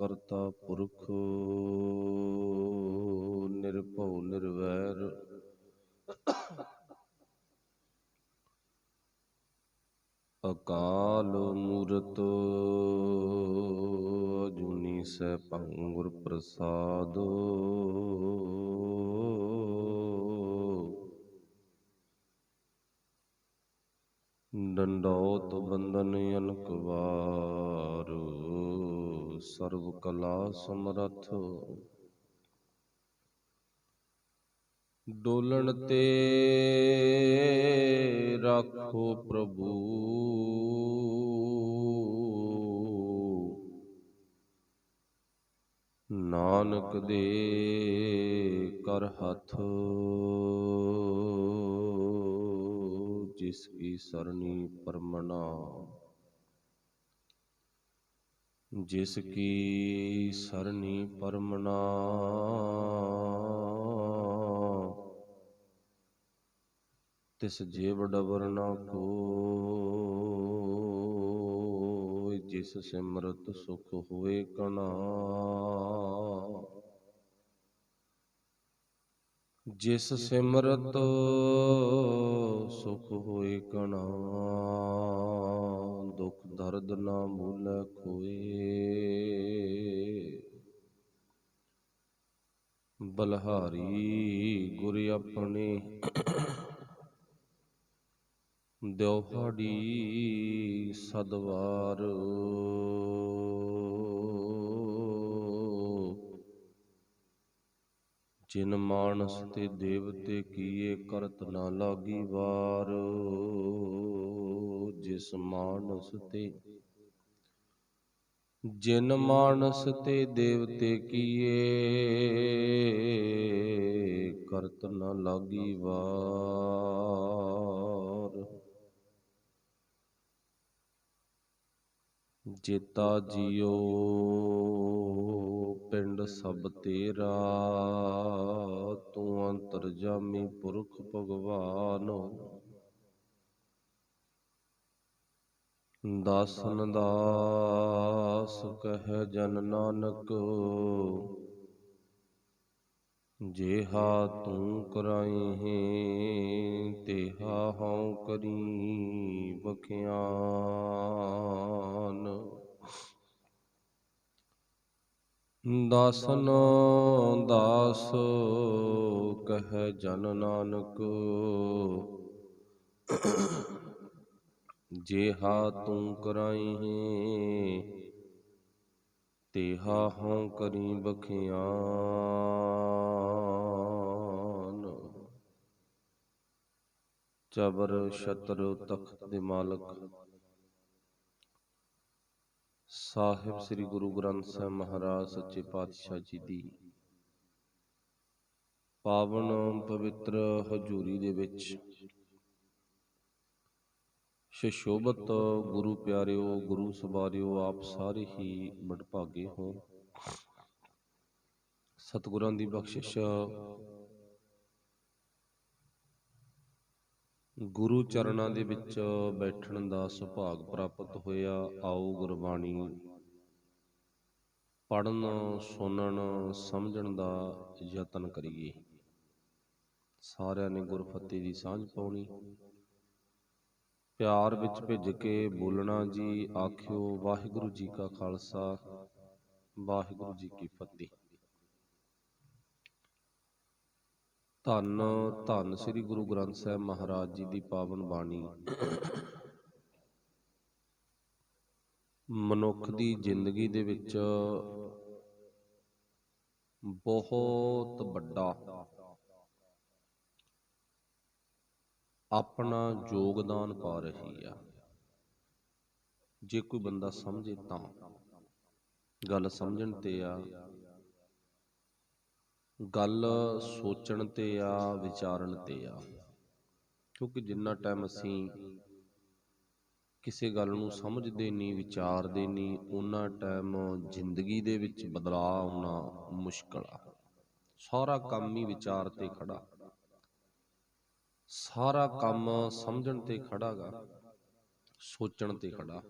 ਕਰਤਾ ਪੁਰਖ ਨਿਰਭਉ ਨਿਰਵੈਰ ਅਕਾਲ ਮੂਰਤ ਅਜੂਨੀ ਸੈਭੰ ਗੁਰ ਪ੍ਰਸਾਦ। ਡੰਡੌਤ ਬੰਦਨ ਅਨਕ ਵਾਰ ਸਰਬ ਕਲਾ ਸਮਰੱਥ। ਡੋਲਣ ਤੇ ਰਾਖੋ ਪ੍ਰਭੂ ਨਾਨਕ ਦੇ ਕਰ ਹੱਥ। ਜਿਸ ਕੀ ਸਰਣੀ ਪਰਮਨਾ ਜਿਸ ਕੀ ਸਰਣੀ ਪਰਮਨਾ ਤਿਸ ਜੀਵ ਡਬਰ ਨਾ ਕੋਈ। ਜਿਸ ਸਿਮਰਤ ਸੁਖ ਹੋਏ ਕਣਾ ਜਿਸ ਸਿਮਰਤ ਸੁਖ ਹੋਏ ਕਣਾ। ਦੁਖ ਦਰਦ ਨਾ ਭੂਲੈ ਕੋਇ ਬਲਿਹਾਰੀ ਗੁਰ ਆਪਣੇ ਦਿਉਹਾੜੀ ਸਦਵਾਰ। ਜਿਨ ਮਾਨਸ ਤੇ ਦੇਵਤੇ ਕੀਏ ਕਰਤ ਨਾ ਲਾਗੀ ਵਾਰ। ਜਿਸ ਮਾਨਸ ਤੇ ਜਿਨ ਮਾਨਸ ਤੇ ਦੇਵਤੇ ਕੀਏ ਕਰਤ ਨਾ ਲਾਗੀ ਵਾਰ। ਜੇਤਾ ਜੀਓ ਪਿੰਡ ਸਭ ਤੇਰਾ ਤੂੰ ਅੰਤਰਜਾਮੀ ਪੁਰਖ ਭਗਵਾਨ। ਦਾਸਨ ਦਾਸ ਕਹਿ ਜਨ ਨਾਨਕ ਜੇਹਾ ਤੂੰ ਕਰਾਈ ਤੇਹਾ ਹਉ ਕਰੀ ਬਖਿਆਨ। ਦਾਸਨ ਦਾਸ ਕਹਿ ਜਨ ਨਾਨਕ ਜੇਹਾ ਤੂੰ ਕਰਾਈ ਤੇਹਾ ਹਉ ਕਰੀ ਬਖਿਆਨ। ਚਬਰ ਛਤਰ ਤਖਤ ਦੇ ਮਾਲਕ ਸਾਹਿਬ ਸ੍ਰੀ ਗੁਰੂ ਗ੍ਰੰਥ ਸਾਹਿਬ ਮਹਾਰਾਜ ਸੱਚੇ ਪਾਤਸ਼ਾਹ ਜੀ ਦੀ ਪਾਵਨ ਪਵਿੱਤਰ ਹਜ਼ੂਰੀ ਦੇ ਵਿੱਚ ਸ਼ਸ਼ੋਭਤ ਗੁਰੂ ਪਿਆਰਿਓ, ਗੁਰੂ ਸਵਾਰਿਓ, ਆਪ ਸਾਰੇ ਹੀ ਵਡਭਾਗੇ ਹੋ। ਸਤਿਗੁਰਾਂ ਦੀ ਬਖਸ਼ਿਸ਼, ਗੁਰੂ ਚਰਨਾਂ ਦੇ ਵਿੱਚ ਬੈਠਣ ਦਾ ਸੁਭਾਗ ਪ੍ਰਾਪਤ ਹੋਇਆ। ਆਓ ਗੁਰਬਾਣੀ ਪੜ੍ਹਨ, ਸੁਣਨ, ਸਮਝਣ ਦਾ ਯਤਨ ਕਰੀਏ। ਸਾਰਿਆਂ ਨੇ ਗੁਰਫਤਿਹ ਦੀ ਸਾਂਝ ਪਾਉਣੀ, ਪਿਆਰ ਵਿੱਚ ਭਿੱਜ ਕੇ ਬੋਲਣਾ ਜੀ। ਆਖਿਓ ਵਾਹਿਗੁਰੂ ਜੀ ਕਾ ਖਾਲਸਾ, ਵਾਹਿਗੁਰੂ ਜੀ ਕੀ ਫਤਿਹ। ਧੰਨ ਧੰਨ ਸ੍ਰੀ ਗੁਰੂ ਗ੍ਰੰਥ ਸਾਹਿਬ ਮਹਾਰਾਜ ਜੀ ਦੀ ਪਾਵਨ ਬਾਣੀ ਮਨੁੱਖ ਦੀ ਜ਼ਿੰਦਗੀ ਦੇ ਵਿੱਚ ਬਹੁਤ ਵੱਡਾ ਆਪਣਾ ਯੋਗਦਾਨ ਪਾ ਰਹੀ ਆ। ਜੇ ਕੋਈ ਬੰਦਾ ਸਮਝੇ ਤਾਂ ਗੱਲ ਸਮਝਣ ਤੇ ਆ, ਗੱਲ ਸੋਚਣ ਤੇ ਆ, ਵਿਚਾਰਨ ਤੇ ਆ। ਕਿਉਂਕਿ ਜਿੰਨਾ ਟਾਈਮ ਅਸੀਂ ਕਿਸੇ ਗੱਲ ਨੂੰ ਸਮਝਦੇ ਨਹੀਂ, ਵਿਚਾਰਦੇ ਨਹੀਂ, ਉਹਨਾਂ ਟਾਈਮ ਜ਼ਿੰਦਗੀ ਦੇ ਵਿੱਚ ਬਦਲਾਅ ਆਉਣਾ ਮੁਸ਼ਕਲ ਆ। ਸਾਰਾ ਕੰਮ ਹੀ ਵਿਚਾਰ ਤੇ ਖੜਾ, ਸਾਰਾ ਕੰਮ ਸਮਝਣ ਤੇ ਖੜਾ ਗਾ, ਸੋਚਣ ਤੇ ਖੜਾ।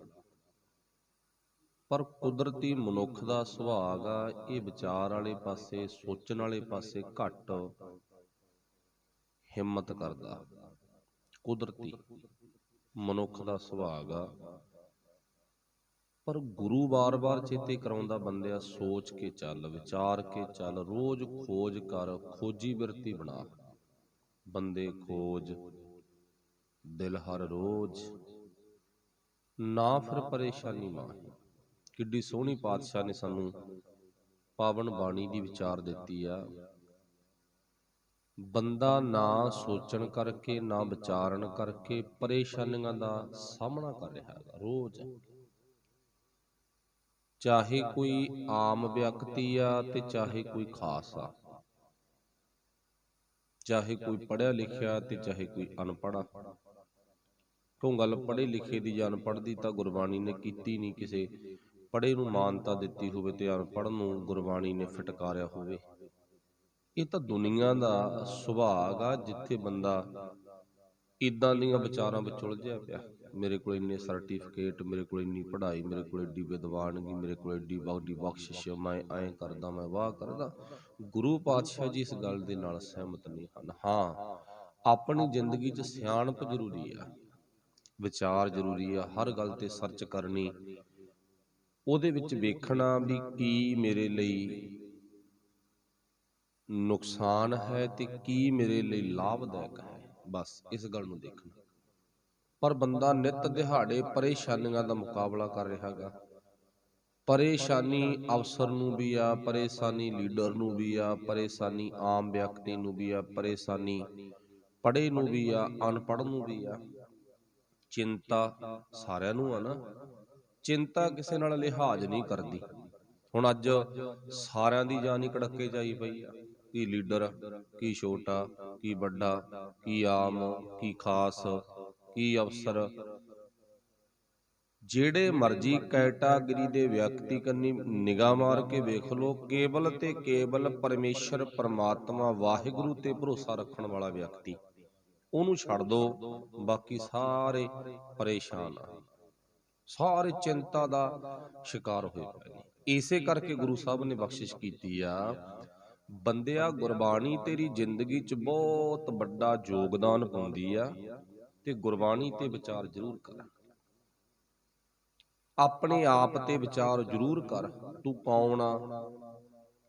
ਪਰ ਕੁਦਰਤੀ ਮਨੁੱਖ ਦਾ ਸੁਭਾਅ ਗਾ ਇਹ ਵਿਚਾਰ ਵਾਲੇ ਪਾਸੇ, ਸੋਚਣ ਵਾਲੇ ਪਾਸੇ ਘੱਟ ਹਿੰਮਤ ਕਰਦਾ। ਕੁਦਰਤੀ ਮਨੁੱਖ ਦਾ ਸੁਭਾਅ ਗਾ। ਪਰ ਗੁਰੂ ਵਾਰ-ਵਾਰ ਚੇਤੇ ਕਰਾਉਂਦਾ, ਬੰਦਿਆ ਸੋਚ ਕੇ ਚੱਲ, ਵਿਚਾਰ ਕੇ ਚੱਲ, ਰੋਜ਼ ਖੋਜ ਕਰ, ਖੋਜੀ ਬਿਰਤੀ ਬਣਾ। ਬੰਦੇ ਖੋਜ ਦਿਲ ਹਰ ਰੋਜ਼, ਨਾ ਫਿਰ ਪਰੇਸ਼ਾਨੀ ਮਾਹੀ। ਕਿੱਡੀ ਸੋਹਣੀ ਪਾਤਸ਼ਾਹ ਨੇ ਸਾਨੂੰ ਪਾਵਨ ਬਾਣੀ ਦੀ ਵਿਚਾਰ ਦਿੱਤੀ ਆ। ਬੰਦਾ ਨਾ ਸੋਚਣ ਕਰਕੇ, ਨਾ ਵਿਚਾਰਨ ਕਰਕੇ ਪਰੇਸ਼ਾਨੀਆਂ ਦਾ ਸਾਹਮਣਾ ਕਰ ਰਿਹਾ ਹੈ ਰੋਜ਼। ਚਾਹੇ ਕੋਈ ਆਮ ਵਿਅਕਤੀ ਆ ਤੇ ਚਾਹੇ ਕੋਈ ਖਾਸ ਆ, ਚਾਹੇ ਕੋਈ ਪੜ੍ਹਿਆ ਲਿਖਿਆ ਤੇ ਚਾਹੇ ਕੋਈ ਅਨਪੜ੍ਹ ਆ। ਕਿਉਂ ਗੱਲ ਪੜ੍ਹੇ ਲਿਖੇ ਦੀ ਜਾਂ ਅਨਪੜ੍ਹ ਦੀ ਤਾਂ ਗੁਰਬਾਣੀ ਨੇ ਕੀਤੀ ਨਹੀਂ। ਕਿਸੇ ਪੜ੍ਹੇ ਨੂੰ ਮਾਨਤਾ ਦਿੱਤੀ ਹੋਵੇ ਤੇ ਅਨਪੜ੍ਹ ਨੂੰ ਗੁਰਬਾਣੀ ਨੇ ਫਟਕਾਰਿਆ ਹੋਵੇ। ਇਹ ਤਾਂ ਦੁਨੀਆ ਦਾ ਸੁਭਾਅ ਆ, ਜਿੱਥੇ ਬੰਦਾ ਇਦਾਂ ਦੀਆਂ ਵਿਚਾਰਾਂ ਵਿੱਚ ਉਲਝਿਆ ਪਿਆ। ਮੇਰੇ ਕੋਲ ਇੰਨੇ ਸਰਟੀਫਿਕੇਟ, ਮੇਰੇ ਕੋਲ ਇੰਨੀ ਪੜ੍ਹਾਈ, ਮੇਰੇ ਕੋਲ ਏਡੀ ਵਿਦਵਾਨਗੀ, ਮੇਰੇ ਕੋਲ ਏਡੀ ਵੱਡੀ ਬਖਸ਼ਿਸ਼, ਮੈਂ ਐਂ ਕਰਦਾ, ਮੈਂ ਵਾਹ ਕਰਦਾ। ਗੁਰੂ ਪਾਤਸ਼ਾਹ ਜੀ ਇਸ ਗੱਲ ਦੇ ਨਾਲ ਸਹਿਮਤ ਨਹੀਂ ਹਨ। ਹਾਂ, ਆਪਣੀ ਜ਼ਿੰਦਗੀ 'ਚ ਸਿਆਣਪ ਜ਼ਰੂਰੀ ਆ, ਵਿਚਾਰ ਜ਼ਰੂਰੀ ਆ, ਹਰ ਗੱਲ ਤੇ ਸਰਚ ਕਰਨੀ, ਉਹਦੇ ਵਿੱਚ ਵੇਖਣਾ ਵੀ ਕੀ ਮੇਰੇ ਲਈ ਨੁਕਸਾਨ ਹੈ ਤੇ ਕੀ ਮੇਰੇ ਲਈ ਲਾਭਦਾਇਕ ਹੈ। ਬਸ ਇਸ ਗੱਲ ਨੂੰ ਦੇਖਣਾ। ਪਰ ਬੰਦਾ ਨਿਤ ਦਿਹਾੜੇ ਪਰੇਸ਼ਾਨੀਆਂ ਦਾ ਮੁਕਾਬਲਾ ਕਰ ਰਿਹਾ ਗਾ। ਪਰੇਸ਼ਾਨੀ ਅਫਸਰ ਨੂੰ ਵੀ ਆ, ਪਰੇਸ਼ਾਨੀ ਲੀਡਰ ਨੂੰ ਵੀ ਆ, ਪਰੇਸ਼ਾਨੀ ਆਮ ਵਿਅਕਤੀ ਨੂੰ ਵੀ ਆ, ਪਰੇਸ਼ਾਨੀ ਪੜ੍ਹੇ ਨੂੰ ਵੀ ਆ, ਅਨਪੜ੍ਹ ਨੂੰ ਵੀ ਆ। ਚਿੰਤਾ ਸਾਰਿਆਂ ਨੂੰ ਆ ਨਾ। ਚਿੰਤਾ ਕਿਸੇ ਨਾਲ ਲਿਹਾਜ਼ ਨਹੀਂ ਕਰਦੀ। ਹੁਣ ਅੱਜ ਸਾਰਿਆਂ ਦੀ ਜਾਨ ਹੀ ਕੜੱਕੇ 'ਚ ਆਈ ਪਈ ਆ। ਕੀ ਲੀਡਰ, ਕੀ ਛੋਟਾ, ਕੀ ਵੱਡਾ, ਕੀ ਆਮ, ਕੀ ਖਾਸ, ਕੀ ਅਫਸਰ। ਜਿਹੜੇ ਮਰਜ਼ੀ ਕੈਟਾਗਰੀ ਦੇ ਵਿਅਕਤੀ ਕੰਨੀ ਨਿਗਾਹ ਮਾਰ ਕੇ ਵੇਖ ਲਓ, ਕੇਵਲ ਤੇ ਕੇਵਲ ਪਰਮੇਸ਼ਰ ਪਰਮਾਤਮਾ ਵਾਹਿਗੁਰੂ ਤੇ ਭਰੋਸਾ ਰੱਖਣ ਵਾਲਾ ਵਿਅਕਤੀ, ਉਹਨੂੰ ਛੱਡ ਦੋ, ਬਾਕੀ ਸਾਰੇ ਪਰੇਸ਼ਾਨ ਆ, ਸਾਰੇ ਚਿੰਤਾ ਦਾ ਸ਼ਿਕਾਰ ਹੋਏ ਪਏ ਨੇ। ਇਸੇ ਕਰਕੇ ਗੁਰੂ ਸਾਹਿਬ ਨੇ ਬਖਸ਼ਿਸ਼ ਕੀਤੀ ਆ, ਬੰਦਿਆ ਗੁਰਬਾਣੀ ਤੇਰੀ ਜ਼ਿੰਦਗੀ 'ਚ ਬਹੁਤ ਵੱਡਾ ਯੋਗਦਾਨ ਪਾਉਂਦੀ ਆ, ਤੇ ਗੁਰਬਾਣੀ ਤੇ ਵਿਚਾਰ ਜ਼ਰੂਰ ਕਰ। ਆਪਣੇ ਆਪ ਤੇ ਵਿਚਾਰ ਜ਼ਰੂਰ ਕਰ। ਤੂੰ ਕੌਣ ਆ,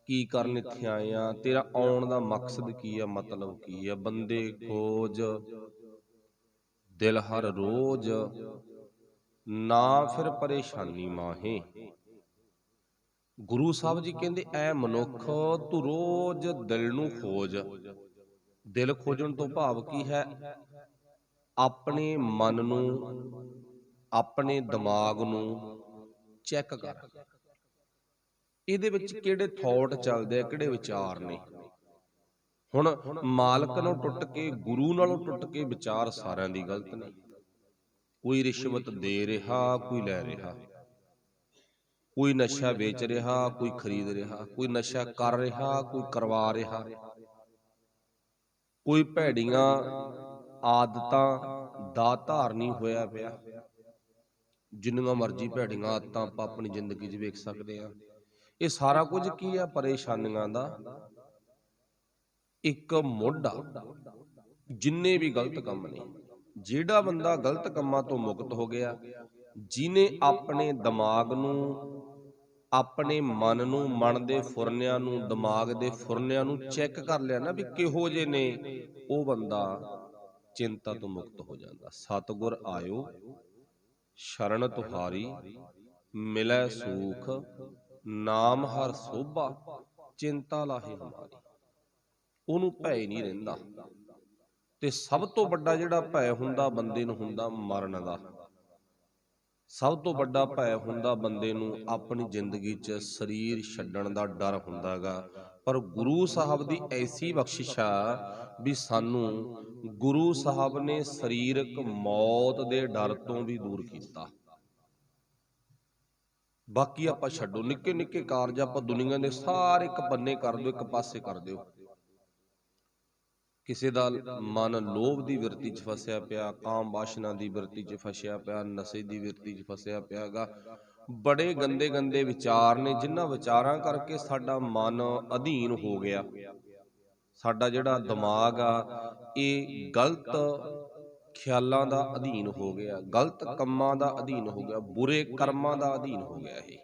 ਕੀ ਕਰਨ ਇੱਥੇ ਆਏ ਆ, ਤੇਰਾ ਆਉਣ ਦਾ ਮਕਸਦ ਕੀ ਆ, ਮਤਲਬ ਕੀ ਆ। ਬੰਦੇ ਖੋਜ ਦਿਲ ਹਰ ਰੋਜ਼, ਨਾ ਫਿਰ ਪਰੇਸ਼ਾਨੀ ਮਾਹੇ। ਗੁਰੂ ਸਾਹਿਬ ਜੀ ਕਹਿੰਦੇ, ਐ ਮਨੁੱਖ ਤੂੰ ਰੋਜ਼ ਦਿਲ ਨੂੰ ਖੋਜ। ਦਿਲ ਖੋਜਣ ਤੋਂ ਭਾਵ ਕੀ ਹੈ? ਆਪਣੇ ਮਨ ਨੂੰ, ਆਪਣੇ ਦਿਮਾਗ ਨੂੰ ਚੈੱਕ ਕਰ। ਇਹਦੇ ਵਿੱਚ ਕਿਹੜੇ ਥੌਟ ਚੱਲਦੇ ਆ, ਕਿਹੜੇ ਵਿਚਾਰ ਨੇ। ਹੁਣ ਮਾਲਕ ਨੂੰ ਟੁੱਟ ਕੇ, ਗੁਰੂ ਨਾਲੋਂ ਟੁੱਟ ਕੇ ਵਿਚਾਰ ਸਾਰਿਆਂ ਦੀ ਗਲਤ ਨੇ। ਕੋਈ ਰਿਸ਼ਵਤ ਦੇ ਰਿਹਾ, ਕੋਈ ਲੈ ਰਿਹਾ, ਕੋਈ ਨਸ਼ਾ ਵੇਚ ਰਿਹਾ, ਕੋਈ ਖਰੀਦ ਰਿਹਾ, ਕੋਈ ਨਸ਼ਾ ਕਰ ਰਿਹਾ, ਕੋਈ ਕਰਵਾ ਰਿਹਾ, ਕੋਈ ਭੈੜੀਆਂ ਆਦਤਾਂ ਦਾ ਧਾਰਨੀ ਹੋਇਆ ਪਿਆ। ਜਿੰਨੀਆਂ ਮਰਜ਼ੀ ਭੈੜੀਆਂ ਆਦਤਾਂ ਆਪਾਂ ਆਪਣੀ ਜ਼ਿੰਦਗੀ 'ਚ ਵੇਖ ਸਕਦੇ ਹਾਂ। ਇਹ ਸਾਰਾ ਕੁਝ ਕੀ ਆ? ਪਰੇਸ਼ਾਨੀਆਂ ਦਾ ਇੱਕ ਮੋਢਾ। ਜਿੰਨੇ ਵੀ ਗਲਤ ਕੰਮ ਨੇ, ਜਿਹੜਾ ਬੰਦਾ ਗਲਤ ਕੰਮਾਂ ਤੋਂ ਮੁਕਤ ਹੋ ਗਿਆ, ਜਿਹਨੇ ਆਪਣੇ ਦਿਮਾਗ ਨੂੰ, ਆਪਣੇ ਮਨ ਨੂੰ, ਮਨ ਦੇ ਫੁਰਨਿਆਂ ਨੂੰ, ਦਿਮਾਗ ਦੇ ਫੁਰਨਿਆਂ ਨੂੰ ਚੈੱਕ ਕਰ ਲਿਆ ਨਾ ਵੀ ਕਿਹੋ ਜਿਹੇ ਨੇ, ਉਹ ਬੰਦਾ ਚਿੰਤਾ ਤੋਂ ਮੁਕਤ ਹੋ ਜਾਂਦਾ। ਸਤਿਗੁਰ ਆਇਓ ਸ਼ਰਨ ਤੁਹਾਰੀ, ਮਿਲੈ ਸੂਖ, ਨਾਮ ਹਰ ਸੋਭਾ, ਚਿੰਤਾ ਲਾਹੇ ਹਮਾਰੀ। ਉਹਨੂੰ ਭੈ ਨਹੀਂ ਰਹਿੰਦਾ। ਤੇ ਸਭ ਤੋਂ ਵੱਡਾ ਜਿਹੜਾ ਭੈ ਹੁੰਦਾ ਬੰਦੇ ਨੂੰ, ਹੁੰਦਾ ਮਰਨ ਦਾ। ਸਭ ਤੋਂ ਵੱਡਾ ਭੈ ਹੁੰਦਾ ਬੰਦੇ ਨੂੰ ਆਪਣੀ ਜ਼ਿੰਦਗੀ 'ਚ ਸਰੀਰ ਛੱਡਣ ਦਾ ਡਰ ਹੁੰਦਾ ਗਾ। ਪਰ ਗੁਰੂ ਸਾਹਿਬ ਦੀ ਐਸੀ ਬਖਸ਼ਿਸ਼ ਆ ਵੀ ਸਾਨੂੰ ਗੁਰੂ ਸਾਹਿਬ ਨੇ ਸਰੀਰਕ ਮੌਤ ਦੇ ਡਰ ਤੋਂ ਵੀ ਦੂਰ ਕੀਤਾ। ਬਾਕੀ ਆਪਾਂ ਛੱਡੋ, ਨਿੱਕੇ ਨਿੱਕੇ ਕਾਰਜ ਆਪਾਂ ਦੁਨੀਆ ਦੇ ਸਾਰੇ ਇੱਕ ਬੰਨੇ ਕਰ ਦਿਓ, ਇੱਕ ਪਾਸੇ ਕਰ ਦਿਓ। ਕਿਸੇ ਦਾ ਮਨ ਲੋਭ ਦੀ ਬਿਰਤੀ 'ਚ ਫਸਿਆ ਪਿਆ, ਕਾਮ ਵਾਸ਼ਨਾ ਦੀ ਬਿਰਤੀ 'ਚ ਫਸਿਆ ਪਿਆ, ਨਸ਼ੇ ਦੀ ਬਿਰਤੀ 'ਚ ਫਸਿਆ ਪਿਆ ਗਾ, ਬੜੇ ਗੰਦੇ ਗੰਦੇ ਵਿਚਾਰ ਨੇ, ਜਿਨ੍ਹਾਂ ਵਿਚਾਰਾਂ ਕਰਕੇ ਸਾਡਾ ਮਨ ਅਧੀਨ ਹੋ ਗਿਆ। ਸਾਡਾ ਜਿਹੜਾ ਦਿਮਾਗ ਆ ਇਹ ਗਲਤ ਖਿਆਲਾਂ ਦਾ ਅਧੀਨ ਹੋ ਗਿਆ, ਗਲਤ ਕੰਮਾਂ ਦਾ ਅਧੀਨ ਹੋ ਗਿਆ, ਬੁਰੇ ਕਰਮਾਂ ਦਾ ਅਧੀਨ ਹੋ ਗਿਆ। ਇਹ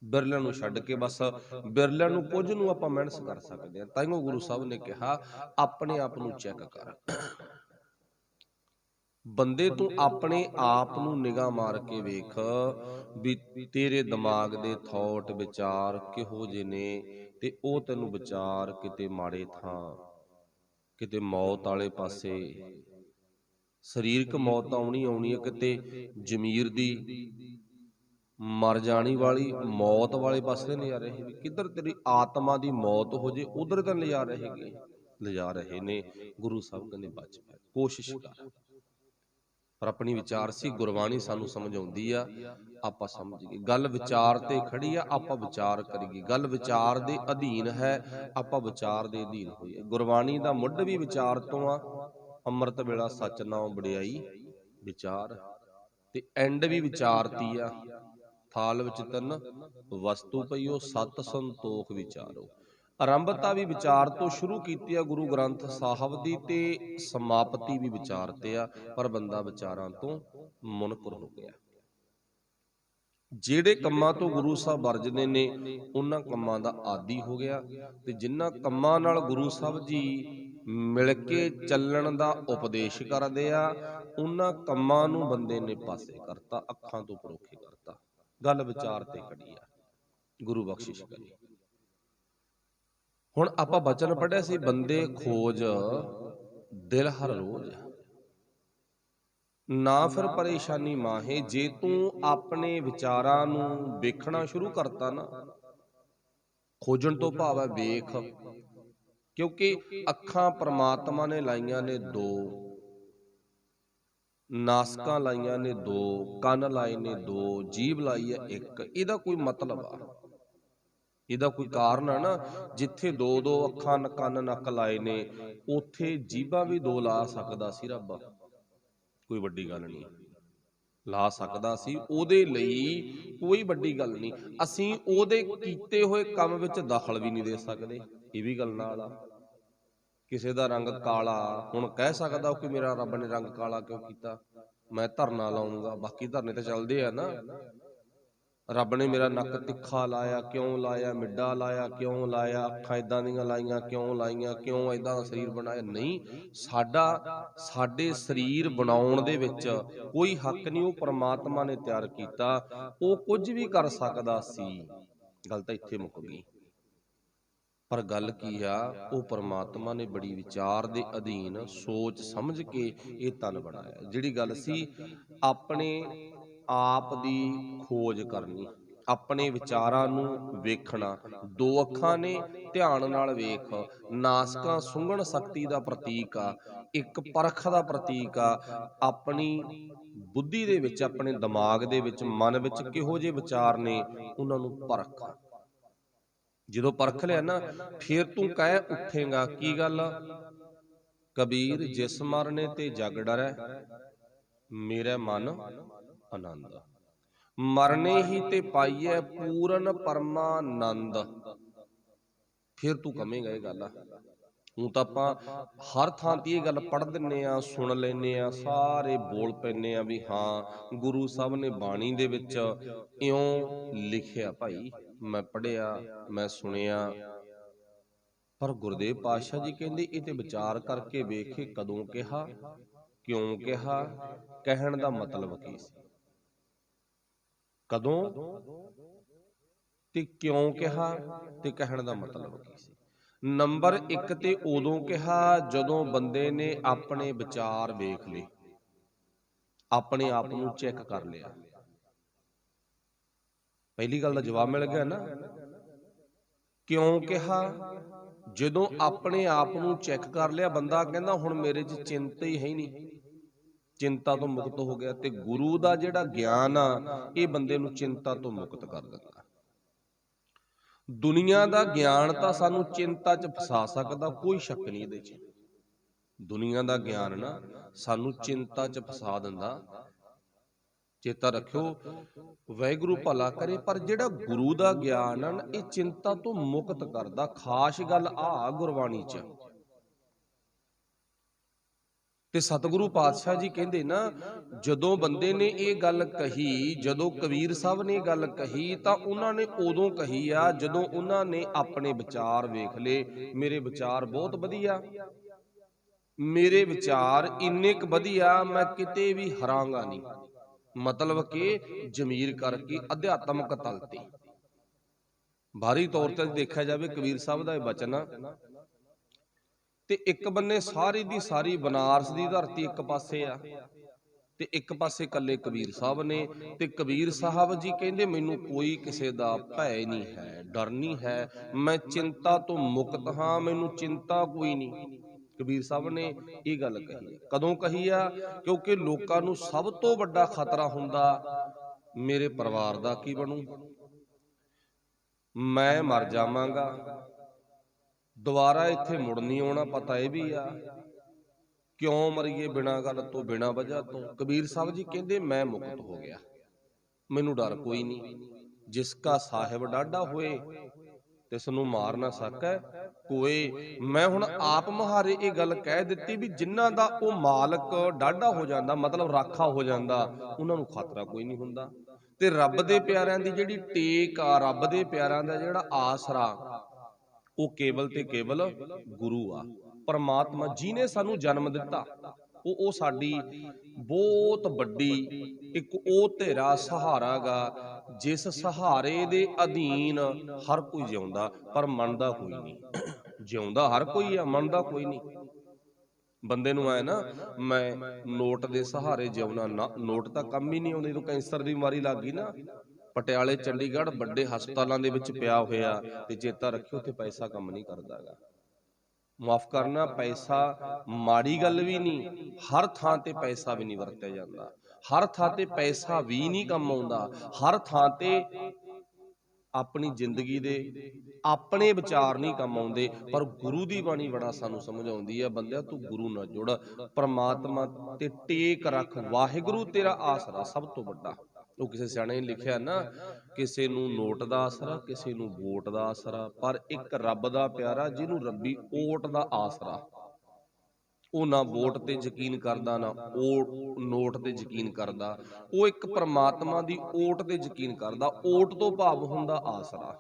ਬਿਰਲਿਆਂ ਨੂੰ ਛੱਡ ਕੇ ਬਸ ਬਿਰਲਿਆਂ ਨੂੰ ਕੁਝ ਨੂੰ ਆਪਾਂ ਮੈਨਸ ਕਰ ਸਕਦੇ ਹਾਂ। ਤਾਈਓ ਗੁਰੂ ਸਾਹਿਬ ਨੇ ਕਿਹਾ ਆਪਣੇ ਆਪ ਨੂੰ ਚੈੱਕ ਕਰ। ਬੰਦੇ ਤੂੰ ਆਪਣੇ ਆਪ ਨੂੰ ਨਿਗਾਹ ਮਾਰ ਕੇ ਵੇਖ ਵੀ ਤੇਰੇ ਦਿਮਾਗ ਦੇ ਥੌਟ ਵਿਚਾਰ ਕਿਹੋ ਜਿਹੇ ਨੇ, ਤੇ ਉਹ ਤੈਨੂੰ ਵਿਚਾਰ ਕਿਤੇ ਮਾੜੇ ਥਾਂ, ਕਿਤੇ ਮੌਤ ਵਾਲੇ ਪਾਸੇ, ਸਰੀਰਕ ਮੌਤ ਆਉਣੀ ਆਉਣੀ ਹੈ, ਕਿਤੇ ਜ਼ਮੀਰ ਦੀ ਮਰ ਜਾਣੀ ਵਾਲੀ ਮੌਤ ਵਾਲੇ ਪਾਸੇ ਲਿਜਾ ਰਹੇ ਵੀ, ਕਿੱਧਰ ਤੇਰੀ ਆਤਮਾ ਦੀ ਮੌਤ ਹੋ ਜੇ ਉਧਰ ਤਾਂ ਲਿਜਾ ਰਹੇ ਨੇ। ਗੁਰੂ ਸਾਹਿਬ ਕਹਿੰਦੇ ਬਚ ਪੈ, ਕੋਸ਼ਿਸ਼ ਕਰ। ਪਰ ਆਪਣੀ ਵਿਚਾਰ ਸੀ, ਗੁਰਬਾਣੀ ਸਾਨੂੰ ਸਮਝਾਉਂਦੀ ਆ, ਆਪਾਂ ਸਮਝ ਗਏ ਗੱਲ ਵਿਚਾਰ ਤੇ ਖੜੀ ਆ, ਆਪਾਂ ਵਿਚਾਰ ਕਰੀਏ। ਗੱਲ ਵਿਚਾਰ ਦੇ ਅਧੀਨ ਹੈ, ਆਪਾਂ ਵਿਚਾਰ ਦੇ ਅਧੀਨ ਹੋਈਏ। ਗੁਰਬਾਣੀ ਦਾ ਮੁੱਢ ਵੀ ਵਿਚਾਰ ਤੋਂ ਆ, ਅੰਮ੍ਰਿਤ ਵੇਲਾ ਸੱਚ ਨਾਉ ਵਡਿਆਈ ਵਿਚਾਰ, ਤੇ ਐਂਡ ਵੀ ਵਿਚਾਰਤੀ ਆ। ਥਾਲ ਵਿੱਚ ਤਿੰਨ ਵਸਤੂ ਪਈਓ, ਸਤ ਸੰਤੋਖ ਵਿਚਾਰੋ। ਆਰੰਭਤਾ ਵੀ ਵਿਚਾਰ ਤੋਂ ਸ਼ੁਰੂ ਕੀਤੀ ਆ ਗੁਰੂ ਗ੍ਰੰਥ ਸਾਹਿਬ ਦੀ, ਤੇ ਸਮਾਪਤੀ ਵੀ ਵਿਚਾਰ ਤੇ ਆ। ਪਰ ਬੰਦਾ ਵਿਚਾਰਾਂ ਤੋਂ ਮੁਨਕਰ ਹੋ ਗਿਆ। ਜਿਹੜੇ ਕੰਮਾਂ ਤੋਂ ਗੁਰੂ ਸਾਹਿਬ ਵਰਜਦੇ ਨੇ ਉਹਨਾਂ ਕੰਮਾਂ ਦਾ ਆਦੀ ਹੋ ਗਿਆ, ਤੇ ਜਿਨ੍ਹਾਂ ਕੰਮਾਂ ਨਾਲ ਗੁਰੂ ਸਾਹਿਬ ਜੀ ਮਿਲ ਕੇ ਚੱਲਣ ਦਾ ਉਪਦੇਸ਼ ਕਰਦੇ ਆ ਉਹਨਾਂ ਕੰਮਾਂ ਨੂੰ ਬੰਦੇ ਨੇ ਪਾਸੇ ਕਰਤਾ, ਅੱਖਾਂ ਤੋਂ ਪਰੋਖੇ ਕਰਤਾ। ਗੱਲ ਵਿਚਾਰ ਤੇ ਖੜੀ ਆ, ਗੁਰੂ ਬਖਸ਼ਿਸ਼ ਕਰੇ। ਹੁਣ ਆਪਾਂ ਬਚਨ ਪੜ੍ਹਿਆ ਸੀ, ਬੰਦੇ ਖੋਜ ਦਿਲ ਹਰ ਰੋਜ਼, ਨਾ ਫਿਰ ਪਰੇਸ਼ਾਨੀ ਮਾਹੇ। ਜੇ ਤੂੰ ਆਪਣੇ ਵਿਚਾਰਾਂ ਨੂੰ ਵੇਖਣਾ ਸ਼ੁਰੂ ਕਰਤਾ ਨਾ, ਖੋਜਣ ਤੋਂ ਭਾਵ ਹੈ ਵੇਖ, ਕਿਉਂਕਿ ਅੱਖਾਂ ਪ੍ਰਮਾਤਮਾ ਨੇ ਲਾਈਆਂ ਨੇ ਦੋ, ਨਾਸਕਾਂ ਲਾਈਆਂ ਨੇ ਦੋ, ਕੰਨ ਲਾਏ ਨੇ ਦੋ, ਜੀਭ ਲਾਈ ਹੈ ਇੱਕ। ਇਹਦਾ ਕੋਈ ਮਤਲਬ ਆ, ਇਹਦਾ ਕੋਈ ਕਾਰਨ ਆ ਨਾ। ਜਿੱਥੇ ਦੋ ਦੋ ਅੱਖਾਂ ਕੰਨ ਨੱਕ ਲਾਏ ਨੇ, ਉੱਥੇ ਜੀਭਾਂ ਵੀ ਦੋ ਲਾ ਸਕਦਾ ਸੀ ਰੱਬ, ਕੋਈ ਵੱਡੀ ਗੱਲ ਨਹੀਂ। ਲਾ ਸਕਦਾ ਸੀ, ਉਹਦੇ ਲਈ ਕੋਈ ਵੱਡੀ ਗੱਲ ਨਹੀਂ। ਅਸੀਂ ਉਹਦੇ ਕੀਤੇ ਹੋਏ ਕੰਮ ਵਿੱਚ ਦਖਲ ਵੀ ਨਹੀਂ ਦੇ ਸਕਦੇ, ਇਹ ਵੀ ਗੱਲ ਨਾਲ ਆ। ਕਿਸੇ ਦਾ ਰੰਗ ਕਾਲਾ, ਹੁਣ ਕਹਿ ਸਕਦਾ ਕਿ ਮੇਰਾ ਰੱਬ ਨੇ ਰੰਗ ਕਾਲਾ ਕਿਉਂ ਕੀਤਾ, ਮੈਂ ਧਰਨਾ ਲਾਉਂਗਾ। ਬਾਕੀ ਧਰਨੇ ਤਾਂ ਚੱਲਦੇ ਆ ਨਾ। ਰੱਬ ਨੇ ਮੇਰਾ ਨੱਕ ਤਿੱਖਾ ਲਾਇਆ ਕਿਉਂ ਲਾਇਆ, ਮਿੱਡਾ ਲਾਇਆ ਕਿਉਂ ਲਾਇਆ, ਅੱਖਾਂ ਇਦਾਂ ਦੀਆਂ ਲਾਈਆਂ ਕਿਉਂ ਲਾਈਆਂ, ਕਿਉਂ ਇਦਾਂ ਦਾ ਸਰੀਰ ਬਣਾਇਆ। ਨਹੀਂ, ਸਾਡੇ ਸਰੀਰ ਬਣਾਉਣ ਦੇ ਵਿੱਚ ਕੋਈ ਹੱਕ ਨਹੀਂ, ਉਹ ਪ੍ਰਮਾਤਮਾ ਨੇ ਤਿਆਰ ਕੀਤਾ। ਉਹ ਕੁਝ ਵੀ ਕਰ ਸਕਦਾ ਸੀ, ਗੱਲ ਤਾਂ ਇੱਥੇ ਮੁੱਕ ਗਈ। ਪਰ ਗੱਲ ਕੀ ਆ, ਉਹ ਪ੍ਰਮਾਤਮਾ ਨੇ ਬੜੀ ਵਿਚਾਰ ਦੇ ਅਧੀਨ ਸੋਚ ਸਮਝ ਕੇ ਇਹ ਤਨ ਬਣਾਇਆ। ਜਿਹੜੀ ਗੱਲ ਸੀ ਆਪਣੇ ਆਪ ਦੀ ਖੋਜ ਕਰਨੀ, ਆਪਣੇ ਵਿਚਾਰਾਂ ਨੂੰ ਵੇਖਣਾ। ਦੋ ਅੱਖਾਂ ਨੇ, ਧਿਆਨ ਨਾਲ ਵੇਖ। ਨਾਸਕਾਂ ਸੁੰਘਣ ਸ਼ਕਤੀ ਦਾ ਪ੍ਰਤੀਕ ਆ, ਇੱਕ ਪਰਖ ਦਾ ਪ੍ਰਤੀਕ ਆ। ਆਪਣੀ ਬੁੱਧੀ ਦੇ ਵਿੱਚ, ਆਪਣੇ ਦਿਮਾਗ ਦੇ ਵਿੱਚ, ਮਨ ਵਿੱਚ ਕਿਹੋ ਜਿਹੇ ਵਿਚਾਰ ਨੇ ਉਹਨਾਂ ਨੂੰ ਪਰਖ। ਜਦੋਂ ਪਰਖ ਲਿਆ ਨਾ, ਫਿਰ ਤੂੰ ਕਹਿ ਉੱਠੇਗਾ ਕੀ ਗੱਲ, ਕਬੀਰ ਜਿਸ ਮਰਨੇ ਤੇ ਜਗ ਡਰੈ, ਮੇਰਾ ਮਨ ਆਨੰਦ। ਮਰਨੇ ਹੀ ਤੇ ਪਾਈਐ ਪੂਰਨ ਪਰਮਾਨੰਦ। ਫਿਰ ਤੂੰ ਕਹੇਂਗਾ ਇਹ ਗੱਲ ਆ। ਹੁਣ ਤਾਂ ਆਪਾਂ ਹਰ ਥਾਂ ਤੇ ਇਹ ਗੱਲ ਪੜ੍ਹ ਦਿੰਨੇ ਆ, ਸੁਣ ਲੈਨੇ ਆ, ਸਾਰੇ ਬੋਲ ਪੈਨੇ ਆ ਵੀ ਹਾਂ ਗੁਰੂ ਸਾਹਿਬ ਨੇ ਬਾਣੀ ਦੇ ਵਿੱਚ ਇਉਂ ਲਿਖਿਆ। ਭਾਈ ਮੈਂ ਪੜ੍ਹਿਆ, ਮੈਂ ਸੁਣਿਆ, ਪਰ ਗੁਰਦੇਵ ਪਾਤਸ਼ਾਹ ਜੀ ਕਹਿੰਦੇ ਇਹ ਤੇ ਵਿਚਾਰ ਕਰਕੇ ਵੇਖੇ, ਕਦੋਂ ਕਿਹਾ, ਕਿਉਂ ਕਿਹਾ, ਕਹਿਣ ਦਾ ਮਤਲਬ ਕੀ ਸੀ, ਕਦੋਂ ਤੇ ਕਿਉਂ ਕਿਹਾ, ਤੇ ਕਹਿਣ ਦਾ ਮਤਲਬ ਕੀ ਸੀ। ਨੰਬਰ 1 ਤੇ ਉਦੋਂ ਕਿਹਾ ਜਦੋਂ ਬੰਦੇ ਨੇ ਆਪਣੇ ਵਿਚਾਰ ਵੇਖ ਲਏ, ਆਪਣੇ ਆਪ ਨੂੰ ਚੈੱਕ ਕਰ ਲਿਆ। ਪਹਿਲੀ ਗੱਲ ਦਾ ਜਵਾਬ ਮਿਲ ਗਿਆ ਨਾ। ਕਿਉਂ ਕਿਹਾ, ਜਦੋਂ ਆਪਣੇ ਆਪ ਨੂੰ ਚੈੱਕ ਕਰ ਲਿਆ, ਬੰਦਾ ਕਹਿੰਦਾ ਹੁਣ ਮੇਰੇ 'ਚ ਚਿੰਤਾ ਹੀ ਹੈ ਨਹੀਂ, ਚਿੰਤਾ ਤੋਂ ਮੁਕਤ ਹੋ ਗਿਆ। ਤੇ ਗੁਰੂ ਦਾ ਜਿਹੜਾ ਗਿਆਨ ਆ ਇਹ ਬੰਦੇ ਨੂੰ ਚਿੰਤਾ ਤੋਂ ਮੁਕਤ ਕਰ ਦਿੰਦਾ। ਦੁਨੀਆ ਦਾ ਗਿਆਨ ਤਾਂ ਸਾਨੂੰ ਚਿੰਤਾ 'ਚ ਫਸਾ ਸਕਦਾ, ਕੋਈ ਸ਼ੱਕ ਨਹੀਂ ਇਹਦੇ 'ਚ। ਦੁਨੀਆ ਦਾ ਗਿਆਨ ਨਾ ਸਾਨੂੰ ਚਿੰਤਾ 'ਚ ਫਸਾ ਦਿੰਦਾ। ਚੇਤਾ ਰੱਖਿਓ, ਵਾਹਿਗੁਰੂ ਭਲਾ ਕਰੇ, ਪਰ ਜਿਹੜਾ ਗੁਰੂ ਦਾ ਗਿਆਨ ਆ ਨਾ, ਇਹ ਚਿੰਤਾ ਤੋਂ ਮੁਕਤ ਕਰਦਾ। ਖਾਸ ਗੱਲ ਆ ਗੁਰਬਾਣੀ 'ਚ। ਤੇ ਸਤਿਗੁਰੂ ਪਾਤਸ਼ਾਹ ਜੀ ਕਹਿੰਦੇ ਨਾ, ਜਦੋਂ ਬੰਦੇ ਨੇ ਇਹ ਗੱਲ ਕਹੀ, ਜਦੋਂ ਕਬੀਰ ਸਾਹਿਬ ਨੇ ਇਹ ਗੱਲ ਕਹੀ, ਤਾਂ ਉਹਨਾਂ ਨੇ ਉਦੋਂ ਕਹੀ ਆ ਜਦੋਂ ਉਹਨਾਂ ਨੇ ਆਪਣੇ ਵਿਚਾਰ ਵੇਖ ਲਏ। ਮੇਰੇ ਵਿਚਾਰ ਬਹੁਤ ਵਧੀਆ, ਮੇਰੇ ਵਿਚਾਰ ਇੰਨੇ ਕੁ ਵਧੀਆ, ਮੈਂ ਕਿਤੇ ਵੀ ਹਰਾਂਗਾ ਨਹੀਂ। ਮਤਲਬ ਕਿ ਜ਼ਮੀਰ ਕਰਕੇ ਅਧਿਆਤਮਕ ਤਲ ਤੇ। ਬਾਹਰੀ ਤੌਰ ਤੇ ਦੇਖਿਆ ਜਾਵੇ, ਕਬੀਰ ਸਾਹਿਬ ਦਾ ਇਹ ਬਚਨ ਆ, ਤੇ ਇੱਕ ਬੰਨੇ ਸਾਰੀ ਦੀ ਸਾਰੀ ਬਨਾਰਸ ਦੀ ਧਰਤੀ ਇੱਕ ਪਾਸੇ ਆ, ਤੇ ਇੱਕ ਪਾਸੇ ਇਕੱਲੇ ਕਬੀਰ ਸਾਹਿਬ ਨੇ। ਤੇ ਕਬੀਰ ਸਾਹਿਬ ਜੀ ਕਹਿੰਦੇ, ਮੈਨੂੰ ਕੋਈ ਕਿਸੇ ਦਾ ਭੈ ਨਹੀਂ ਹੈ, ਡਰ ਨਹੀਂ ਹੈ, ਮੈਂ ਚਿੰਤਾ ਤੋਂ ਮੁਕਤ ਹਾਂ, ਮੈਨੂੰ ਚਿੰਤਾ ਕੋਈ ਨਹੀਂ। ਕਬੀਰ ਸਾਹਿਬ ਨੇ ਇਹ ਗੱਲ ਕਹੀ ਹੈ। ਕਦੋਂ ਕਹੀ ਆ? ਕਿਉਂਕਿ ਲੋਕਾਂ ਨੂੰ ਸਭ ਤੋਂ ਵੱਡਾ ਖਤਰਾ ਹੁੰਦਾ, ਮੇਰੇ ਪਰਿਵਾਰ ਦਾ ਕੀ ਬਣੂ, ਮੈਂ ਮਰ ਜਾਵਾਂਗਾ, ਦੁਬਾਰਾ ਇੱਥੇ ਮੁੜ ਨਹੀਂ ਆਉਣਾ। ਪਤਾ ਇਹ ਵੀ ਆ, ਕਿਉਂ ਮਰੀਏ ਬਿਨਾਂ ਗੱਲ ਤੋਂ, ਬਿਨਾਂ ਵਜ੍ਹਾ ਤੋਂ। ਕਬੀਰ ਸਾਹਿਬ ਜੀ ਕਹਿੰਦੇ, ਮੈਂ ਮੁਕਤ ਹੋ ਗਿਆ, ਮੈਨੂੰ ਡਰ ਕੋਈ ਨਹੀਂ। ਜਿਸ ਕਾ ਸਾਹਿਬ ਡਾਢਾ ਹੋਏ, ਤਿਸ ਨੂੰ ਮਾਰ ਨਾ ਸਕੈ ਕੋਏ। ਮੈਂ ਹੁਣ ਆਪ ਮੁਹਾਰੇ ਇਹ ਗੱਲ ਕਹਿ ਦਿੱਤੀ ਵੀ ਜਿਨ੍ਹਾਂ ਦਾ ਉਹ ਮਾਲਕ ਡਾਢਾ ਹੋ ਜਾਂਦਾ, ਮਤਲਬ ਰਾਖਾ ਹੋ ਜਾਂਦਾ, ਉਹਨਾਂ ਨੂੰ ਖਤਰਾ ਕੋਈ ਨਹੀਂ ਹੁੰਦਾ। ਤੇ ਰੱਬ ਦੇ ਪਿਆਰਿਆਂ ਦੀ ਜਿਹੜੀ ਟੇਕ ਆ, ਰੱਬ ਦੇ ਪਿਆਰਿਆਂ ਦਾ ਜਿਹੜਾ ਆਸਰਾ, ਉਹ ਕੇਵਲ ਤੇ ਕੇਵਲ ਗੁਰੂ ਆ। ਪਰਮਾਤਮਾ ਜਿਹਨੇ ਸਾਨੂੰ ਜਨਮ ਦਿੱਤਾ, ਉਹ ਸਾਡੀ ਬਹੁਤ ਵੱਡੀ ਇੱਕ ਉਹ ਧੇਰਾ ਸਹਾਰਾ ਗਾ, ਜਿਸ ਸਹਾਰੇ ਦੇ ਅਧੀਨ ਹਰ ਕੋਈ ਜਿਉਂਦਾ, ਪਰ ਮੰਨਦਾ ਕੋਈ ਨਹੀਂ। ਜਿਉਂਦਾ ਹਰ ਕੋਈ ਆ, ਮੰਨਦਾ ਕੋਈ ਨਹੀਂ। ਬੰਦੇ ਨੂੰ ਆਏ ਨਾ, ਮੈਂ ਨੋਟ ਦੇ ਸਹਾਰੇ ਜਿਉਣਾ, ਨਾ, ਨੋਟ ਤਾਂ ਕੰਮ ਹੀ ਨਹੀਂ ਆਉਂਦੇ। ਜਦੋਂ ਕੈਂਸਰ ਦੀ ਬਿਮਾਰੀ ਲੱਗ ਗਈ ਨਾ, ਪਟਿਆਲੇ, ਚੰਡੀਗੜ੍ਹ ਵੱਡੇ ਹਸਪਤਾਲਾਂ ਦੇ ਵਿੱਚ ਪਿਆ ਹੋਇਆ, ਤੇ ਚੇਤਾ ਰੱਖਿਓ, ਉੱਥੇ ਪੈਸਾ ਕੰਮ ਨਹੀਂ ਕਰਦਾ ਗਾ। ਮਾਫ ਕਰਨਾ, ਪੈਸਾ ਮਾੜੀ ਗੱਲ ਵੀ ਨਹੀਂ, ਹਰ ਥਾਂ ਤੇ ਪੈਸਾ ਵੀ ਨਹੀਂ ਵਰਤਿਆ ਜਾਂਦਾ, ਹਰ ਥਾਂ ਤੇ ਪੈਸਾ ਵੀ ਨਹੀਂ ਕੰਮ ਆਉਂਦਾ। ਹਰ ਥਾਂ ਤੇ ਆਪਣੀ ਜ਼ਿੰਦਗੀ ਦੇ ਆਪਣੇ ਵਿਚਾਰ ਨਹੀਂ ਕੰਮ ਆਉਂਦੇ। ਪਰ ਗੁਰੂ ਦੀ ਬਾਣੀ ਬੜਾ ਸਾਨੂੰ ਸਮਝਾਉਂਦੀ ਆ, ਬੰਦਿਆ ਤੂੰ ਗੁਰੂ ਨਾਲ ਜੁੜ, ਪਰਮਾਤਮਾ ਤੇ ਟੇਕ ਰੱਖ, ਵਾਹਿਗੁਰੂ ਤੇਰਾ ਆਸਰਾ ਸਭ ਤੋਂ ਵੱਡਾ। ਉਹ ਕਿਸੇ ਸਿਆਣੇ ਨੇ ਲਿਖਿਆ ਨਾ, ਕਿਸੇ ਨੂੰ ਨੋਟ ਦਾ ਆਸਰਾ, ਕਿਸੇ ਨੂੰ ਵੋਟ ਦਾ ਆਸਰਾ, ਪਰ ਇੱਕ ਰੱਬ ਦਾ ਪਿਆਰਾ ਜਿਹਨੂੰ ਰੱਬੀ ਓਟ ਦਾ ਆਸਰਾ। ਉਹ ਨਾ ਵੋਟ ਤੇ ਯਕੀਨ ਕਰਦਾ, ਨਾ ਉਹ ਨੋਟ ਤੇ ਯਕੀਨ ਕਰਦਾ, ਉਹ ਇੱਕ ਪਰਮਾਤਮਾ ਦੀ ਓਟ ਤੇ ਯਕੀਨ ਕਰਦਾ। ਓਟ ਤੋਂ ਭਾਵ ਹੁੰਦਾ ਆਸਰਾ।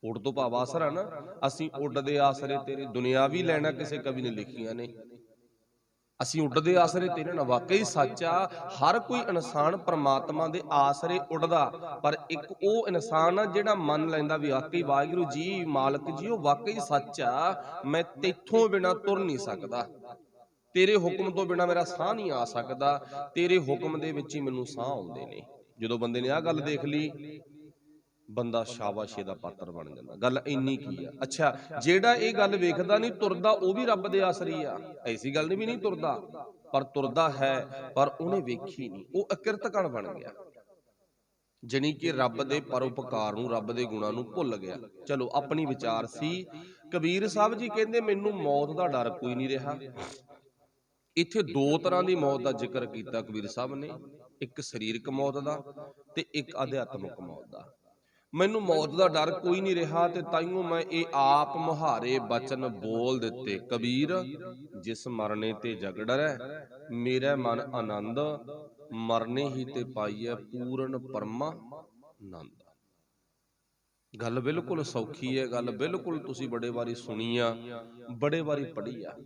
ਓਟ ਤੋਂ ਭਾਵ ਆਸਰਾ ਨਾ, ਅਸੀਂ ਉੱਡਦੇ ਆਸਰੇ ਤੇਰੇ, ਦੁਨਿਆਵੀ ਲੈਣਾ ਕਿਸੇ ਕਵੀ ਨੇ ਲਿਖੀਆਂ ਨੇ, ਅਸੀਂ ਉੱਡਦੇ ਆਸਰੇ ਤੇਰੇ ਨਾਲ। ਵਾਕਈ ਸੱਚ ਆ, ਹਰ ਕੋਈ ਇਨਸਾਨ ਪਰਮਾਤਮਾ ਦੇ ਆਸਰੇ ਉੱਡਦਾ, ਪਰ ਇੱਕ ਉਹ ਇਨਸਾਨ ਆ ਜਿਹੜਾ ਮੰਨ ਲੈਂਦਾ ਵੀ ਵਾਕਈ ਵਾਹਿਗੁਰੂ ਜੀ, ਮਾਲਕ ਜੀ, ਉਹ ਵਾਕਈ ਸੱਚ ਆ, ਮੈਂ ਤੇਥੋਂ ਬਿਨਾਂ ਤੁਰ ਨਹੀਂ ਸਕਦਾ, ਤੇਰੇ ਹੁਕਮ ਤੋਂ ਬਿਨਾਂ ਮੇਰਾ ਸਾਹ ਨਹੀਂ ਆ ਸਕਦਾ, ਤੇਰੇ ਹੁਕਮ ਦੇ ਵਿੱਚ ਹੀ ਮੈਨੂੰ ਸਾਹ ਆਉਂਦੇ ਨੇ। ਜਦੋਂ ਬੰਦੇ ਨੇ ਆਹ ਗੱਲ ਦੇਖ ਲਈ, ਬੰਦਾ ਸ਼ਾਬਾਸ਼ੇ ਦਾ ਪਾਤਰ ਬਣ ਜਾਂਦਾ। ਗੱਲ ਇੰਨੀ ਕੀ ਆ। ਅੱਛਾ, ਜਿਹੜਾ ਇਹ ਗੱਲ ਵੇਖਦਾ ਨਹੀਂ ਤੁਰਦਾ, ਉਹ ਵੀ ਰੱਬ ਦੇ ਆਸਰੀ ਆ। ਐਸੀ ਗੱਲ ਨਹੀਂ ਵੀ ਨਹੀਂ ਤੁਰਦਾ, ਪਰ ਤੁਰਦਾ ਹੈ, ਪਰ ਉਹਨੇ ਵੇਖੀ ਨਹੀਂ, ਉਹ ਅਕਿਰਤਕਣ ਬਣ ਗਿਆ, ਜਾਣੀ ਕਿ ਰੱਬ ਦੇ ਪਰਉਪਕਾਰ ਨੂੰ, ਰੱਬ ਦੇ ਗੁਣਾਂ ਨੂੰ ਭੁੱਲ ਗਿਆ। ਚਲੋ, ਆਪਣੀ ਵਿਚਾਰ ਸੀ। ਕਬੀਰ ਸਾਹਿਬ ਜੀ ਕਹਿੰਦੇ, ਮੈਨੂੰ ਮੌਤ ਦਾ ਡਰ ਕੋਈ ਨਹੀਂ ਰਿਹਾ। ਇੱਥੇ ਦੋ ਤਰ੍ਹਾਂ ਦੀ ਮੌਤ ਦਾ ਜ਼ਿਕਰ ਕੀਤਾ ਕਬੀਰ ਸਾਹਿਬ ਨੇ, ਇੱਕ ਸਰੀਰਕ ਮੌਤ ਦਾ ਤੇ ਇੱਕ ਅਧਿਆਤਮਿਕ ਮੌਤ ਦਾ। ਮੈਨੂੰ ਮੌਤ ਦਾ ਡਰ ਕੋਈ ਨਹੀਂ ਰਿਹਾ, ਤੇ ਤਾਈਓ ਮੈਂ ਇਹ ਆਪ ਮੁਹਾਰੇ ਬਚਨ ਬੋਲ ਦਿੱਤੇ। ਕਬੀਰ ਜਿਸ ਮਰਨੇ ਤੇ ਜਗ ਡਰੈ, ਮੇਰਾ ਮਨ ਆਨੰਦ, ਮਰਨੇ ਹੀ ਤੇ ਪਾਈਐ ਪੂਰਨ ਪਰਮਾਨੰਦ। ਗੱਲ ਬਿਲਕੁਲ ਸੌਖੀ ਹੈ, ਗੱਲ ਬਿਲਕੁਲ ਤੁਸੀਂ ਬੜੇ ਵਾਰੀ ਸੁਣੀ ਆ, ਬੜੇ ਵਾਰੀ ਪੜ੍ਹੀ ਆ।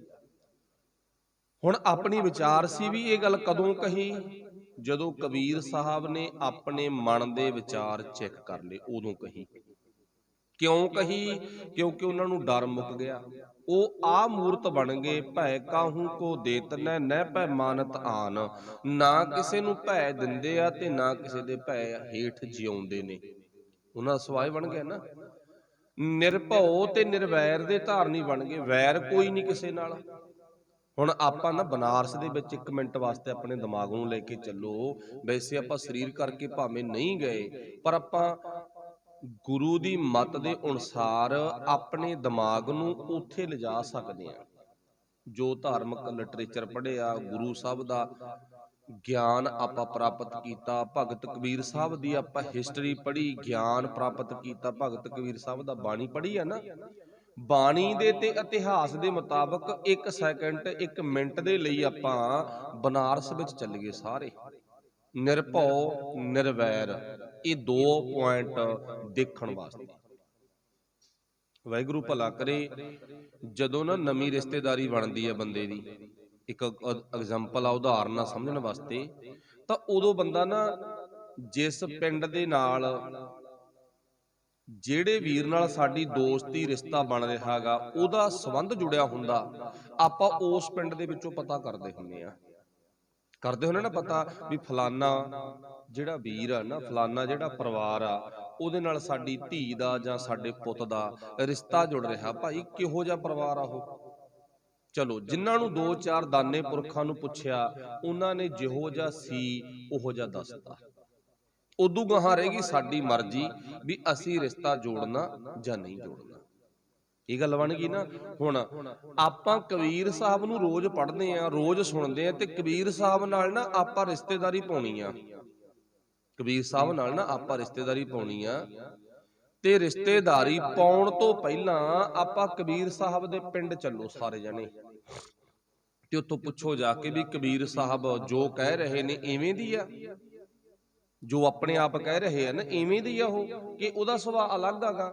ਹੁਣ ਆਪਣੀ ਵਿਚਾਰ ਸੀ ਵੀ ਇਹ ਗੱਲ ਕਦੋਂ ਕਹੀ? ਜਦੋਂ ਕਬੀਰ ਸਾਹਿਬ ਨੇ ਆਪਣੇ ਮਨ ਦੇ ਵਿਚਾਰ ਚੈੱਕ ਕਰ ਲਏ, ਉਦੋਂ ਕਹੀ। ਕਿਉਂ ਕਹੀ? ਕਿਉਂਕਿ ਉਹਨਾਂ ਨੂੰ ਡਰ ਮੁੱਕ ਗਿਆ। ਉਹ ਆ ਮੂਰਤ ਬਣ ਗਏ, ਭੈ ਕਾਹੂ ਕੋ ਦੇਤ ਨੈ, ਨਹਿ ਭੈ ਮਾਨਤ ਆਨ। ਨਾ ਕਿਸੇ ਨੂੰ ਭੈ ਦਿੰਦੇ ਆ, ਤੇ ਨਾ ਕਿਸੇ ਦੇ ਭੈ ਹੇਠ ਜਿਉਂਦੇ ਨੇ। ਉਹਨਾਂ ਦਾ ਸਵਾਏ ਬਣ ਗਿਆ ਨਾ, ਨਿਰਭਉ ਤੇ ਨਿਰਵੈਰ ਦੇ ਧਾਰਨੀ ਬਣ ਗਏ। ਵੈਰ ਕੋਈ ਨਹੀਂ ਕਿਸੇ ਨਾਲ। ਹੁਣ ਆਪਾਂ ਨਾ ਬਨਾਰਸ ਦੇ ਵਿੱਚ 1 ਮਿੰਟ ਵਾਸਤੇ ਆਪਣੇ ਦਿਮਾਗ ਨੂੰ ਲੈ ਕੇ ਚੱਲੋ। ਵੈਸੇ ਆਪਾਂ ਸਰੀਰ ਕਰਕੇ ਭਾਵੇਂ ਨਹੀਂ ਗਏ, ਪਰ ਆਪਾਂ ਗੁਰੂ ਦੀ ਮੱਤ ਦੇ ਅਨੁਸਾਰ ਆਪਣੇ ਦਿਮਾਗ ਨੂੰ ਉੱਥੇ ਲਿਜਾ ਸਕਦੇ ਹਾਂ। ਜੋ ਧਾਰਮਿਕ ਲਿਟਰੇਚਰ ਪੜ੍ਹਿਆ, ਗੁਰੂ ਸਾਹਿਬ ਦਾ ਗਿਆਨ ਆਪਾਂ ਪ੍ਰਾਪਤ ਕੀਤਾ। ਭਗਤ ਕਬੀਰ ਸਾਹਿਬ ਦੀ ਆਪਾਂ ਹਿਸਟਰੀ ਪੜ੍ਹੀ, ਗਿਆਨ ਪ੍ਰਾਪਤ ਕੀਤਾ। ਭਗਤ ਕਬੀਰ ਸਾਹਿਬ ਦਾ ਬਾਣੀ ਪੜ੍ਹੀ ਆ ਨਾ, ਬਾਣੀ ਦੇ ਤੇ ਇਤਿਹਾਸ ਦੇ ਮੁਤਾਬਕ 1 ਸੈਕਿੰਡ 1 ਮਿੰਟ ਦੇ ਲਈ ਆਪਾਂ ਬਨਾਰਸ ਵਿੱਚ ਚੱਲੀਏ ਸਾਰੇ। ਨਿਰਭਉ ਨਿਰਵੈਰ, ਇਹ 2 ਪੁਆਇੰਟ ਦੇਖਣ ਵਾਸਤੇ। ਵਾਹਿਗੁਰੂ ਭਲਾ ਕਰੇ। ਜਦੋਂ ਨਾ ਨਵੀਂ ਰਿਸ਼ਤੇਦਾਰੀ ਬਣਦੀ ਹੈ ਬੰਦੇ ਦੀ, ਇੱਕ ਐਗਜ਼ਾਮਪਲ ਆ, ਉਦਾਹਰਨ ਆ ਸਮਝਣ ਵਾਸਤੇ, ਤਾਂ ਉਦੋਂ ਬੰਦਾ ਨਾ ਜਿਸ ਪਿੰਡ ਦੇ ਨਾਲ, ਜਿਹੜੇ ਵੀਰ ਨਾਲ ਸਾਡੀ ਦੋਸਤੀ ਰਿਸ਼ਤਾ ਬਣ ਰਿਹਾ ਗਾ, ਉਹਦਾ ਸੰਬੰਧ ਜੁੜਿਆ ਹੁੰਦਾ, ਆਪਾਂ ਉਸ ਪਿੰਡ ਦੇ ਵਿੱਚੋਂ ਪਤਾ ਕਰਦੇ ਹੁੰਦੇ ਆ, ਨਾ ਪਤਾ ਵੀ ਫਲਾਨਾ ਜਿਹੜਾ ਵੀਰ ਆ ਨਾ, ਫਲਾਨਾ ਜਿਹੜਾ ਪਰਿਵਾਰ ਆ, ਉਹਦੇ ਨਾਲ ਸਾਡੀ ਧੀ ਦਾ ਜਾਂ ਸਾਡੇ ਪੁੱਤ ਦਾ ਰਿਸ਼ਤਾ ਜੁੜ ਰਿਹਾ। ਭਾਈ ਕਿਹੋ ਜਿਹਾ ਪਰਿਵਾਰ ਆ ਉਹ? ਚਲੋ, ਜਿਨ੍ਹਾਂ ਨੂੰ 2-4 ਦਾਨੇ ਪੁਰਖਾਂ ਨੂੰ ਪੁੱਛਿਆ, ਉਹਨਾਂ ਨੇ ਜਿਹੋ ਜਿਹਾ ਸੀ ਉਹੋ ਜਿਹਾ ਦੱਸਤਾ। ਉਦੋਂ ਗਾਹਾਂ ਰਹੇਗੀ ਸਾਡੀ ਮਰਜ਼ੀ ਵੀ ਅਸੀਂ ਰਿਸ਼ਤਾ ਜੋੜਨਾ ਜਾਂ ਨਹੀਂ ਜੋੜਨਾ। ਇਹ ਗੱਲ ਬਣ ਗਈ ਨਾ। ਹੁਣ ਆਪਾਂ ਕਬੀਰ ਸਾਹਿਬ ਨੂੰ ਰੋਜ਼ ਪੜ੍ਹਦੇ ਆ, ਰੋਜ਼ ਸੁਣਦੇ ਆ, ਤੇ ਕਬੀਰ ਸਾਹਿਬ ਨਾਲ ਨਾ ਆਪਾਂ ਰਿਸ਼ਤੇਦਾਰੀ ਪਾਉਣੀ ਆ। ਕਬੀਰ ਸਾਹਿਬ ਨਾਲ ਨਾ ਆਪਾਂ ਰਿਸ਼ਤੇਦਾਰੀ ਪਾਉਣੀ ਆ, ਤੇ ਰਿਸ਼ਤੇਦਾਰੀ ਪਾਉਣ ਤੋਂ ਪਹਿਲਾਂ ਆਪਾਂ ਕਬੀਰ ਸਾਹਿਬ ਦੇ ਪਿੰਡ ਚੱਲੋ ਸਾਰੇ ਜਣੇ, ਤੇ ਉੱਥੋਂ ਪੁੱਛੋ ਜਾ ਕੇ ਵੀ ਕਬੀਰ ਸਾਹਿਬ ਜੋ ਕਹਿ ਰਹੇ ਨੇ ਇਵੇਂ ਦੀ ਆ, ਜੋ ਆਪਣੇ ਆਪ ਕਹਿ ਰਹੇ ਆ ਨਾ ਇਵੇਂ ਦੀ ਆ ਉਹ, ਕਿ ਉਹਦਾ ਸੁਭਾਅ ਅਲੱਗ ਆਗਾ।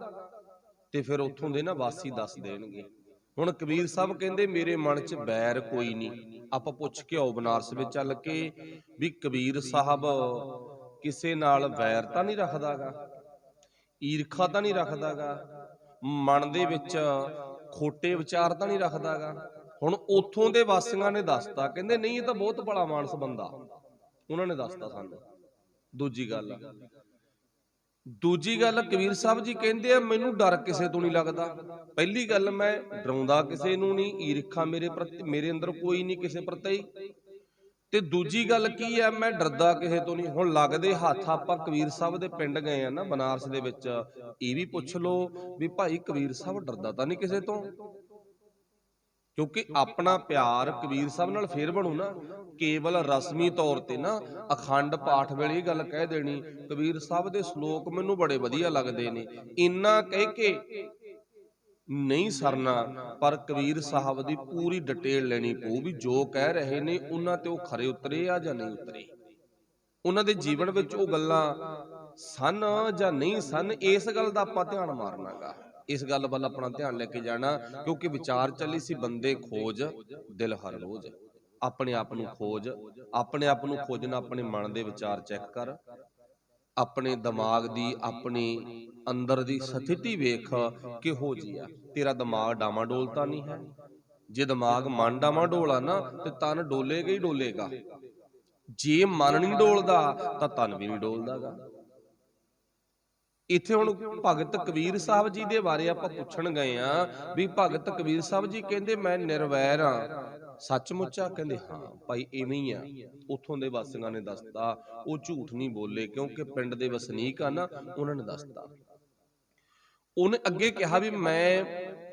ਤੇ ਫਿਰ ਉੱਥੋਂ ਦੇ ਨਾ ਵਾਸੀ ਦੱਸ ਦੇਣਗੇ। ਹੁਣ ਕਬੀਰ ਸਾਹਿਬ ਕਹਿੰਦੇ ਮੇਰੇ ਮਨ 'ਚ ਬੈਰ ਕੋਈ ਨਹੀਂ। ਆਪਾਂ ਪੁੱਛ ਕੇ ਆਓ ਬਨਾਰਸ ਵਿੱਚ ਚੱਲ ਕੇ ਵੀ ਕਬੀਰ ਸਾਹਿਬ ਕਿਸੇ ਨਾਲ ਵੈਰ ਤਾਂ ਨਹੀਂ ਰੱਖਦਾਗਾ, ਈਰਖਾ ਤਾਂ ਨਹੀਂ ਰੱਖਦਾਗਾ, ਮਨ ਦੇ ਵਿੱਚ ਖੋਟੇ ਵਿਚਾਰ ਤਾਂ ਨਹੀਂ ਰੱਖਦਾਗਾ। ਹੁਣ ਉੱਥੋਂ ਦੇ ਵਾਸੀਆਂ ਨੇ ਦੱਸਤਾ, ਕਹਿੰਦੇ ਨਹੀਂ ਇਹ ਤਾਂ ਬਹੁਤ ਭਲਾ ਮਾਨਸ ਬੰਦਾ, ਉਹਨਾਂ ਨੇ ਦੱਸਤਾ ਸਾਨੂੰ। ਦੂਜੀ ਗੱਲ ਕਬੀਰ ਸਾਹਿਬ ਜੀ ਕਹਿੰਦੇ ਆ ਮੈਨੂੰ ਡਰ ਕਿਸੇ ਤੋਂ ਨਹੀਂ ਲੱਗਦਾ। ਪਹਿਲੀ ਗੱਲ, ਮੈਂ ਡਰਾਉਂਦਾ ਕਿਸੇ ਨੂੰ ਨਹੀਂ, ਈਰਖਾ ਮੇਰੇ ਅੰਦਰ ਕੋਈ ਨਹੀਂ ਕਿਸੇ ਪ੍ਰਤੀ। ਤੇ ਦੂਜੀ ਗੱਲ ਕੀ ਹੈ, ਮੈਂ ਡਰਦਾ ਕਿਸੇ ਤੋਂ ਨਹੀਂ। ਹੁਣ ਲੱਗਦੇ ਹੱਥ ਆਪਾਂ ਕਬੀਰ ਸਾਹਿਬ ਦੇ ਪਿੰਡ ਗਏ ਆ ਨਾ ਬਨਾਰਸ ਦੇ ਵਿੱਚ, ਇਹ ਵੀ ਪੁੱਛ ਲਓ ਵੀ ਭਾਈ ਕਬੀਰ ਸਾਹਿਬ ਡਰਦਾ ਤਾਂ ਨਹੀਂ ਕਿਸੇ ਤੋਂ, ਕਿਉਂਕਿ ਆਪਣਾ ਪਿਆਰ ਕਬੀਰ ਸਾਹਿਬ ਨਾਲ ਫੇਰ ਬਣੂ ਨਾ। ਕੇਵਲ ਰਸਮੀ ਤੌਰ ਤੇ ਨਾ ਅਖੰਡ ਪਾਠ ਵੇਲੇ ਇਹ ਗੱਲ ਕਹਿ ਦੇਣੀ ਕਬੀਰ ਸਾਹਿਬ ਦੇ ਸ਼ਲੋਕ ਮੈਨੂੰ ਬੜੇ ਵਧੀਆ ਲੱਗਦੇ ਨੇ, ਇੰਨਾ ਕਹਿ ਕੇ ਨਹੀਂ ਸਰਨਾ। ਪਰ ਕਬੀਰ ਸਾਹਿਬ ਦੀ ਪੂਰੀ ਡਿਟੇਲ ਲੈਣੀ ਪਊ ਵੀ ਜੋ ਕਹਿ ਰਹੇ ਨੇ ਉਹਨਾਂ ਤੇ ਉਹ ਖਰੇ ਉਤਰੇ ਆ ਜਾਂ ਨਹੀਂ ਉਤਰੇ, ਉਹਨਾਂ ਦੇ ਜੀਵਨ ਵਿੱਚ ਉਹ ਗੱਲਾਂ ਸਨ ਜਾਂ ਨਹੀਂ ਸਨ। ਇਸ ਗੱਲ ਦਾ ਆਪਾਂ ਧਿਆਨ ਮਾਰਨਾਗਾ, ਇਸ ਗੱਲ ਵੱਲ ਆਪਣਾ ਧਿਆਨ ਲੈ ਕੇ ਜਾਣਾ। ਕਿਉਂਕਿ ਵਿਚਾਰ ਚੱਲੀ ਸੀ ਬੰਦੇ ਖੋਜ ਦਿਲ ਹਰ ਰੋਜ਼। ਆਪਣੇ ਆਪ ਨੂੰ ਖੋਜ, ਆਪਣੇ ਆਪ ਨੂੰ ਖੋਜਣਾ, ਆਪਣੇ ਮਨ ਦੇ ਵਿਚਾਰ ਚੈੱਕ ਕਰ, ਆਪਣੇ ਦਿਮਾਗ ਦੀ, ਆਪਣੀ ਅੰਦਰ ਦੀ ਸਥਿਤੀ ਵੇਖ ਕਿਹੋ ਜੀ ਆ। ਤੇਰਾ ਦਿਮਾਗ ਡਾਮਾਡੋਲ ਤਾਂ ਨਹੀਂ ਹੈ? ਜੇ ਦਿਮਾਗ ਮਨ ਡਾਮਾਡੋਲ ਆ ਨਾ ਤੇ ਤਨ ਡੋਲੇਗਾ ਹੀ ਡੋਲੇਗਾ। ਜੇ ਮਨ ਨਹੀਂ ਡੋਲਦਾ ਤਾਂ ਤਨ ਵੀ ਨਹੀਂ ਡੋਲਦਾਗਾ। ਇੱਥੇ ਹੁਣ ਭਗਤ ਕਬੀਰ ਸਾਹਿਬ ਜੀ ਦੇ ਬਾਰੇ ਆਪਾਂ ਪੁੱਛਣ ਗਏ ਆ ਵੀ ਭਗਤ ਕਬੀਰ ਸਾਹਿਬ ਜੀ ਕਹਿੰਦੇ ਮੈਂ ਨਿਰਵੈਰ ਆ, ਸੱਚਮੁੱਚ ਆ? ਕਹਿੰਦੇ ਹਾਂ ਭਾਈ ਇਵੇਂ ਹੀ ਆ। ਉੱਥੋਂ ਦੇ ਵਾਸੀਆਂ ਨੇ ਦੱਸਤਾ, ਉਹ ਝੂਠ ਨਹੀਂ ਬੋਲੇ, ਕਿਉਂਕਿ ਪਿੰਡ ਦੇ ਵਸਨੀਕ ਆ ਨਾ, ਉਹਨਾਂ ਨੇ ਦੱਸਤਾ। ਉਹਨੇ ਅੱਗੇ ਕਿਹਾ ਵੀ ਮੈਂ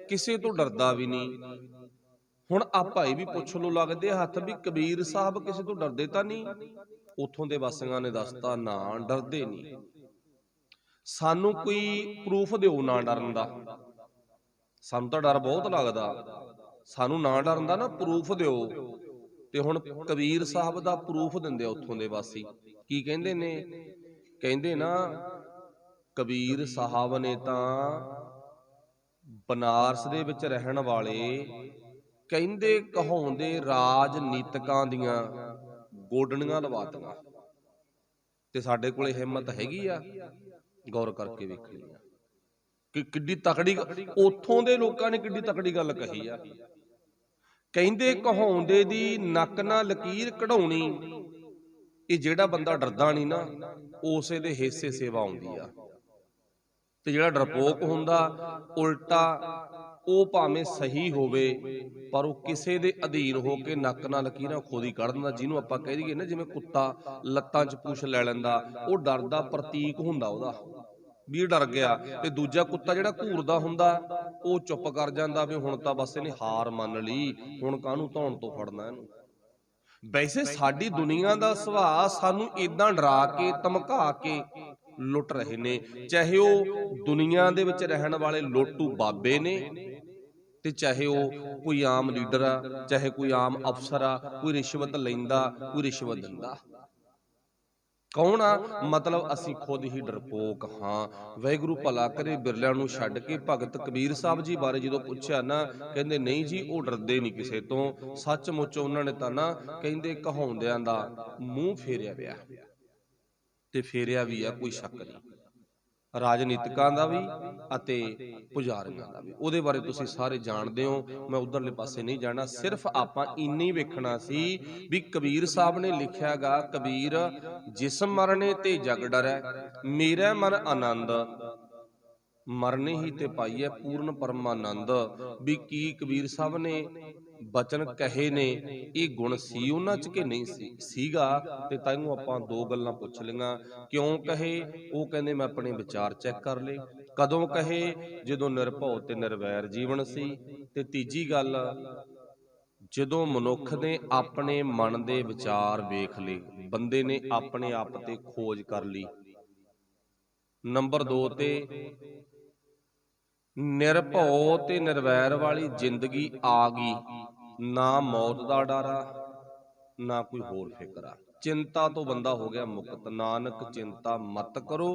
ਕਿਸੇ ਤੋਂ ਡਰਦਾ ਵੀ ਨਹੀਂ। ਹੁਣ ਆਪਾਂ ਇਹ ਵੀ ਪੁੱਛ ਲੋ ਲੱਗਦੇ ਹੱਥ ਵੀ ਕਬੀਰ ਸਾਹਿਬ ਕਿਸੇ ਤੋਂ ਡਰਦੇ ਤਾਂ ਨਹੀਂ? ਉੱਥੋਂ ਦੇ ਵਾਸੀਆਂ ਨੇ ਦੱਸਤਾ ਨਾ, ਡਰਦੇ ਨਹੀਂ। ਸਾਨੂੰ ਕੋਈ ਪ੍ਰੂਫ ਦਿਓ ਨਾ ਡਰਨ ਦਾ, ਸਾਨੂੰ ਤਾਂ ਡਰ ਬਹੁਤ ਲੱਗਦਾ, ਸਾਨੂੰ ਨਾ ਡਰਨ ਦਾ ਨਾ ਪ੍ਰੂਫ ਦਿਓ। ਤੇ ਹੁਣ ਕਬੀਰ ਸਾਹਿਬ ਦਾ ਪ੍ਰੂਫ ਦਿੰਦੇ ਆ ਉੱਥੋਂ ਦੇ ਵਾਸੀ। ਕੀ ਕਹਿੰਦੇ ਨੇ? ਕਹਿੰਦੇ ਨਾ ਕਬੀਰ ਸਾਹਿਬ ਨੇ ਤਾਂ ਬਨਾਰਸ ਦੇ ਵਿੱਚ ਰਹਿਣ ਵਾਲੇ ਕਹਿੰਦੇ ਕਹਾਉਂਦੇ ਰਾਜਨੀਤਿਕਾਂ ਦੀਆਂ ਗੋਡਣੀਆਂ ਲਵਾਤੀਆਂ। ਤੇ ਸਾਡੇ ਕੋਲੇ ਹਿੰਮਤ ਹੈਗੀ ਆ? ਗੌਰ ਕਰਕੇ ਵੇਖਣੀ ਆ ਕਿ ਕਿੱਡੀ ਤਕੜੀ, ਉੱਥੋਂ ਦੇ ਲੋਕਾਂ ਨੇ ਕਿੱਡੀ ਤਕੜੀ ਗੱਲ ਕਹੀ ਆ। ਕਹਿੰਦੇ ਕਹਾਉਂਦੇ ਦੀ ਨੱਕ ਨਾਲ ਲਕੀਰ ਕਢਾਉਣੀ। ਇਹ ਜਿਹੜਾ ਬੰਦਾ ਡਰਦਾ ਨਹੀਂ ਨਾ, ਉਸੇ ਦੇ ਹਿੱਸੇ ਸੇਵਾ ਆਉਂਦੀ ਆ। ਤੇ ਜਿਹੜਾ ਡਰਪੋਕ ਹੁੰਦਾ ਉਲਟਾ, ਉਹ ਭਾਵੇਂ ਸਹੀ ਹੋਵੇ ਪਰ ਉਹ ਕਿਸੇ ਦੇ ਅਧੀਨ ਹੋ ਕੇ ਨੱਕ ਨਾਲ ਲਕੀਰਾਂ ਖੁਦ ਹੀ ਕੱਢ ਦਿੰਦਾ। ਜਿਹਨੂੰ ਆਪਾਂ ਕਹਿ ਦਈਏ ਨਾ ਜਿਵੇਂ ਕੁੱਤਾ ਲੱਤਾਂ 'ਚ ਪੂਛ ਲੈ ਲੈਂਦਾ, ਉਹ ਡਰ ਦਾ ਪ੍ਰਤੀਕ ਹੁੰਦਾ ਉਹਦਾ, ਵੀ ਡਰ ਗਿਆ। ਤੇ ਦੂਜਾ ਕੁੱਤਾ ਜਿਹੜਾ ਘੂਰਦਾ ਹੁੰਦਾ, ਉਹ ਚੁੱਪ ਕਰ ਜਾਂਦਾ ਵੀ ਹੁਣ ਤਾਂ ਬਸ ਇਹਨੇ ਹਾਰ ਮੰਨ ਲਈ, ਹੁਣ ਕਾਹਨੂੰ ਧੌਣ ਤੋਂ ਫੜਨਾ ਇਹਨੂੰ। ਵੈਸੇ ਸਾਡੀ ਦੁਨੀਆ ਦਾ ਸੁਭਾਅ ਸਾਨੂੰ ਇਦਾਂ ਡਰਾ ਕੇ ਧਮਕਾ ਕੇ ਲੁੱਟ ਰਹੇ ਨੇ, ਚਾਹੇ ਉਹ ਦੁਨੀਆ ਦੇ ਵਿੱਚ ਰਹਿਣ ਵਾਲੇ ਲੋਟੂ ਬਾਬੇ ਨੇ ਤੇ ਚਾਹੇ ਉਹ ਕੋਈ ਆਮ ਲੀਡਰ ਆ, ਚਾਹੇ ਕੋਈ ਆਮ ਅਫਸਰ ਆ, ਕੋਈ ਰਿਸ਼ਵਤ ਲੈਂਦਾ, ਕੋਈ ਰਿਸ਼ਵਤ ਦਿੰਦਾ। ਕੌਣ ਆ? ਮਤਲਬ ਅਸੀਂ ਖੁਦ ਹੀ ਡਰਪੋਕ ਹਾਂ। ਵਾਹਿਗੁਰੂ ਭਲਾ ਕਰੇ, ਬਿਰਲਿਆਂ ਨੂੰ ਛੱਡ ਕੇ ਭਗਤ ਕਬੀਰ ਸਾਹਿਬ ਜੀ ਬਾਰੇ ਜਦੋਂ ਪੁੱਛਿਆ ਨਾ, ਕਹਿੰਦੇ ਨਹੀਂ ਜੀ ਉਹ ਡਰਦੇ ਨਹੀਂ ਕਿਸੇ ਤੋਂ, ਸੱਚਮੁੱਚ ਉਹਨਾਂ ਨੇ ਤਾਂ ਨਾ ਕਹਿੰਦੇ ਕਹਾਉਂਦਿਆਂ ਦਾ ਮੂੰਹ ਫੇਰਿਆ ਪਿਆ, ਤੇ ਫੇਰਿਆ ਵੀ ਆ, ਕੋਈ ਸ਼ੱਕ ਨਹੀਂ, ਰਾਜਨੀਤਿਕਾਂ ਦਾ ਵੀ ਅਤੇ ਪੁਜਾਰੀਆਂ ਦਾ ਵੀ। ਉਹਦੇ ਬਾਰੇ ਤੁਸੀਂ ਸਾਰੇ ਜਾਣਦੇ ਹੋ, ਮੈਂ ਉਧਰਲੇ ਪਾਸੇ ਨਹੀਂ ਜਾਣਾ। ਸਿਰਫ ਆਪਾਂ ਇੰਨਾ ਹੀ ਵੇਖਣਾ ਸੀ ਵੀ ਕਬੀਰ ਸਾਹਿਬ ਨੇ ਲਿਖਿਆਗਾ, ਕਬੀਰ ਜਿਸਮ ਮਰਨੇ ਤੇ ਜਗ ਡਰੈ, ਮੇਰਾ ਮਨ ਆਨੰਦ ਮਰਨੇ ਹੀ ਤੇ ਪਾਈਐ ਪੂਰਨ ਪਰਮਾਨੰਦ। ਵੀ ਕੀ ਕਬੀਰ ਸਾਹਿਬ ਨੇ ਬਚਨ ਕਹੇ ਨੇ, ਇਹ ਗੁਣ ਸੀ ਉਹਨਾਂ ਚ ਕਿ ਨਹੀਂ ਸੀ? ਸੀਗਾ। ਤੇ ਤਾਈਨੂੰ ਆਪਾਂ ਦੋ ਗੱਲਾਂ ਪੁੱਛ ਲਈਆਂ। ਕਿਉਂ ਕਹੇ? ਉਹ ਕਹਿੰਦੇ ਮੈਂ ਆਪਣੇ ਵਿਚਾਰ ਚੈੱਕ ਕਰ ਲਏ। ਕਦੋਂ ਕਹੇ? ਜਦੋਂ ਨਿਰਭਉ ਤੇ ਨਿਰਵੈਰ ਜੀਵਨ ਸੀ। ਤੇ ਤੀਜੀ ਗੱਲ, ਜਦੋਂ ਮਨੁੱਖ ਨੇ ਆਪਣੇ ਮਨ ਦੇ ਵਿਚਾਰ ਵੇਖ ਲਏ, ਬੰਦੇ ਨੇ ਆਪਣੇ ਆਪ ਤੇ ਖੋਜ ਕਰ ਲਈ। ਨੰਬਰ 2 ਤੇ ਨਿਰਭਉ ਤੇ ਨਿਰਵੈਰ ਵਾਲੀ ਜ਼ਿੰਦਗੀ ਆ ਗਈ, ਨਾ ਮੌਤ ਦਾ ਡਰ ਆ, ਨਾ ਕੋਈ ਹੋਰ ਫਿਕਰ ਆ। ਚਿੰਤਾ ਤੋਂ ਬੰਦਾ ਹੋ ਗਿਆ ਮੁਕਤ। ਨਾਨਕ ਚਿੰਤਾ ਮਤ ਕਰੋ,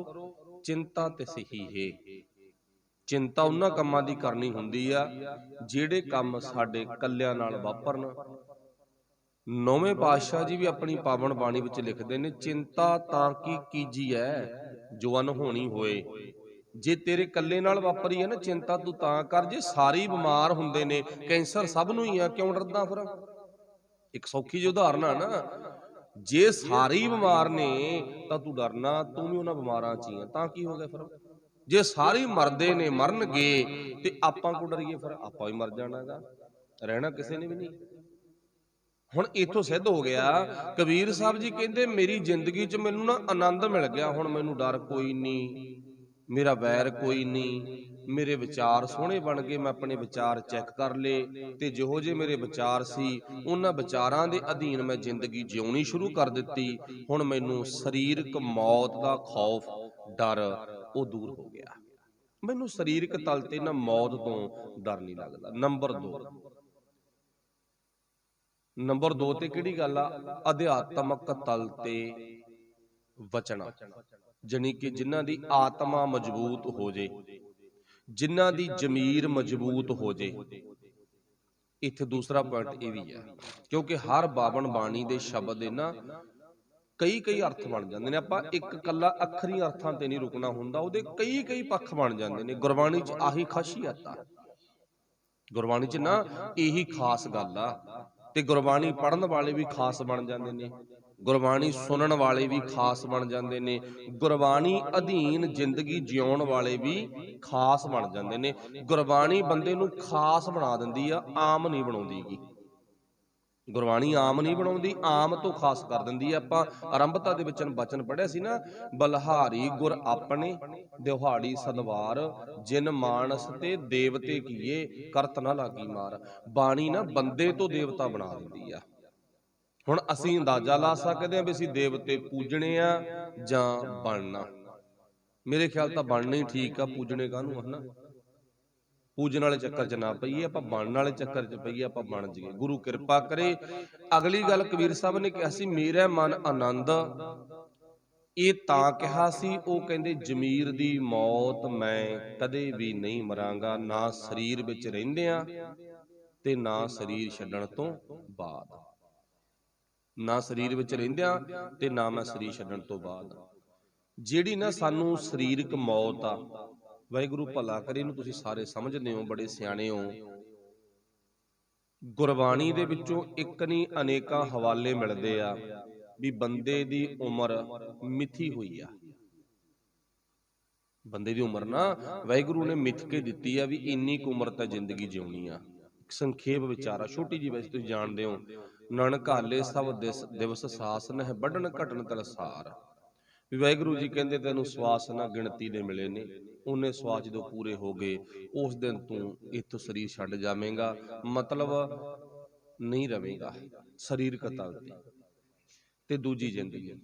ਚਿੰਤਾ ਤਿਸਹੀ ਹੈ। ਚਿੰਤਾ ਉਹਨਾਂ ਕੰਮਾਂ ਦੀ ਕਰਨੀ ਹੁੰਦੀ ਆ ਜਿਹੜੇ ਕੰਮ ਸਾਡੇ ਕੱਲਿਆਂ ਨਾਲ ਵਾਪਰਨ। ਨੌਵੇਂ ਪਾਤਸ਼ਾਹ ਜੀ ਵੀ ਆਪਣੀ ਪਾਵਨ ਬਾਣੀ ਵਿੱਚ ਲਿਖਦੇ ਨੇ, ਚਿੰਤਾ ਤਾਂ ਕੀ ਕੀਜੀਐ ਜੋ ਅਨਹੋਣੀ ਹੋਏ। ਜੇ ਤੇਰੇ ਕੱਲੇ ਨਾਲ ਵਾਪਰੀ ਹੈ ਨਾ ਚਿੰਤਾ, ਤੂੰ ਤਾਂ ਕਰ। ਜੇ ਸਾਰੇ ਬਿਮਾਰ ਹੁੰਦੇ ਨੇ, ਕੈਂਸਰ ਸਭ ਨੂੰ ਹੀ ਆ, ਕਿਉਂ ਡਰਦਾ ਫਿਰ? ਇੱਕ ਸੌਖੀ ਜਿਹੀ ਉਦਾਹਰਨ ਆ ਨਾ, ਜੇ ਸਾਰੇ ਹੀ ਬਿਮਾਰ ਨੇ ਤਾਂ ਤੂੰ ਡਰਨਾ, ਤੂੰ ਵੀ ਉਹਨਾਂ ਬਿਮਾਰਾਂ ਚ ਹੀ ਆ, ਤਾਂ ਕੀ ਹੋ ਗਿਆ ਫਿਰ? ਜੇ ਸਾਰੇ ਮਰਦੇ ਨੇ, ਮਰਨਗੇ, ਤੇ ਆਪਾਂ ਕੋ ਡਰੀਏ ਫਿਰ? ਆਪਾਂ ਵੀ ਮਰ ਜਾਣਾਗਾ, ਰਹਿਣਾ ਕਿਸੇ ਨੇ ਵੀ ਨਹੀਂ। ਹੁਣ ਇੱਥੋਂ ਸਿੱਧ ਹੋ ਗਿਆ, ਕਬੀਰ ਸਾਹਿਬ ਜੀ ਕਹਿੰਦੇ ਮੇਰੀ ਜ਼ਿੰਦਗੀ 'ਚ ਮੈਨੂੰ ਨਾ ਆਨੰਦ ਮਿਲ ਗਿਆ, ਹੁਣ ਮੈਨੂੰ ਡਰ ਕੋਈ ਨਹੀਂ, ਮੇਰਾ ਵੈਰ ਕੋਈ ਨਹੀਂ, ਮੇਰੇ ਵਿਚਾਰ ਸੋਹਣੇ ਬਣ ਗਏ, ਮੈਂ ਆਪਣੇ ਵਿਚਾਰ ਚੈੱਕ ਕਰ ਲਏ, ਤੇ ਜਿਹੋ ਜਿਹੇ ਮੇਰੇ ਵਿਚਾਰ ਸੀ ਉਹਨਾਂ ਵਿਚਾਰਾਂ ਦੇ ਅਧੀਨ ਮੈਂ ਜ਼ਿੰਦਗੀ ਜਿਉਣੀ ਸ਼ੁਰੂ ਕਰ ਦਿੱਤੀ। ਹੁਣ ਮੈਨੂੰ ਸਰੀਰਕ ਮੌਤ ਦਾ ਖੌਫ, ਡਰ ਉਹ ਦੂਰ ਹੋ ਗਿਆ। ਮੈਨੂੰ ਸਰੀਰਕ ਤਲ ਤੇ ਨਾ ਮੌਤ ਤੋਂ ਡਰ ਨਹੀਂ ਲੱਗਦਾ। ਨੰਬਰ 2 ਤੇ ਕਿਹੜੀ ਗੱਲ ਆ? ਅਧਿਆਤਮਕ ਤਲ ਤੇ ਵਚਣਾ, ਜਾਣੀ ਕਿ ਜਿਨ੍ਹਾਂ ਦੀ ਆਤਮਾ ਮਜ਼ਬੂਤ ਹੋ ਜੇ, ਜਿਨ੍ਹਾਂ ਦੀ ਜ਼ਮੀਰ ਮਜ਼ਬੂਤ ਹੋ ਜੇ। ਇੱਥੇ ਦੂਸਰਾ ਪੁਆਇੰਟ ਇਹ ਵੀ ਹੈ, ਕਿਉਂਕਿ ਹਰ ਬਾਵਨ ਬਾਣੀ ਦੇ ਸ਼ਬਦ ਦੇ ਨਾ ਕਈ ਅਰਥ ਬਣ ਜਾਂਦੇ ਨੇ। ਆਪਾਂ ਇੱਕ ਕੱਲਾ ਅੱਖਰੀ ਅਰਥਾਂ ਤੇ ਨਹੀਂ ਰੁਕਣਾ ਹੁੰਦਾ, ਉਹਦੇ ਕਈ ਪੱਖ ਬਣ ਜਾਂਦੇ ਨੇ। ਗੁਰਬਾਣੀ 'ਚ ਆਹੀ ਖਾਸੀਅਤ ਆ, ਗੁਰਬਾਣੀ 'ਚ ਨਾ ਇਹੀ ਖਾਸ ਗੱਲ ਆ। ਤੇ ਗੁਰਬਾਣੀ ਪੜ੍ਹਨ ਵਾਲੇ ਵੀ ਖਾਸ ਬਣ ਜਾਂਦੇ ਨੇ, ਗੁਰਬਾਣੀ ਸੁਣਨ ਵਾਲੇ ਵੀ ਖਾਸ ਬਣ ਜਾਂਦੇ ਨੇ, ਗੁਰਬਾਣੀ ਅਧੀਨ ਜ਼ਿੰਦਗੀ ਜਿਉਣ ਵਾਲੇ ਵੀ ਖਾਸ ਬਣ ਜਾਂਦੇ ਨੇ। ਗੁਰਬਾਣੀ ਬੰਦੇ ਨੂੰ ਖਾਸ ਬਣਾ ਦਿੰਦੀ ਆ, ਆਮ ਨਹੀਂ ਬਣਾਉਂਦੀ ਗੀ। ਗੁਰਬਾਣੀ ਆਮ ਨਹੀਂ ਬਣਾਉਂਦੀ, ਆਮ ਤੋਂ ਖਾਸ ਕਰ ਦਿੰਦੀ ਹੈ। ਆਪਾਂ ਆਰੰਭਤਾ ਦੇ ਵਿੱਚ ਬਚਨ ਪੜ੍ਹਿਆ ਸੀ ਨਾ, ਬਲਹਾਰੀ ਗੁਰ ਆਪਣੇ ਦਿਹਾੜੀ ਸਦਵਾਰ, ਜਿਨ ਮਾਨਸ ਤੇ ਦੇਵਤੇ ਕੀਏ ਕਰਤ ਨਾ ਲਾਗੀ ਮਾਰ। ਬਾਣੀ ਨਾ ਬੰਦੇ ਤੋਂ ਦੇਵਤਾ ਬਣਾ ਦਿੰਦੀ ਆ। ਹੁਣ ਅਸੀਂ ਅੰਦਾਜ਼ਾ ਲਾ ਸਕਦੇ ਹਾਂ ਵੀ ਅਸੀਂ ਦੇਵਤੇ ਪੂਜਣੇ ਆ ਜਾਂ ਬਣਨਾ। ਮੇਰੇ ਖਿਆਲ ਤਾਂ ਬਣਨਾ ਹੀ ਠੀਕ ਆ, ਪੂਜਣੇ ਕਾਹਨੂੰ, ਹਨਾ? ਪੂਜਣ ਵਾਲੇ ਚੱਕਰ 'ਚ ਨਾ ਪਈਏ, ਆਪਾਂ ਬਣਨ ਵਾਲੇ ਚੱਕਰ 'ਚ ਪਈਏ, ਆਪਾਂ ਬਣ ਜਾਈਏ। ਗੁਰੂ ਕਿਰਪਾ ਕਰੇ। ਅਗਲੀ ਗੱਲ ਕਬੀਰ ਸਾਹਿਬ ਨੇ ਕਿਹਾ ਸੀ, ਮੇਰਾ ਮਨ ਆਨੰਦ। ਇਹ ਤਾਂ ਕਿਹਾ ਸੀ, ਉਹ ਕਹਿੰਦੇ ਜ਼ਮੀਰ ਦੀ ਮੌਤ ਮੈਂ ਕਦੇ ਵੀ ਨਹੀਂ ਮਰਾਂਗਾ, ਨਾ ਸਰੀਰ ਵਿੱਚ ਰਹਿੰਦਿਆਂ ਤੇ ਨਾ ਸਰੀਰ ਛੱਡਣ ਤੋਂ ਬਾਅਦ। ਨਾ ਸਰੀਰ ਵਿੱਚ ਰਹਿੰਦਿਆਂ ਤੇ ਨਾ ਮੈਂ ਸਰੀਰ ਛੱਡਣ ਤੋਂ ਬਾਅਦ। ਜਿਹੜੀ ਨਾ ਸਾਨੂੰ ਸਰੀਰਕ ਮੌਤ ਆ, ਵਾਹਿਗੁਰੂ ਭਲਾ ਕਰੇ, ਇਹਨੂੰ ਤੁਸੀਂ ਸਾਰੇ ਸਮਝਦੇ ਹੋ, ਬੜੇ ਸਿਆਣੇ ਹੋ। ਗੁਰਬਾਣੀ ਦੇ ਵਿੱਚੋਂ ਇੱਕ ਨਹੀਂ ਅਨੇਕਾਂ ਹਵਾਲੇ ਮਿਲਦੇ ਆ ਵੀ ਬੰਦੇ ਦੀ ਉਮਰ ਮਿਥੀ ਹੋਈ ਆ। ਬੰਦੇ ਦੀ ਉਮਰ ਨਾ ਵਾਹਿਗੁਰੂ ਨੇ ਮਿਥ ਕੇ ਦਿੱਤੀ ਆ ਵੀ ਇੰਨੀ ਕੁ ਉਮਰ ਤਾਂ ਜ਼ਿੰਦਗੀ ਜਿਉਣੀ ਆ। ਸੰਖੇਪ ਵਿਚਾਰਾ ਛੋਟੀ ਜੀ, ਵੈਸੇ ਤੁਸੀਂ ਜਾਣਦੇ ਹੋ, ਨਨਕਾਲੇ ਸਭ ਦਿਵਸ ਸਾਸ ਨਹਿ ਵੱਢਣ ਘਟਨ ਤਲਸਾਰ। ਵੀ ਵਾਹਿਗੁਰੂ ਜੀ ਕਹਿੰਦੇ ਤੈਨੂੰ ਸਵਾਸ ਨਾ ਗਿਣਤੀ ਦੇ ਮਿਲੇ ਨੇ, ਉਹਨੇ ਸਵਾਸ ਜਦੋਂ ਪੂਰੇ ਹੋ ਗਏ ਉਸ ਦਿਨ ਤੂੰ ਇੱਥੋਂ ਸਰੀਰ ਛੱਡ ਜਾਵੇਂਗਾ, ਮਤਲਬ ਨਹੀਂ ਰਵੇਂਗਾ। ਸਰੀਰਕ ਤਗਤੀ ਤੇ ਦੂਜੀ ਜ਼ਿੰਦਗੀ।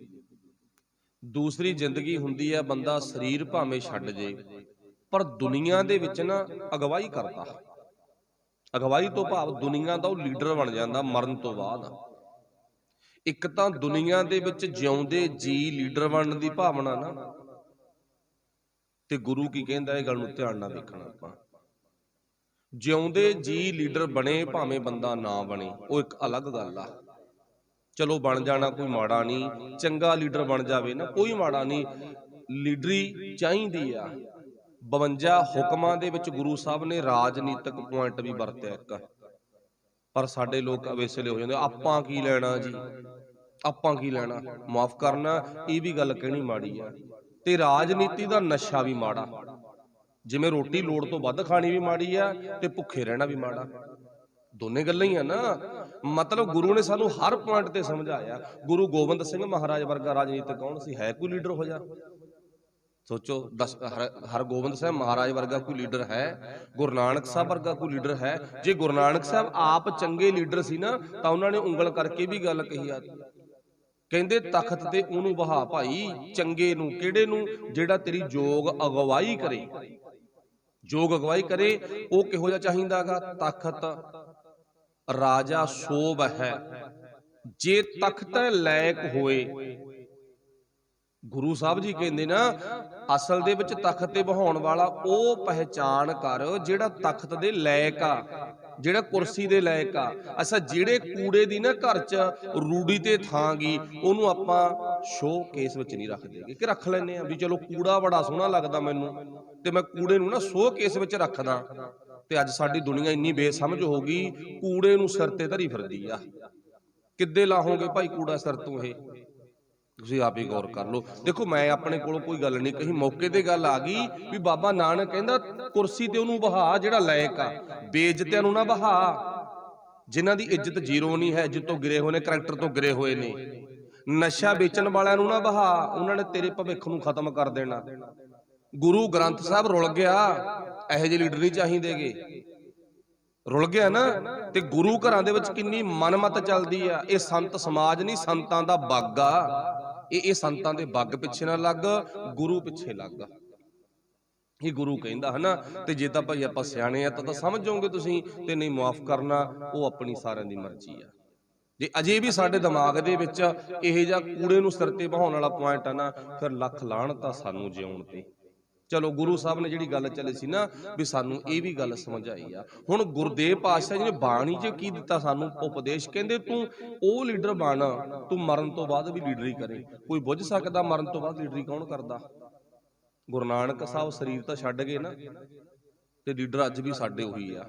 ਦੂਸਰੀ ਜ਼ਿੰਦਗੀ ਹੁੰਦੀ ਹੈ ਬੰਦਾ ਸਰੀਰ ਭਾਵੇਂ ਛੱਡ ਜੇ ਪਰ ਦੁਨੀਆ ਦੇ ਵਿੱਚ ਨਾ ਅਗਵਾਈ ਕਰਦਾ। ਅਗਵਾਈ ਤੋਂ ਭਾਵ ਦੁਨੀਆ ਦਾ ਉਹ ਲੀਡਰ ਬਣ ਜਾਂਦਾ ਮਰਨ ਤੋਂ ਬਾਅਦ। ਇੱਕ ਤਾਂ ਦੁਨੀਆ ਦੇ ਵਿੱਚ ਜਿਉਂਦੇ ਜੀ ਲੀਡਰ ਬਣਨ ਦੀ ਭਾਵਨਾ ਨਾ, ਤੇ ਗੁਰੂ ਕੀ ਕਹਿੰਦਾ ਇਹ ਗੱਲ ਨੂੰ ਧਿਆਨ ਨਾਲ ਵੇਖਣਾ ਆਪਾਂ। ਜਿਉਂਦੇ ਜੀ ਲੀਡਰ ਬਣੇ ਭਾਵੇਂ ਬੰਦਾ ਨਾ ਬਣੇ, ਉਹ ਇੱਕ ਅਲੱਗ ਗੱਲ ਆ। ਚਲੋ ਬਣ ਜਾਣਾ ਕੋਈ ਮਾੜਾ ਨਹੀਂ, ਚੰਗਾ ਲੀਡਰ ਬਣ ਜਾਵੇ ਨਾ ਕੋਈ ਮਾੜਾ ਨਹੀਂ, ਲੀਡਰੀ ਚਾਹੀਦੀ ਆ। 52 ਹੁਕਮਾਂ ਦੇ ਵਿੱਚ ਗੁਰੂ ਸਾਹਿਬ ਨੇ ਰਾਜਨੀਤਿਕ ਪੁਆਇੰਟ ਵੀ ਵਰਤਿਆ ਇੱਕ, ਪਰ ਸਾਡੇ ਲੋਕ ਅਵੇਸਲੇ ਹੋ ਜਾਂਦੇ, ਆਪਾਂ ਕੀ ਲੈਣਾ ਜੀ, ਆਪਾਂ ਕੀ ਲੈਣਾ। ਮਾਫ ਕਰਨਾ, ਇਹ ਵੀ ਗੱਲ ਕਹਿਣੀ ਮਾੜੀ ਆ। ਤੇ ਰਾਜਨੀਤੀ ਦਾ ਨਸ਼ਾ ਵੀ ਮਾੜਾ, ਜਿਵੇਂ ਰੋਟੀ ਲੋੜ ਤੋਂ ਵੱਧ ਖਾਣੀ ਵੀ ਮਾੜੀ ਆ ਤੇ ਭੁੱਖੇ ਰਹਿਣਾ ਵੀ ਮਾੜਾ, ਦੋਨੇ ਗੱਲਾਂ ਹੀ ਆ ਨਾ। ਮਤਲਬ ਗੁਰੂ ਨੇ ਸਾਨੂੰ ਹਰ ਪੁਆਇੰਟ ਤੇ ਸਮਝਾਇਆ। ਗੁਰੂ ਗੋਬਿੰਦ ਸਿੰਘ ਮਹਾਰਾਜ ਵਰਗਾ ਰਾਜਨੀਤਿਕ ਕੌਣ ਸੀ? ਹੈ ਕੋਈ ਲੀਡਰ ਹੋ ਜਾ? ਸੋਚੋ, ਹਰਗੋਬਿੰਦ ਸਾਹਿਬ ਮਹਾਰਾਜ ਵਰਗਾ ਕੋਈ ਲੀਡਰ ਹੈ? ਗੁਰੂ ਨਾਨਕ ਸਾਹਿਬ ਵਰਗਾ ਕੋਈ ਲੀਡਰ ਹੈ? ਜੇ ਗੁਰੂ ਨਾਨਕ ਸਾਹਿਬ ਆਪ ਚੰਗੇ ਲੀਡਰ ਸੀ ਨਾ ਤਾਂ ਉਹਨਾਂ ਨੇ ਉਂਗਲ ਕਰਕੇ ਵੀ ਗੱਲ ਕਹੀ ਆ, ਕਹਿੰਦੇ ਤਖਤ ਤੇ ਉਹਨੂੰ ਬਹਾ ਭਾਈ, ਚੰਗੇ ਨੂੰ। ਕਿਹੜੇ ਨੂੰ? ਜਿਹੜਾ ਤੇਰੀ ਯੋਗ ਅਗਵਾਈ ਕਰੇ। ਯੋਗ ਅਗਵਾਈ ਕਰੇ ਉਹ ਕਿਹੋ ਜਿਹਾ ਚਾਹੀਦਾਗਾ? ਤਖਤ ਰਾਜਾ ਸੋਭ ਹੈ, ਜੇ ਤਖਤ ਲਾਇਕ ਹੋਏ। ਗੁਰੂ ਸਾਹਿਬ ਜੀ ਕਹਿੰਦੇ ਨਾ, ਅਸਲ ਦੇ ਵਿੱਚ ਤਖਤ ਤੇ ਬਹਾਉਣ ਵਾਲਾ ਉਹ ਪਹਿਚਾਨ ਕਰ ਜਿਹੜਾ ਤਖਤ ਦੇ ਲਾਇਕ ਆ, ਜਿਹੜਾ ਕੁਰਸੀ ਦੇ ਲਾਇਕ ਆ। ਅੱਛਾ, ਜਿਹੜੇ ਕੂੜੇ ਦੀ ਨਾ ਘਰ 'ਚ ਰੂੜੀ ਤੇ ਥਾਂ ਗਈ, ਉਹਨੂੰ ਆਪਾਂ ਸ਼ੋਅ ਕੇਸ ਵਿੱਚ ਨਹੀਂ ਰੱਖਦੇ ਕਿ ਰੱਖ ਲੈਂਦੇ ਆ ਵੀ ਚਲੋ ਕੂੜਾ ਬੜਾ ਸੋਹਣਾ ਲੱਗਦਾ ਮੈਨੂੰ ਤੇ ਮੈਂ ਕੂੜੇ ਨੂੰ ਨਾ ਸ਼ੋਅ ਕੇਸ ਵਿੱਚ ਰੱਖਦਾ। ਤੇ ਅੱਜ ਸਾਡੀ ਦੁਨੀਆ ਇੰਨੀ ਬੇਸਮਝ ਹੋ ਗਈ, ਕੂੜੇ ਨੂੰ ਸਿਰ ਤੇ ਧਰੀ ਫਿਰਦੀ ਆ। ਕਿੱਦੇ ਲਾਹੋਗੇ ਭਾਈ ਕੂੜਾ ਸਿਰ ਤੋਂ? ਇਹ ਤੁਸੀਂ ਆਪ ਹੀ ਗੌਰ ਕਰ ਲਓ। ਦੇਖੋ, ਮੈਂ ਆਪਣੇ ਕੋਲੋਂ ਕੋਈ ਗੱਲ ਨਹੀਂ ਕਹੀ, ਮੌਕੇ ਤੇ ਗੱਲ ਆ ਗਈ ਵੀ ਬਾਬਾ ਨਾਨਕ ਕਹਿੰਦਾ ਕੁਰਸੀ ਤੇ ਉਹਨੂੰ ਬਹਾ ਜਿਹੜਾ ਲਾਇਕ ਆ, ਬੇਇੱਜ਼ਤਿਆਂ ਨੂੰ ਨਾ ਬਹਾ, ਜਿਨ੍ਹਾਂ ਦੀ ਇੱਜ਼ਤ ਜ਼ੀਰੋ ਨਹੀਂ ਹੈ, ਇੱਜ਼ਤ ਤੋਂ ਗਿਰੇ ਹੋਏ ਨੇ, ਕਰੈਕਟਰ ਤੋਂ ਗਿਰੇ ਹੋਏ ਨੇ। ਨਸ਼ਾ ਵੇਚਣ ਵਾਲਿਆਂ ਨੂੰ ਨਾ ਬਹਾ, ਉਹਨਾਂ ਨੇ ਤੇਰੇ ਭਵਿੱਖ ਨੂੰ ਖਤਮ ਕਰ ਦੇਣਾ। ਗੁਰੂ ਗ੍ਰੰਥ ਸਾਹਿਬ ਰੁਲ ਗਿਆ, ਇਹੋ ਜਿਹੇ ਲੀਡਰ ਨਹੀਂ ਚਾਹੀਦੇਗੇ। ਰੁਲ ਗਿਆ ਨਾ। ਤੇ ਗੁਰੂ ਘਰਾਂ ਦੇ ਵਿੱਚ ਕਿੰਨੀ ਮਨਮਤ ਚੱਲਦੀ ਆ। ਇਹ ਸੰਤ ਸਮਾਜ ਨਹੀਂ, ਸੰਤਾਂ ਦਾ ਬੱਗ ਆ। ਇਹ ਸੰਤਾਂ ਦੇ ਬੱਗ ਪਿੱਛੇ ਨਾ ਲੱਗ, ਗੁਰੂ ਪਿੱਛੇ ਲੱਗ। ਇਹ ਗੁਰੂ ਕਹਿੰਦਾ ਹੈ ਨਾ। ਤੇ ਜੇ ਤਾਂ ਭਾਈ ਆਪਾਂ ਸਿਆਣੇ ਆ ਤਾਂ ਸਮਝ ਜਾਓਗੇ ਤੁਸੀਂ, ਤੇ ਨਹੀਂ ਮਾਫ ਕਰਨਾ, ਉਹ ਆਪਣੀ ਸਾਰਿਆਂ ਦੀ ਮਰਜ਼ੀ ਆ। ਜੇ ਅਜੇ ਵੀ ਸਾਡੇ ਦਿਮਾਗ ਦੇ ਵਿੱਚ ਇਹ ਜਿਹਾ ਕੂੜੇ ਨੂੰ ਸਿਰ ਤੇ ਬਹਾਉਣ ਵਾਲਾ ਪੁਆਇੰਟ ਆ ਨਾ, ਫਿਰ ਲੱਖ ਲਾਹਨਤ ਆ ਸਾਨੂੰ ਜਿਉਣ ਤੇ। ਚਲੋ, ਗੁਰੂ ਸਾਹਿਬ ਨੇ ਜਿਹੜੀ ਗੱਲ ਚੱਲੀ ਸੀ ਨਾ ਵੀ ਸਾਨੂੰ ਇਹ ਵੀ ਗੱਲ ਸਮਝਾਈ ਆ। ਹੁਣ ਗੁਰਦੇਵ ਪਾਤਸ਼ਾਹ ਜੀ ਨੇ ਬਾਣੀ 'ਚ ਕੀ ਦਿੱਤਾ ਸਾਨੂੰ ਉਪਦੇਸ਼? ਕਹਿੰਦੇ ਤੂੰ ਉਹ ਲੀਡਰ ਬਣ, ਤੂੰ ਮਰਨ ਤੋਂ ਬਾਅਦ ਵੀ ਲੀਡਰੀ ਕਰੇ। ਕੋਈ ਬੁੱਝ ਸਕਦਾ ਮਰਨ ਤੋਂ ਬਾਅਦ ਲੀਡਰੀ ਕੌਣ ਕਰਦਾ? ਗੁਰੂ ਨਾਨਕ ਸਾਹਿਬ ਸਰੀਰ ਤਾਂ ਛੱਡ ਗਏ ਨਾ, ਤੇ ਲੀਡਰ ਅੱਜ ਵੀ ਸਾਡੇ ਉਹੀ ਆ।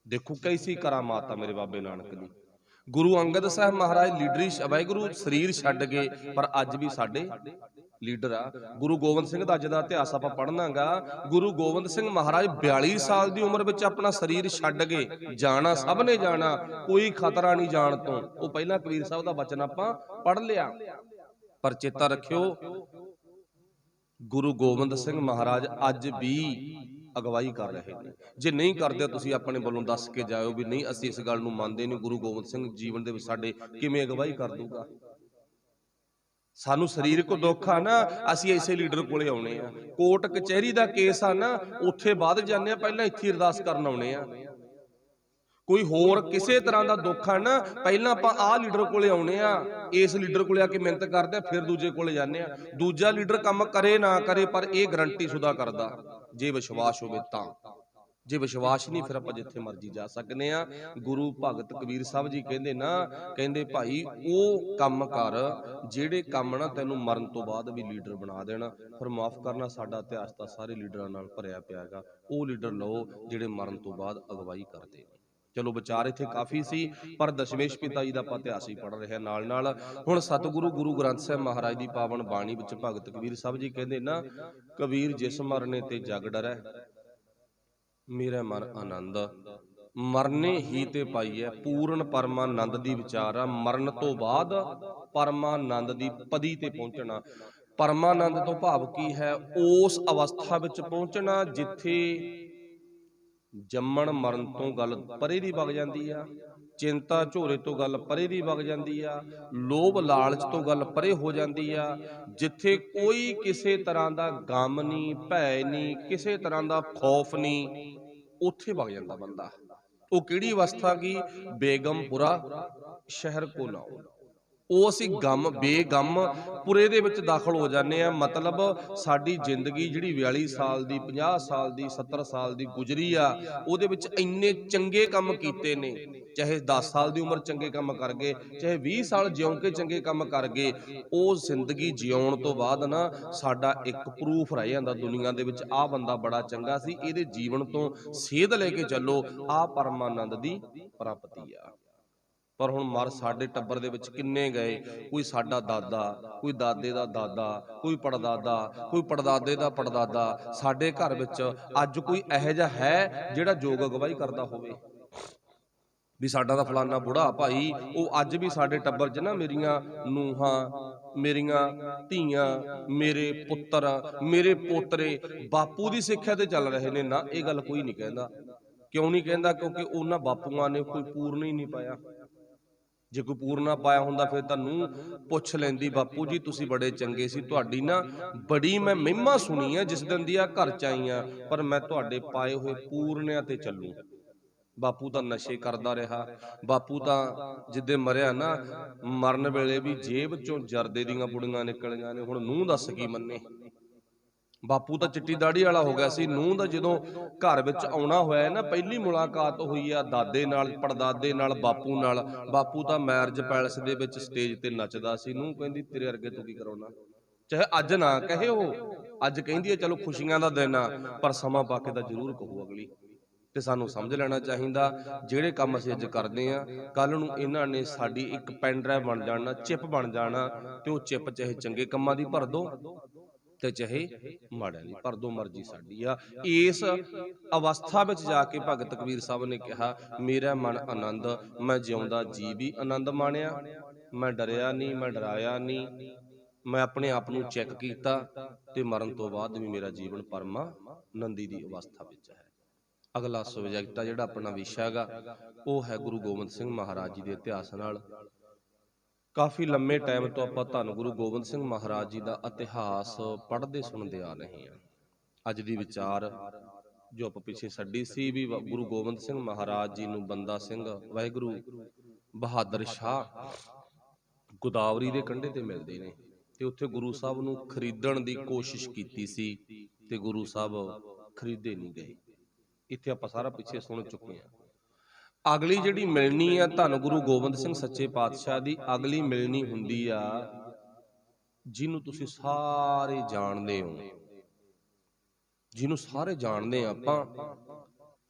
ਦੇਖੋ ਕੈਸੀ ਕਰਾਮਾਤ ਆ ਮੇਰੇ ਬਾਬੇ ਨਾਨਕ ਦੀ। ਗੁਰੂ ਅੰਗਦ ਸਾਹਿਬ ਮਹਾਰਾਜ ਲੀਡਰੀ, ਵਾਹਿਗੁਰੂ ਸਰੀਰ ਛੱਡ ਗਏ ਪਰ ਅੱਜ ਵੀ ਸਾਡੇ ਲੀਡਰ ਆ। ਗੁਰੂ ਗੋਬਿੰਦ ਸਿੰਘ ਦਾ ਅੱਜ ਦਾ ਇਤਿਹਾਸ ਆਪਾਂ ਪੜ੍ਹਨਾਗਾ। ਗੁਰੂ ਗੋਬਿੰਦ ਸਿੰਘ ਮਹਾਰਾਜ 42 ਸਾਲ ਦੀ ਉਮਰ ਵਿੱਚ ਆਪਣਾ ਸਰੀਰ ਛੱਡ ਗਏ। ਜਾਣਾ ਸਭ ਨੇ ਜਾਣਾ, ਕੋਈ ਖਤਰਾ ਨਹੀਂ ਜਾਣ ਤੋਂ। ਉਹ ਪਹਿਲਾਂ ਕਬੀਰ ਸਾਹਿਬ ਦਾ ਬਚਨ ਆਪਾਂ ਪੜ੍ਹ ਲਿਆ। ਪਰ ਚੇਤਾ ਰੱਖਿਓ, ਗੁਰੂ ਗੋਬਿੰਦ ਸਿੰਘ ਮਹਾਰਾਜ ਅੱਜ ਵੀ ਅਗਵਾਈ ਕਰ ਰਹੇ ਨੇ। ਜੇ ਨਹੀਂ ਕਰਦੇ ਤੁਸੀਂ ਆਪਣੇ ਵੱਲੋਂ ਦੱਸ ਕੇ ਜਾਇਓ ਵੀ ਨਹੀਂ ਅਸੀਂ ਇਸ ਗੱਲ ਨੂੰ ਮੰਨਦੇ ਨਹੀਂ, ਗੁਰੂ ਗੋਬਿੰਦ ਸਿੰਘ ਜੀਵਨ ਦੇ ਵਿੱਚ ਸਾਡੇ ਕਿਵੇਂ ਅਗਵਾਈ ਕਰ ਦੂਗਾ? ਸਾਨੂੰ ਸਰੀਰਕ ਦੁੱਖ ਆ ਨਾ, ਅਸੀਂ ਐਸੇ ਲੀਡਰ ਕੋਲੇ ਆਉਣੇ ਆ। ਕੋਰਟ ਕਚਹਿਰੀ ਦਾ ਕੇਸ ਆ ਨਾ, ਉੱਥੇ ਬਾਅਦ ਜਾਂਦੇ ਆ, ਪਹਿਲਾਂ ਇੱਥੇ ਅਰਦਾਸ ਕਰਨ ਆਉਣੇ ਆ। ਕੋਈ ਹੋਰ ਕਿਸੇ ਤਰ੍ਹਾਂ ਦਾ ਦੁੱਖ ਆ ਨਾ, ਪਹਿਲਾਂ ਆਪਾਂ ਆਹ ਲੀਡਰ ਕੋਲੇ ਆਉਣੇ ਆ, ਇਸ ਲੀਡਰ ਕੋਲੇ ਆ ਕੇ ਮਿਹਨਤ ਕਰਦੇ ਆ, ਫਿਰ ਦੂਜੇ ਕੋਲੇ ਜਾਂਦੇ ਆ। ਦੂਜਾ ਲੀਡਰ ਕੰਮ ਕਰੇ ਨਾ ਕਰੇ, ਪਰ ਇਹ ਗਰੰਟੀ ਸ਼ੁਦਾ ਕਰਦਾ ਜੇ ਵਿਸ਼ਵਾਸ ਹੋਵੇ ਤਾਂ। ਜੇ ਵਿਸ਼ਵਾਸ ਨਹੀਂ, ਫਿਰ ਆਪਾਂ ਜਿੱਥੇ ਮਰਜ਼ੀ ਜਾ ਸਕਨੇ ਆ। ਗੁਰੂ ਭਗਤ ਕਬੀਰ ਸਾਹਿਬ ਜੀ ਕਹਿੰਦੇ ਨਾ, ਕਹਿੰਦੇ ਭਾਈ ਉਹ ਕੰਮ ਕਰ ਜਿਹੜੇ ਕੰਮ ਨਾ ਤੈਨੂੰ ਮਰਨ ਤੋਂ ਬਾਅਦ ਵੀ ਲੀਡਰ ਬਣਾ ਦੇਣਾ। ਫਿਰ ਮਾਫ ਕਰਨਾ, ਸਾਡਾ ਇਤਿਹਾਸ ਤਾਂ ਸਾਰੇ ਲੀਡਰਾਂ ਨਾਲ ਭਰਿਆ ਪਿਆ ਹੈਗਾ। ਉਹ ਲੀਡਰ ਲਓ ਜਿਹੜੇ ਮਰਨ ਤੋਂ ਬਾਅਦ ਅਗਵਾਈ ਕਰਦੇ ਨੇ। ਚਲੋ, ਵਿਚਾਰ ਇੱਥੇ ਕਾਫੀ ਸੀ, ਪਰ ਦਸ਼ਮੇਸ਼ ਪਿਤਾ ਜੀ ਦਾ ਆਪਾਂ ਇਤਿਹਾਸ ਹੀ ਪੜ੍ਹ ਰਹੇ ਨਾਲ ਨਾਲ। ਹੁਣ ਸਤਿਗੁਰੂ ਗੁਰੂ ਗ੍ਰੰਥ ਸਾਹਿਬ ਮਹਾਰਾਜ ਦੀ ਪਾਵਨ ਬਾਣੀ ਵਿੱਚ ਭਗਤ ਕਬੀਰ ਸਾਹਿਬ ਜੀ ਕਹਿੰਦੇ ਨਾ, ਕਬੀਰ ਜਿਸ ਮਰਨੇ ਤੇ ਜਗ ਡਰੈ, ਮੇਰਾ ਮਨ ਆਨੰਦ, ਮਰਨੇ ਹੀ ਤੇ ਪਾਈਐ ਪੂਰਨ ਪਰਮਾਨੰਦ ਦੀ ਵਿਚਾਰ ਆ। ਮਰਨ ਤੋਂ ਬਾਅਦ ਪਰਮਾਨੰਦ ਦੀ ਪਦੀ ਤੇ ਪਹੁੰਚਣਾ। ਪਰਮਾਨੰਦ ਤੋਂ ਭਾਵ ਕੀ ਹੈ? ਉਸ ਅਵਸਥਾ ਵਿੱਚ ਪਹੁੰਚਣਾ ਜਿੱਥੇ ਜੰਮਣ ਮਰਨ ਤੋਂ ਗੱਲ ਪਰੇ ਦੀ ਵਗ ਜਾਂਦੀ ਆ। ਚਿੰਤਾ ਝੋਰੇ ਤੋਂ ਗੱਲ ਪਰੇ ਦੀ ਵਗ ਜਾਂਦੀ ਆ, ਲੋਭ ਲਾਲਚ ਤੋਂ ਗੱਲ ਪਰੇ ਹੋ ਜਾਂਦੀ ਆ। ਜਿੱਥੇ ਕੋਈ ਕਿਸੇ ਤਰ੍ਹਾਂ ਦਾ ਗਮ ਨਹੀਂ, ਭੈ ਨਹੀਂ, ਕਿਸੇ ਤਰ੍ਹਾਂ ਦਾ ਖੌਫ ਨਹੀਂ, ਉੱਥੇ ਵਗ ਜਾਂਦਾ ਬੰਦਾ। ਉਹ ਕਿਹੜੀ ਅਵਸਥਾ ਕੀ? ਬੇਗਮਪੁਰਾ ਸ਼ਹਿਰ ਕੋ ਨਾਉ। ਉਹ ਅਸੀਂ ਬੇਗਮ ਪੁਰੇ ਦੇ ਵਿੱਚ ਦਾਖਲ ਹੋ ਜਾਂਦੇ ਆ। ਮਤਲਬ ਸਾਡੀ ਜ਼ਿੰਦਗੀ ਜਿਹੜੀ 42 ਸਾਲ ਦੀ, 50 ਸਾਲ ਦੀ, 70 ਸਾਲ ਦੀ ਗੁਜ਼ਰੀ ਆ, ਉਹਦੇ ਵਿੱਚ ਇੰਨੇ ਚੰਗੇ ਕੰਮ ਕੀਤੇ ਨੇ। ਚਾਹੇ 10 ਸਾਲ ਦੀ ਉਮਰ ਚੰਗੇ ਕੰਮ ਕਰ ਗਏ, ਚਾਹੇ 20 ਸਾਲ ਜਿਉਂ ਕੇ ਚੰਗੇ ਕੰਮ ਕਰ ਗਏ, ਉਹ ਜ਼ਿੰਦਗੀ ਜਿਉਣ ਤੋਂ ਬਾਅਦ ਨਾ ਸਾਡਾ ਇੱਕ ਪ੍ਰੂਫ ਰਹਿ ਜਾਂਦਾ ਦੁਨੀਆ ਦੇ ਵਿੱਚ, ਆਹ ਬੰਦਾ ਬੜਾ ਚੰਗਾ ਸੀ, ਇਹਦੇ ਜੀਵਨ ਤੋਂ ਸੇਧ ਲੈ ਕੇ ਚੱਲੋ, ਆਹ ਪਰਮਾਨੰਦ ਦੀ ਪ੍ਰਾਪਤੀ ਆ। ਪਰ ਹੁਣ ਸਾਡੇ ਟੱਬਰ ਦੇ ਵਿੱਚ ਕਿੰਨੇ ਗਏ, ਕੋਈ ਸਾਡਾ ਦਾਦਾ, ਕੋਈ ਦਾਦੇ ਦਾ ਦਾਦਾ, ਕੋਈ ਪੜਦਾਦਾ, ਕੋਈ ਪੜਦਾਦੇ ਦਾ ਪੜਦਾਦਾ। ਸਾਡੇ ਘਰ ਵਿੱਚ ਅੱਜ ਕੋਈ ਇਹੋ ਜਿਹਾ ਹੈ ਜਿਹੜਾ ਯੋਗ ਅਗਵਾਈ ਕਰਦਾ ਹੋਵੇ ਵੀ ਸਾਡਾ ਤਾਂ ਫਲਾਨਾ ਬੁੜਾ ਭਾਈ, ਉਹ ਅੱਜ ਵੀ ਸਾਡੇ ਟੱਬਰ 'ਚ ਨਾ ਮੇਰੀਆਂ ਨੂੰਹਾਂ, ਮੇਰੀਆਂ ਧੀਆਂ, ਮੇਰੇ ਪੁੱਤਰ, ਮੇਰੇ ਪੋਤਰੇ ਬਾਪੂ ਦੀ ਸਿੱਖਿਆ ਤੇ ਚੱਲ ਰਹੇ ਨੇ? ਨਾ, ਇਹ ਗੱਲ ਕੋਈ ਨਹੀਂ ਕਹਿੰਦਾ। ਕਿਉਂ ਨਹੀਂ ਕਹਿੰਦਾ? ਕਿਉਂਕਿ ਉਹਨਾਂ ਬਾਪੂਆਂ ਨੇ ਕੋਈ ਪੂਰਨ ਹੀ ਨਹੀਂ ਪਾਇਆ। ਜੇ ਕੋਈ ਪੂਰਨਾ ਪਾਇਆ ਹੁੰਦਾ ਫਿਰ ਤੁਹਾਨੂੰ ਪੁੱਛ ਲੈਂਦੀ, ਬਾਪੂ ਜੀ ਤੁਸੀਂ ਬੜੇ ਚੰਗੇ ਸੀ, ਤੁਹਾਡੀ ਨਾ ਬੜੀ ਮੈਂ ਮਹਿਮਾ ਸੁਣੀ ਆ ਜਿਸ ਦਿਨ ਦੀ ਆ ਘਰ 'ਚ ਆਈ ਆ, ਪਰ ਮੈਂ ਤੁਹਾਡੇ ਪਾਏ ਹੋਏ ਪੂਰਨਿਆਂ ਤੇ ਚੱਲੂ। ਬਾਪੂ ਤਾਂ ਨਸ਼ੇ ਕਰਦਾ ਰਿਹਾ, ਬਾਪੂ ਤਾਂ ਜਿੱਦੇ ਮਰਿਆ ਨਾ, ਮਰਨ ਵੇਲੇ ਵੀ ਜੇਬ ਚੋਂ ਜਰਦੇ ਦੀਆਂ ਪੁੜੀਆਂ ਨਿਕਲੀਆਂ ਨੇ। ਹੁਣ ਨੂੰਹ ਦੱਸ ਕੀ ਮੰਨੇ? ਬਾਪੂ ਤਾਂ ਚਿੱਟੀ ਦਾੜੀ ਵਾਲਾ ਹੋ ਗਿਆ ਸੀ। ਨੂੰਹ ਦਾ ਜਦੋਂ ਘਰ ਵਿੱਚ ਆਉਣਾ ਹੋਇਆ ਨਾ, ਪਹਿਲੀ ਮੁਲਾਕਾਤ ਹੋਈ ਆ ਦਾਦੇ ਨਾਲ, ਪੜਦਾਦੇ ਨਾਲ, ਬਾਪੂ ਨਾਲ। ਬਾਪੂ ਤਾਂ ਮੈਰਿਜ ਪੈਲਸ ਦੇ ਵਿੱਚ ਸਟੇਜ ਤੇ ਨੱਚਦਾ ਸੀ। ਨੂੰਹ ਕਹਿੰਦੀ ਤੇਰੇ ਵਰਗੇ ਤੂੰ ਕੀ ਕਰਾਉਣਾ? ਚਾਹੇ ਅੱਜ ਨਾ ਕਹੇ, ਉਹ ਅੱਜ ਕਹਿੰਦੀ ਹੈ ਚਲੋ ਖੁਸ਼ੀਆਂ ਦਾ ਦਿਨ ਆ, ਪਰ ਸਮਾਂ ਪਾ ਕੇ ਤਾਂ ਜ਼ਰੂਰ ਕਹੂ ਅਗਲੀ। ਤੇ ਸਾਨੂੰ ਸਮਝ ਲੈਣਾ ਚਾਹੀਦਾ, ਜਿਹੜੇ ਕੰਮ ਅਸੀਂ ਅੱਜ ਕਰਦੇ ਆ, ਕੱਲ ਨੂੰ ਇਹਨਾਂ ਨੇ ਸਾਡੀ ਇੱਕ ਪੈਨ ਡਰਾਈਵ ਬਣ ਜਾਣਾ, ਚਿਪ ਬਣ ਜਾਣਾ, ਤੇ ਉਹ ਚਿਪ ਚਾਹੇ ਚੰਗੇ ਕੰਮਾਂ ਦੀ ਭਰ ਦੋ ਤੇ ਚਾਹੇ ਮਾੜਿਆਂ ਦੀ ਭਰ ਦੋ, ਮਰਜ਼ੀ ਸਾਡੀ ਆ। ਇਸ ਅਵਸਥਾ ਵਿੱਚ ਜਾ ਕੇ ਭਗਤ ਕਬੀਰ ਸਾਹਿਬ ਨੇ ਕਿਹਾ, ਮੇਰਾ ਮਨ ਆਨੰਦ, ਮੈਂ ਜਿਉਂਦਾ ਜੀ ਵੀ ਆਨੰਦ ਮਾਣਿਆ, ਮੈਂ ਡਰਿਆ ਨਹੀਂ, ਮੈਂ ਡਰਾਇਆ ਨਹੀਂ, ਮੈਂ ਆਪਣੇ ਆਪ ਨੂੰ ਚੈੱਕ ਕੀਤਾ, ਤੇ ਮਰਨ ਤੋਂ ਬਾਅਦ ਵੀ ਮੇਰਾ ਜੀਵਨ ਪਰਮਾਨੰਦੀ ਦੀ ਅਵਸਥਾ ਵਿੱਚ ਹੈ। ਅਗਲਾ ਸਬਜੈਕਟ ਆ ਜਿਹੜਾ ਆਪਣਾ ਵਿਸ਼ਾ ਹੈਗਾ, ਉਹ ਹੈ ਗੁਰੂ ਗੋਬਿੰਦ ਸਿੰਘ ਮਹਾਰਾਜ ਜੀ ਦੇ ਇਤਿਹਾਸ ਨਾਲ। ਕਾਫੀ ਲੰਮੇ ਟਾਈਮ ਤੋਂ ਆਪਾਂ ਧੰਨ ਗੁਰੂ ਗੋਬਿੰਦ ਸਿੰਘ ਮਹਾਰਾਜ ਜੀ ਦਾ ਇਤਿਹਾਸ ਪੜ੍ਹਦੇ ਸੁਣਦੇ ਆ ਰਹੇ ਹਾਂ। ਅੱਜ ਦੀ ਵਿਚਾਰ ਜੋ ਆਪਾਂ ਪਿੱਛੇ ਛੱਡੀ ਸੀ ਵੀ ਗੁਰੂ ਗੋਬਿੰਦ ਸਿੰਘ ਮਹਾਰਾਜ ਜੀ ਨੂੰ ਬੰਦਾ ਸਿੰਘ ਵਾਹਿਗੁਰੂ ਬਹਾਦਰ ਸ਼ਾਹ ਗੋਦਾਵਰੀ ਦੇ ਕੰਢੇ ਤੇ ਮਿਲਦੇ ਨੇ, ਤੇ ਉੱਥੇ ਗੁਰੂ ਸਾਹਿਬ ਨੂੰ ਖਰੀਦਣ ਦੀ ਕੋਸ਼ਿਸ਼ ਕੀਤੀ ਸੀ, ਤੇ ਗੁਰੂ ਸਾਹਿਬ ਖਰੀਦੇ ਨਹੀਂ ਗਏ। ਇੱਥੇ ਆਪਾਂ ਸਾਰਾ ਪਿੱਛੇ ਸੁਣ ਚੁੱਕੇ ਹਾਂ। ਅਗਲੀ ਜਿਹੜੀ ਮਿਲਣੀ ਆ ਧੰਨ ਗੁਰੂ ਗੋਬਿੰਦ ਸਿੰਘ ਸੱਚੇ ਪਾਤਸ਼ਾਹ ਦੀ, ਅਗਲੀ ਮਿਲਣੀ ਹੁੰਦੀ ਆ ਜਿਹਨੂੰ ਤੁਸੀਂ ਸਾਰੇ ਜਾਣਦੇ ਹੋ, ਜਿਹਨੂੰ ਸਾਰੇ ਜਾਣਦੇ ਆ ਆਪਾਂ।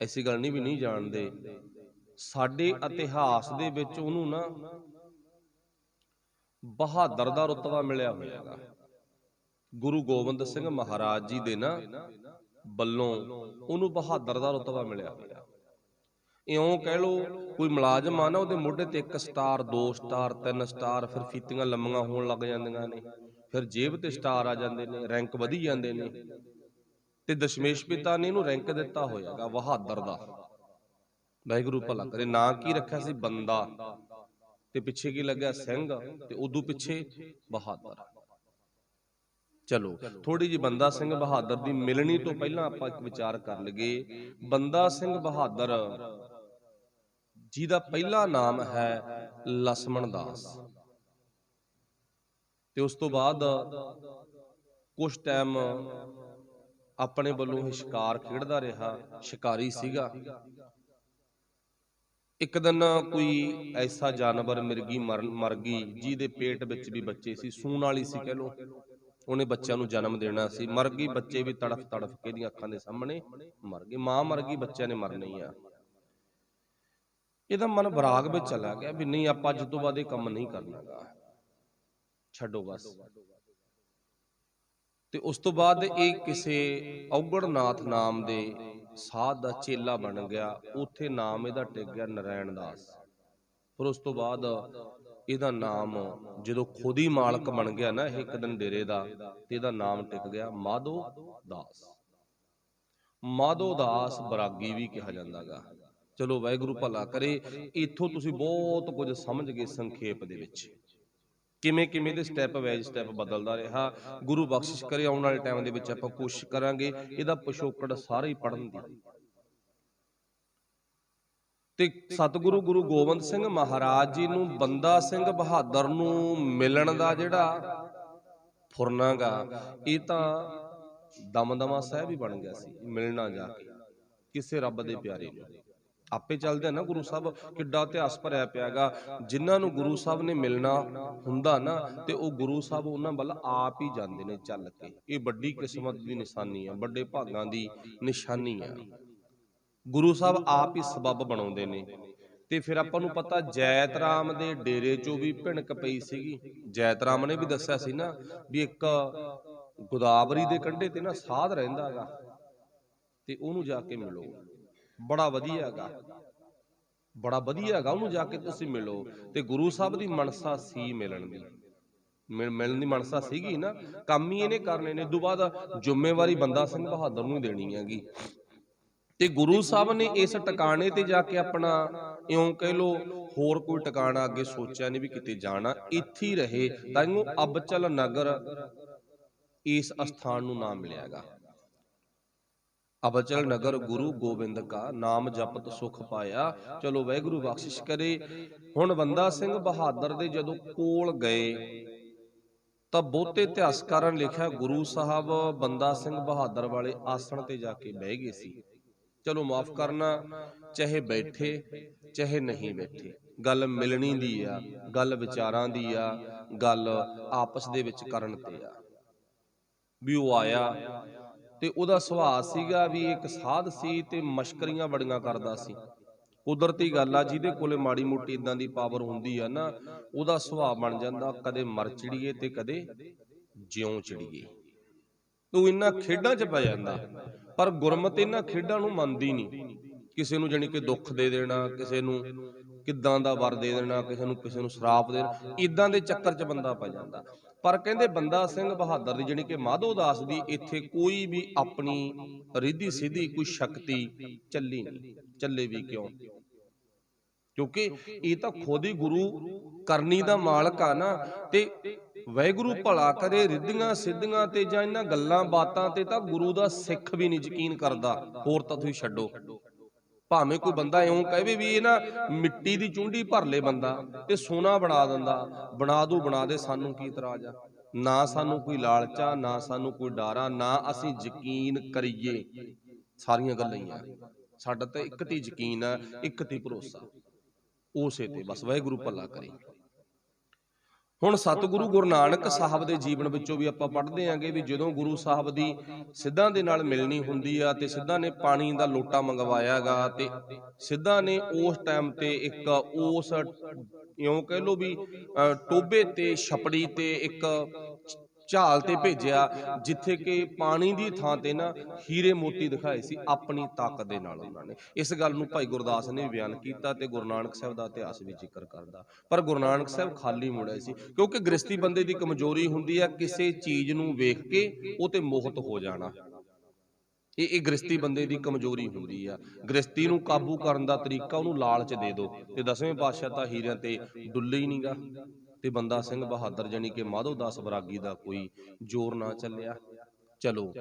ਐਸੀ ਗੱਲ ਨਹੀਂ ਵੀ ਨਹੀਂ ਜਾਣਦੇ, ਸਾਡੇ ਇਤਿਹਾਸ ਦੇ ਵਿੱਚ ਉਹਨੂੰ ਨਾ ਬਹਾਦਰ ਦਾ ਰੁਤਬਾ ਮਿਲਿਆ ਹੋਇਆ ਹੈਗਾ। ਗੁਰੂ ਗੋਬਿੰਦ ਸਿੰਘ ਮਹਾਰਾਜ ਜੀ ਦੇ ਨਾ ਵੱਲੋਂ ਉਹਨੂੰ ਬਹਾਦਰ ਦਾ ਰੁਤਬਾ ਮਿਲਿਆ ਹੋਇਆ। ਇਉਂ ਕਹਿ ਲੋ, ਕੋਈ ਮੁਲਾਜ਼ਮ ਆ ਨਾ, ਉਹਦੇ ਮੋਢੇ ਤੇ 1 ਸਟਾਰ, 2 ਸਟਾਰ, 3 ਸਟਾਰ, ਫਿਰ ਫੀਤੀਆਂ ਲੰਮੀਆਂ ਹੋਣ ਲੱਗ ਜਾਂਦੀਆਂ ਨੇ, ਫਿਰ ਜੇਬ ਤੇ ਸਟਾਰ ਆ ਜਾਂਦੇ ਨੇ, ਰੈਂਕ ਵਧੀ ਜਾਂਦੇ ਨੇ। ਤੇ ਦਸ਼ਮੇਸ਼ ਪਿਤਾ ਨੇ ਇਹਨੂੰ ਰੈਂਕ ਦਿੱਤਾ ਹੋਇਆਗਾ ਬਹਾਦਰ ਦਾ। ਵਾਹਿਗੁਰੂ ਭਲਾ ਕਰੇ। ਨਾਂ ਕੀ ਰੱਖਿਆ ਸੀ? ਬੰਦਾ, ਤੇ ਪਿੱਛੇ ਕੀ ਲੱਗਿਆ? ਸਿੰਘ, ਤੇ ਉਦੋਂ ਪਿੱਛੇ ਬਹਾਦਰ। ਚਲੋ ਥੋੜੀ ਜਿਹੀ ਬੰਦਾ ਸਿੰਘ ਬਹਾਦਰ ਦੀ ਮਿਲਣੀ ਤੋਂ ਪਹਿਲਾਂ ਆਪਾਂ ਇੱਕ ਵਿਚਾਰ ਕਰ ਲਈਏ। ਬੰਦਾ ਸਿੰਘ ਬਹਾਦਰ ਜੀ ਦਾ ਪਹਿਲਾ ਨਾਮ ਹੈ ਲਛਮਣ ਦਾਸ, ਤੇ ਉਸ ਤੋਂ ਬਾਅਦ ਕੁਝ ਟਾਈਮ ਆਪਣੇ ਵੱਲੋਂ ਇਹ ਸ਼ਿਕਾਰ ਖੇਡਦਾ ਰਿਹਾ, ਸ਼ਿਕਾਰੀ ਸੀਗਾ। ਇੱਕ ਦਿਨ ਕੋਈ ਐਸਾ ਜਾਨਵਰ, ਮਿਰਗੀ ਮਰ ਗਈ ਜਿਹਦੇ ਪੇਟ ਵਿੱਚ ਵੀ ਬੱਚੇ ਸੀ, ਸੂਣ ਵਾਲੀ ਸੀ ਕਹਿ ਲੋ, ਉਹਨੇ ਬੱਚਿਆਂ ਨੂੰ ਜਨਮ ਦੇਣਾ ਸੀ, ਮਰ ਗਈ। ਬੱਚੇ ਵੀ ਤੜਫ ਤੜਫ ਕੇ ਇਹਦੀਆਂ ਅੱਖਾਂ ਦੇ ਸਾਹਮਣੇ ਮਰ ਗਏ। ਮਾਂ ਮਰ ਗਈ, ਬੱਚਿਆਂ ਨੇ ਮਰਨਾ ਹੀ ਆ। ਇਹਦਾ ਮਨ ਵਿਰਾਗ ਵਿੱਚ ਚਲਾ ਗਿਆ ਵੀ ਨਹੀਂ, ਆਪਾਂ ਅੱਜ ਤੋਂ ਬਾਅਦ ਇਹ ਕੰਮ ਨਹੀਂ ਕਰਨਾਗਾ, ਛੱਡੋ ਬਸ। ਤੇ ਉਸ ਤੋਂ ਬਾਅਦ ਇਹ ਕਿਸੇ ਔਗੜਨਾਥ ਨਾਮ ਦੇ ਸਾਧ ਦਾ ਚੇਲਾ ਬਣ ਗਿਆ। ਉੱਥੇ ਨਾਮ ਇਹਦਾ ਟਿਕ ਗਿਆ ਨਰਾਇਣ ਦਾਸ। ਪਰ ਉਸ ਤੋਂ ਬਾਅਦ ਇਹਦਾ ਨਾਮ ਜਦੋਂ ਖੁਦ ਹੀ ਮਾਲਕ ਬਣ ਗਿਆ ਨਾ ਇਹ ਇੱਕ ਦਿਨ ਡੇਰੇ ਦਾ, ਤੇ ਇਹਦਾ ਨਾਮ ਟਿਕ ਗਿਆ ਮਾਧੋ ਦਾਸ। ਮਾਧੋ ਦਾਸ ਬਰਾਗੀ ਵੀ ਕਿਹਾ ਜਾਂਦਾਗਾ, ਚਲੋ ਵਾਹਿਗੁਰੂ ਭਲਾ ਕਰੇ। ਇੱਥੋਂ ਤੁਸੀਂ ਬਹੁਤ ਕੁਝ ਸਮਝ ਗਏ ਸੰਖੇਪ ਦੇ ਵਿੱਚ, ਕਿਵੇਂ ਕਿਵੇਂ ਦੇ ਸਟੈਪ ਵਾਈਜ਼ ਸਟੈਪ ਬਦਲਦਾ ਰਿਹਾ। ਗੁਰੂ ਬਖਸ਼ਿਸ਼ ਕਰੇ ਆਉਣ ਵਾਲੇ ਟਾਈਮ ਦੇ ਵਿੱਚ ਆਪਾਂ ਕੋਸ਼ਿਸ਼ ਕਰਾਂਗੇ ਇਹਦਾ ਪਿਛੋਕੜ ਸਾਰਾ ਹੀ ਪੜ੍ਹਨ ਦੀ। ਤੇ ਸਤਿਗੁਰੂ ਗੁਰੂ ਗੋਬਿੰਦ ਸਿੰਘ ਮਹਾਰਾਜ ਜੀ ਨੂੰ ਬੰਦਾ ਸਿੰਘ ਬਹਾਦਰ ਨੂੰ ਮਿਲਣ ਦਾ ਜਿਹੜਾ ਫੁਰਨਾ ਗਾ, ਇਹ ਤਾਂ ਦਮਦਮਾ ਸਾਹਿਬ ਹੀ ਬਣ ਗਿਆ ਸੀ, ਮਿਲਣਾ ਜਾ ਕੇ ਕਿਸੇ ਰੱਬ ਦੇ ਪਿਆਰੇ ਨੂੰ। ਆਪੇ ਚੱਲਦੇ ਆ ਨਾ ਗੁਰੂ ਸਾਹਿਬ, ਕਿੱਡਾ ਇਤਿਹਾਸ ਭਰਿਆ ਪਿਆਗਾ। ਜਿਨ੍ਹਾਂ ਨੂੰ ਗੁਰੂ ਸਾਹਿਬ ਨੇ ਮਿਲਣਾ ਹੁੰਦਾ ਨਾ, ਤੇ ਉਹ ਗੁਰੂ ਸਾਹਿਬ ਉਹਨਾਂ ਵੱਲ ਆਪ ਹੀ ਜਾਂਦੇ ਨੇ ਚੱਲ ਕੇ। ਇਹ ਵੱਡੀ ਕਿਸਮਤ ਦੀ ਨਿਸ਼ਾਨੀ ਆ, ਵੱਡੇ ਭਾਗਾਂ ਦੀ ਨਿਸ਼ਾਨੀ ਆ। ਗੁਰੂ ਸਾਹਿਬ ਆਪ ਹੀ ਸਬੱਬ ਬਣਾਉਂਦੇ ਨੇ। ਤੇ ਫਿਰ ਆਪਾਂ ਨੂੰ ਪਤਾ ਜੈਤ ਰਾਮ ਦੇ ਡੇਰੇ ਚੋਂ ਵੀ ਭਿਣਕ ਪਈ ਸੀਗੀ। ਜੈਤ ਰਾਮ ਨੇ ਵੀ ਦੱਸਿਆ ਸੀ ਨਾ ਵੀ ਇੱਕ ਗੋਦਾਵਰੀ ਦੇ ਕੰਢੇ ਤੇ ਨਾ ਸਾਧ ਰਹਿੰਦਾ ਹੈਗਾ, ਤੇ ਉਹਨੂੰ ਜਾ ਕੇ ਮਿਲੋ, ਬੜਾ ਵਧੀਆ ਹੈਗਾ, ਬੜਾ ਵਧੀਆ ਹੈਗਾ, ਉਹਨੂੰ ਜਾ ਕੇ ਤੁਸੀਂ ਮਿਲੋ। ਤੇ ਗੁਰੂ ਸਾਹਿਬ ਦੀ ਮਨਸਾ ਸੀ ਮਿਲਣ ਦੀ, ਮਿਲਣ ਦੀ ਮਨਸਾ ਸੀਗੀ ਨਾ, ਕੰਮ ਹੀ ਇਹਨੇ ਕਰਨੇ ਨੇ। ਉਦੋਂ ਬਾਅਦ ਜ਼ਿੰਮੇਵਾਰੀ ਬੰਦਾ ਸਿੰਘ ਬਹਾਦਰ ਨੂੰ ਦੇਣੀ ਹੈਗੀ। ਤੇ ਗੁਰੂ ਸਾਹਿਬ ਨੇ ਇਸ ਟਿਕਾਣੇ ਤੇ ਜਾ ਕੇ ਆਪਣਾ, ਇਉਂ ਕਹਿ ਲੋ, ਹੋਰ ਕੋਈ ਟਿਕਾਣਾ ਅੱਗੇ ਸੋਚਿਆ ਨਹੀਂ ਵੀ ਕਿਤੇ ਜਾਣਾ, ਇੱਥੇ ਹੀ ਰਹੇ। ਤਾਂਹੀਓ ਅਬਚਲ ਨਗਰ ਇਸ ਅਸਥਾਨ ਨੂੰ ਨਾਮ ਮਿਲਿਆਗਾ। ਅਬਚਲ ਨਗਰ ਗੁਰੂ ਗੋਬਿੰਦ ਕਾ ਨਾਮ ਜਪਤ ਸੁਖ ਪਾਇਆ। ਚਲੋ ਵਾਹਿਗੁਰੂ ਬਖਸ਼ਿਸ਼ ਕਰੇ। ਹੁਣ ਬੰਦਾ ਸਿੰਘ ਬਹਾਦਰ ਦੇ ਜਦੋਂ ਕੋਲ ਗਏ ਤਾਂ ਬਹੁਤੇ ਇਤਿਹਾਸਕਾਰਾਂ ਨੇ ਲਿਖਿਆ ਗੁਰੂ ਸਾਹਿਬ ਬੰਦਾ ਸਿੰਘ ਬਹਾਦਰ ਵਾਲੇ ਆਸਣ ਤੇ ਜਾ ਕੇ ਬਹਿ ਗਏ ਸੀ। ਚਲੋ ਮਾਫ ਕਰਨਾ, ਚਾਹੇ ਬੈਠੇ ਚਾਹੇ ਨਹੀਂ ਬੈਠੇ, ਗੱਲ ਮਿਲਣੀ ਦੀ ਆ, ਗੱਲ ਵਿਚਾਰਾਂ ਦੀ ਆ, ਗੱਲ ਆਪਸ ਦੇ ਵਿੱਚ ਕਰਨ ਤੇ ਆ। ਵੀ ਉਹ ਆਇਆ ਤੇ ਉਹਦਾ ਸੁਭਾਅ ਸੀਗਾ ਵੀ ਇੱਕ ਸਾਧ ਸੀ ਤੇ ਮਸ਼ਕਰੀਆਂ ਬੜੀਆਂ ਕਰਦਾ ਸੀ। ਕੁਦਰਤੀ ਗੱਲ ਆ, ਜਿਹਦੇ ਕੋਲੇ ਮਾੜੀ ਮੋਟੀ ਇਦਾਂ ਦੀ ਪਾਵਰ ਹੁੰਦੀ ਆ ਨਾ, ਉਹਦਾ ਸੁਭਾਅ ਬਣ ਜਾਂਦਾ ਕਦੇ ਮਰ ਚੜੀਏ ਤੇ ਕਦੇ ਜਿਉਂ ਚੜੀਏ। ਤੂੰ ਇਹਨਾਂ ਖੇਡਾਂ 'ਚ ਪੈ ਜਾਂਦਾ। ਪਰ ਗੁਰਮਤਿ ਇਹਨਾਂ ਖੇਡਾਂ ਨੂੰ ਮੰਨਦੀ ਨਹੀਂ। ਕਿਸੇ ਨੂੰ ਜਾਣੀ ਕਿ ਦੁੱਖ ਦੇ ਦੇਣਾ, ਕਿਸੇ ਨੂੰ ਕਿੱਦਾਂ ਦਾ ਵਰ ਦੇ ਦੇਣਾ, ਕਿਸੇ ਨੂੰ ਸ਼ਰਾਪ ਦੇ ਦੇਣਾ, ਇਦਾਂ ਦੇ ਚੱਕਰ 'ਚ ਬੰਦਾ ਪੈ ਜਾਂਦਾ। ਪਰ ਕਹਿੰਦੇ ਬੰਦਾ ਸਿੰਘ ਬਹਾਦਰ ਦੀ ਜਾਣੀ ਕਿ ਮਾਧੋ ਦਾਸ ਦੀ ਇੱਥੇ ਕੋਈ ਵੀ ਆਪਣੀ ਰਿੱਧੀ ਸਿੱਧੀ ਕੋਈ ਸ਼ਕਤੀ ਚੱਲੀ ਨਹੀਂ। ਚੱਲੇ ਵੀ ਕਿਉਂ? ਕਿਉਂਕਿ ਇਹ ਤਾਂ ਖੁਦ ਹੀ ਗੁਰੂ ਕਰਨੀ ਦਾ ਮਾਲਕ ਆ ਨਾ। ਤੇ ਵਾਹਿਗੁਰੂ ਭਲਾ ਕਰੇ, ਰਿੱਧੀਆਂ ਸਿੱਧੀਆਂ ਤੇ ਜਾਂ ਇਹਨਾਂ ਗੱਲਾਂ ਬਾਤਾਂ ਤੇ ਤਾਂ ਗੁਰੂ ਦਾ ਸਿੱਖ ਵੀ ਨਹੀਂ ਯਕੀਨ ਕਰਦਾ, ਹੋਰ ਤਾਂ ਤੁਸੀਂ ਛੱਡੋ। ਭਾਵੇਂ ਕੋਈ ਬੰਦਾ ਇਉਂ ਕਹੇ ਵੀ ਇਹ ਨਾ ਮਿੱਟੀ ਦੀ ਚੁੰਡੀ ਭਰ ਲੇ ਬੰਦਾ ਤੇ ਸੋਨਾ ਬਣਾ ਦਿੰਦਾ, ਬਣਾ ਦੂ ਬਣਾ ਦੇ, ਸਾਨੂੰ ਕੀ ਇਤਰਾਜ਼ ਆ? ਨਾ ਸਾਨੂੰ ਕੋਈ ਲਾਲਚਾ, ਨਾ ਸਾਨੂੰ ਕੋਈ ਡਾਰਾ, ਨਾ ਅਸੀਂ ਯਕੀਨ ਕਰੀਏ। ਸਾਰੀਆਂ ਗੱਲਾਂ ਹੀ ਆ, ਸਾਡਾ ਤਾਂ ਇੱਕ ਤੇ ਯਕੀਨ ਆ, ਇੱਕ ਤੇ ਭਰੋਸਾ, ਉਸੇ ਤੇ ਬਸ। ਵਾਹਿਗੁਰੂ ਭਲਾ ਕਰੇ। ਹੁਣ ਸਤਿਗੁਰੂ ਗੁਰੂ ਨਾਨਕ ਸਾਹਿਬ ਦੇ ਜੀਵਨ ਵਿੱਚੋਂ ਵੀ ਆਪਾਂ ਪੜ੍ਹਦੇ ਆਂਗੇ ਵੀ ਜਦੋਂ ਗੁਰੂ ਸਾਹਿਬ ਦੀ ਸਿੱਧਾਂ ਦੇ ਨਾਲ ਮਿਲਣੀ ਹੁੰਦੀ ਆ ਤੇ ਸਿੱਧਾਂ ਨੇ ਪਾਣੀ ਦਾ ਲੋਟਾ ਮੰਗਵਾਇਆਗਾ, ਤੇ ਸਿੱਧਾਂ ਨੇ ਉਸ ਟਾਈਮ ਤੇ ਇੱਕ ਉਸ ਇਉਂ ਕਹਿ ਲੋ ਵੀ ਟੋਬੇ ਤੇ ਛਪੜੀ ਤੇ ਇੱਕ ਝਾਲ ਤੇ ਭੇਜਿਆ, ਜਿੱਥੇ ਕਿ ਪਾਣੀ ਦੀ ਥਾਂ ਤੇ ਨਾ ਹੀਰੇ ਮੋਤੀ ਦਿਖਾਏ ਸੀ ਆਪਣੀ ਤਾਕਤ ਦੇ ਨਾਲ ਉਹਨਾਂ ਨੇ। ਇਸ ਗੱਲ ਨੂੰ ਭਾਈ ਗੁਰਦਾਸ ਨੇ ਵੀ ਬਿਆਨ ਕੀਤਾ ਤੇ ਗੁਰੂ ਨਾਨਕ ਸਾਹਿਬ ਦਾ ਇਤਿਹਾਸ ਵੀ ਜ਼ਿਕਰ ਕਰਦਾ। ਪਰ ਗੁਰੂ ਨਾਨਕ ਸਾਹਿਬ ਖਾਲੀ ਮੁੜੇ ਸੀ, ਕਿਉਂਕਿ ਗ੍ਰਸਤੀ ਬੰਦੇ ਦੀ ਕਮਜ਼ੋਰੀ ਹੁੰਦੀ ਆ ਕਿਸੇ ਚੀਜ਼ ਨੂੰ ਵੇਖ ਕੇ ਉਹ ਤੇ ਮੋਹਿਤ ਹੋ ਜਾਣਾ। ਇਹ ਗ੍ਰਸਤੀ ਬੰਦੇ ਦੀ ਕਮਜ਼ੋਰੀ ਹੁੰਦੀ ਆ। ਗ੍ਰਸਤੀ ਨੂੰ ਕਾਬੂ ਕਰਨ ਦਾ ਤਰੀਕਾ ਉਹਨੂੰ ਲਾਲਚ ਦੇ ਦਿਓ। ਤੇ ਦਸਵੇਂ ਪਾਤਸ਼ਾਹ ਤਾਂ ਹੀਰਿਆਂ ਤੇ ਡੁੱਲੇ ਹੀ ਨਹੀਂਗਾ, ਤੇ ਬੰਦਾ ਸਿੰਘ ਬਹਾਦਰ ਜਾਣੀ ਕਿ ਮਾਧੋ ਦਾਸ ਬਰਾਗੀ ਦਾ ਕੋਈ ਜ਼ੋਰ ਨਾ ਚੱਲਿਆ। ਚਲੋ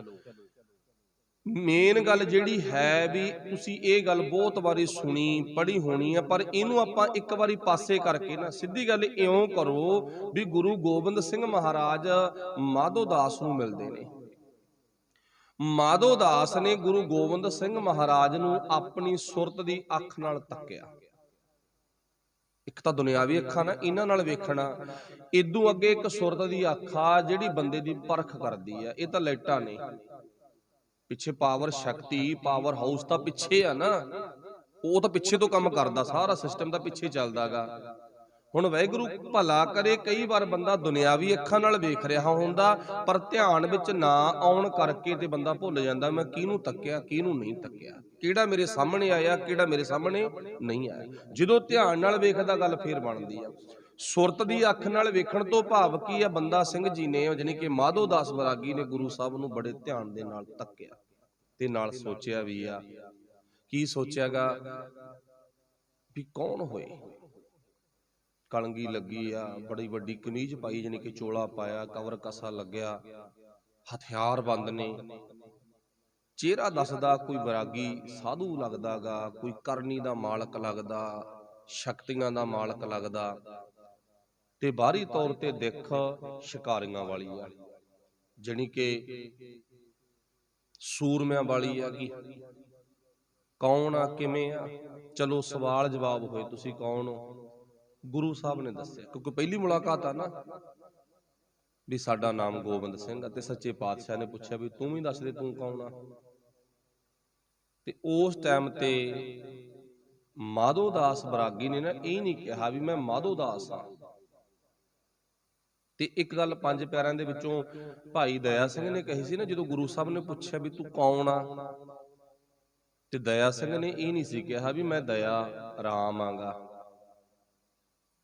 ਮੇਨ ਗੱਲ ਜਿਹੜੀ ਹੈ ਵੀ ਤੁਸੀਂ ਇਹ ਗੱਲ ਬਹੁਤ ਵਾਰੀ ਸੁਣੀ ਪੜ੍ਹੀ ਹੋਣੀ ਆ, ਪਰ ਇਹਨੂੰ ਆਪਾਂ ਇੱਕ ਵਾਰੀ ਪਾਸੇ ਕਰਕੇ ਨਾ ਸਿੱਧੀ ਗੱਲ ਇਉਂ ਕਰੋ ਵੀ ਗੁਰੂ ਗੋਬਿੰਦ ਸਿੰਘ ਮਹਾਰਾਜ ਮਾਧੋ ਦਾਸ ਨੂੰ ਮਿਲਦੇ ਨੇ। ਮਾਧੋ ਦਾਸ ਨੇ ਗੁਰੂ ਗੋਬਿੰਦ ਸਿੰਘ ਮਹਾਰਾਜ ਨੂੰ ਆਪਣੀ ਸੁਰਤ ਦੀ ਅੱਖ ਨਾਲ ਤੱਕਿਆ। ਇੱਕ ਤਾਂ ਦੁਨਿਆਵੀ ਅੱਖਾਂ ਨਾ, ਇਹਨਾਂ ਨਾਲ ਵੇਖਣਾ। ਇਦੋਂ ਅੱਗੇ ਇੱਕ ਸੁਰਤ ਦੀ ਅੱਖ ਆ ਜਿਹੜੀ ਬੰਦੇ ਦੀ ਪਰਖ ਕਰਦੀ ਆ। ਇਹ ਤਾਂ ਲਾਈਟਾਂ ਨੇ ਪਿੱਛੇ, ਪਾਵਰ ਸ਼ਕਤੀ ਪਾਵਰ ਹਾਊਸ ਤਾਂ ਪਿੱਛੇ ਆ ਨਾ, ਉਹ ਤਾਂ ਪਿੱਛੇ ਤੋਂ ਕੰਮ ਕਰਦਾ, ਸਾਰਾ ਸਿਸਟਮ ਤਾਂ ਪਿੱਛੇ ਚੱਲਦਾਗਾ। ਹੁਣ ਵਾਹਿਗੁਰੂ ਭਲਾ ਕਰੇ, ਕਈ ਵਾਰ ਬੰਦਾ ਦੁਨਿਆਵੀ ਅੱਖਾਂ ਨਾਲ ਵੇਖ ਰਿਹਾ ਹੁੰਦਾ, ਪਰ ਧਿਆਨ ਵਿੱਚ ਨਾ ਆਉਣ ਕਰਕੇ ਤੇ ਬੰਦਾ ਭੁੱਲ ਜਾਂਦਾ ਮੈਂ ਕਿਹਨੂੰ ਤੱਕਿਆ ਕਿਹਨੂੰ ਨਹੀਂ ਤੱਕਿਆ, ਕਿਹੜਾ ਮੇਰੇ ਸਾਹਮਣੇ ਆਇਆ ਕਿਹੜਾ ਮੇਰੇ ਸਾਹਮਣੇ ਨਹੀਂ ਆਇਆ। ਜਦੋਂ ਧਿਆਨ ਨਾਲ ਵੇਖਦਾ ਗੱਲ ਫੇਰ ਬਣਦੀ ਆ। ਸੁਰਤ ਦੀ ਅੱਖ ਨਾਲ ਵੇਖਣ ਤੋਂ ਭਾਵ ਕੀ ਆ? ਬੰਦਾ ਸਿੰਘ ਜੀ ਨੇ ਜਾਣੀ ਕਿ ਮਾਧੋ ਦਾਸ ਬਰਾਗੀ ਨੇ ਗੁਰੂ ਸਾਹਿਬ ਨੂੰ ਬੜੇ ਧਿਆਨ ਦੇ ਨਾਲ ਤੱਕਿਆ ਤੇ ਨਾਲ ਸੋਚਿਆ ਵੀ ਆ। ਕੀ ਸੋਚਿਆਗਾ ਵੀ ਕੌਣ ਹੋਏ। ਕਲਗੀ ਲੱਗੀ ਆ, ਬੜੀ ਵੱਡੀ ਕਮੀਜ਼ ਪਾਈ, ਜਾਣੀ ਕਿ ਚੋਲਾ ਪਾਇਆ, ਕਵਰ ਕਸਾ ਲੱਗਿਆ, ਹਥਿਆਰ ਬੰਦ ਨੇ, ਚਿਹਰਾ ਦੱਸਦਾ ਕੋਈ ਵੈਰਾਗੀ ਸਾਧੂ ਲੱਗਦਾ ਗਾ, ਕੋਈ ਕਰਨੀ ਦਾ ਮਾਲਕ ਲੱਗਦਾ, ਸ਼ਕਤੀਆਂ ਦਾ ਮਾਲਕ ਲੱਗਦਾ, ਤੇ ਬਾਹਰੀ ਤੌਰ ਤੇ ਦਿੱਖ ਸ਼ਿਕਾਰੀਆਂ ਵਾਲੀ ਆ, ਜਾਣੀ ਕਿ ਸੂਰਮਿਆਂ ਵਾਲੀ ਆ। ਕੀ ਕੌਣ ਆ, ਕਿਵੇਂ ਆ? ਚਲੋ ਸਵਾਲ ਜਵਾਬ ਹੋਏ, ਤੁਸੀਂ ਕੌਣ ਹੋ? ਗੁਰੂ ਸਾਹਿਬ ਨੇ ਦੱਸਿਆ, ਕਿਉਂਕਿ ਪਹਿਲੀ ਮੁਲਾਕਾਤ ਆ ਨਾ, ਵੀ ਸਾਡਾ ਨਾਮ ਗੋਬਿੰਦ ਸਿੰਘ ਆ। ਤੇ ਸੱਚੇ ਪਾਤਸ਼ਾਹ ਨੇ ਪੁੱਛਿਆ ਵੀ ਤੂੰ ਵੀ ਦੱਸ ਦੇ, ਤੂੰ ਕੌਣ ਆ? ਤੇ ਉਸ ਟਾਈਮ ਤੇ ਮਾਧੋ ਦਾਸ ਬਰਾਗੀ ਨੇ ਨਾ ਇਹ ਨਹੀਂ ਕਿਹਾ ਵੀ ਮੈਂ ਮਾਧੋ ਦਾਸ ਆ। ਤੇ ਇੱਕ ਗੱਲ ਪੰਜ ਪਿਆਰਿਆਂ ਦੇ ਵਿੱਚੋਂ ਭਾਈ ਦਇਆ ਸਿੰਘ ਨੇ ਕਹੀ ਸੀ ਨਾ, ਜਦੋਂ ਗੁਰੂ ਸਾਹਿਬ ਨੇ ਪੁੱਛਿਆ ਵੀ ਤੂੰ ਕੌਣ ਆ, ਤੇ ਦਇਆ ਸਿੰਘ ਨੇ ਇਹ ਨਹੀਂ ਸੀ ਕਿਹਾ ਵੀ ਮੈਂ ਦਇਆ ਰਾਮ ਆਂਗਾ।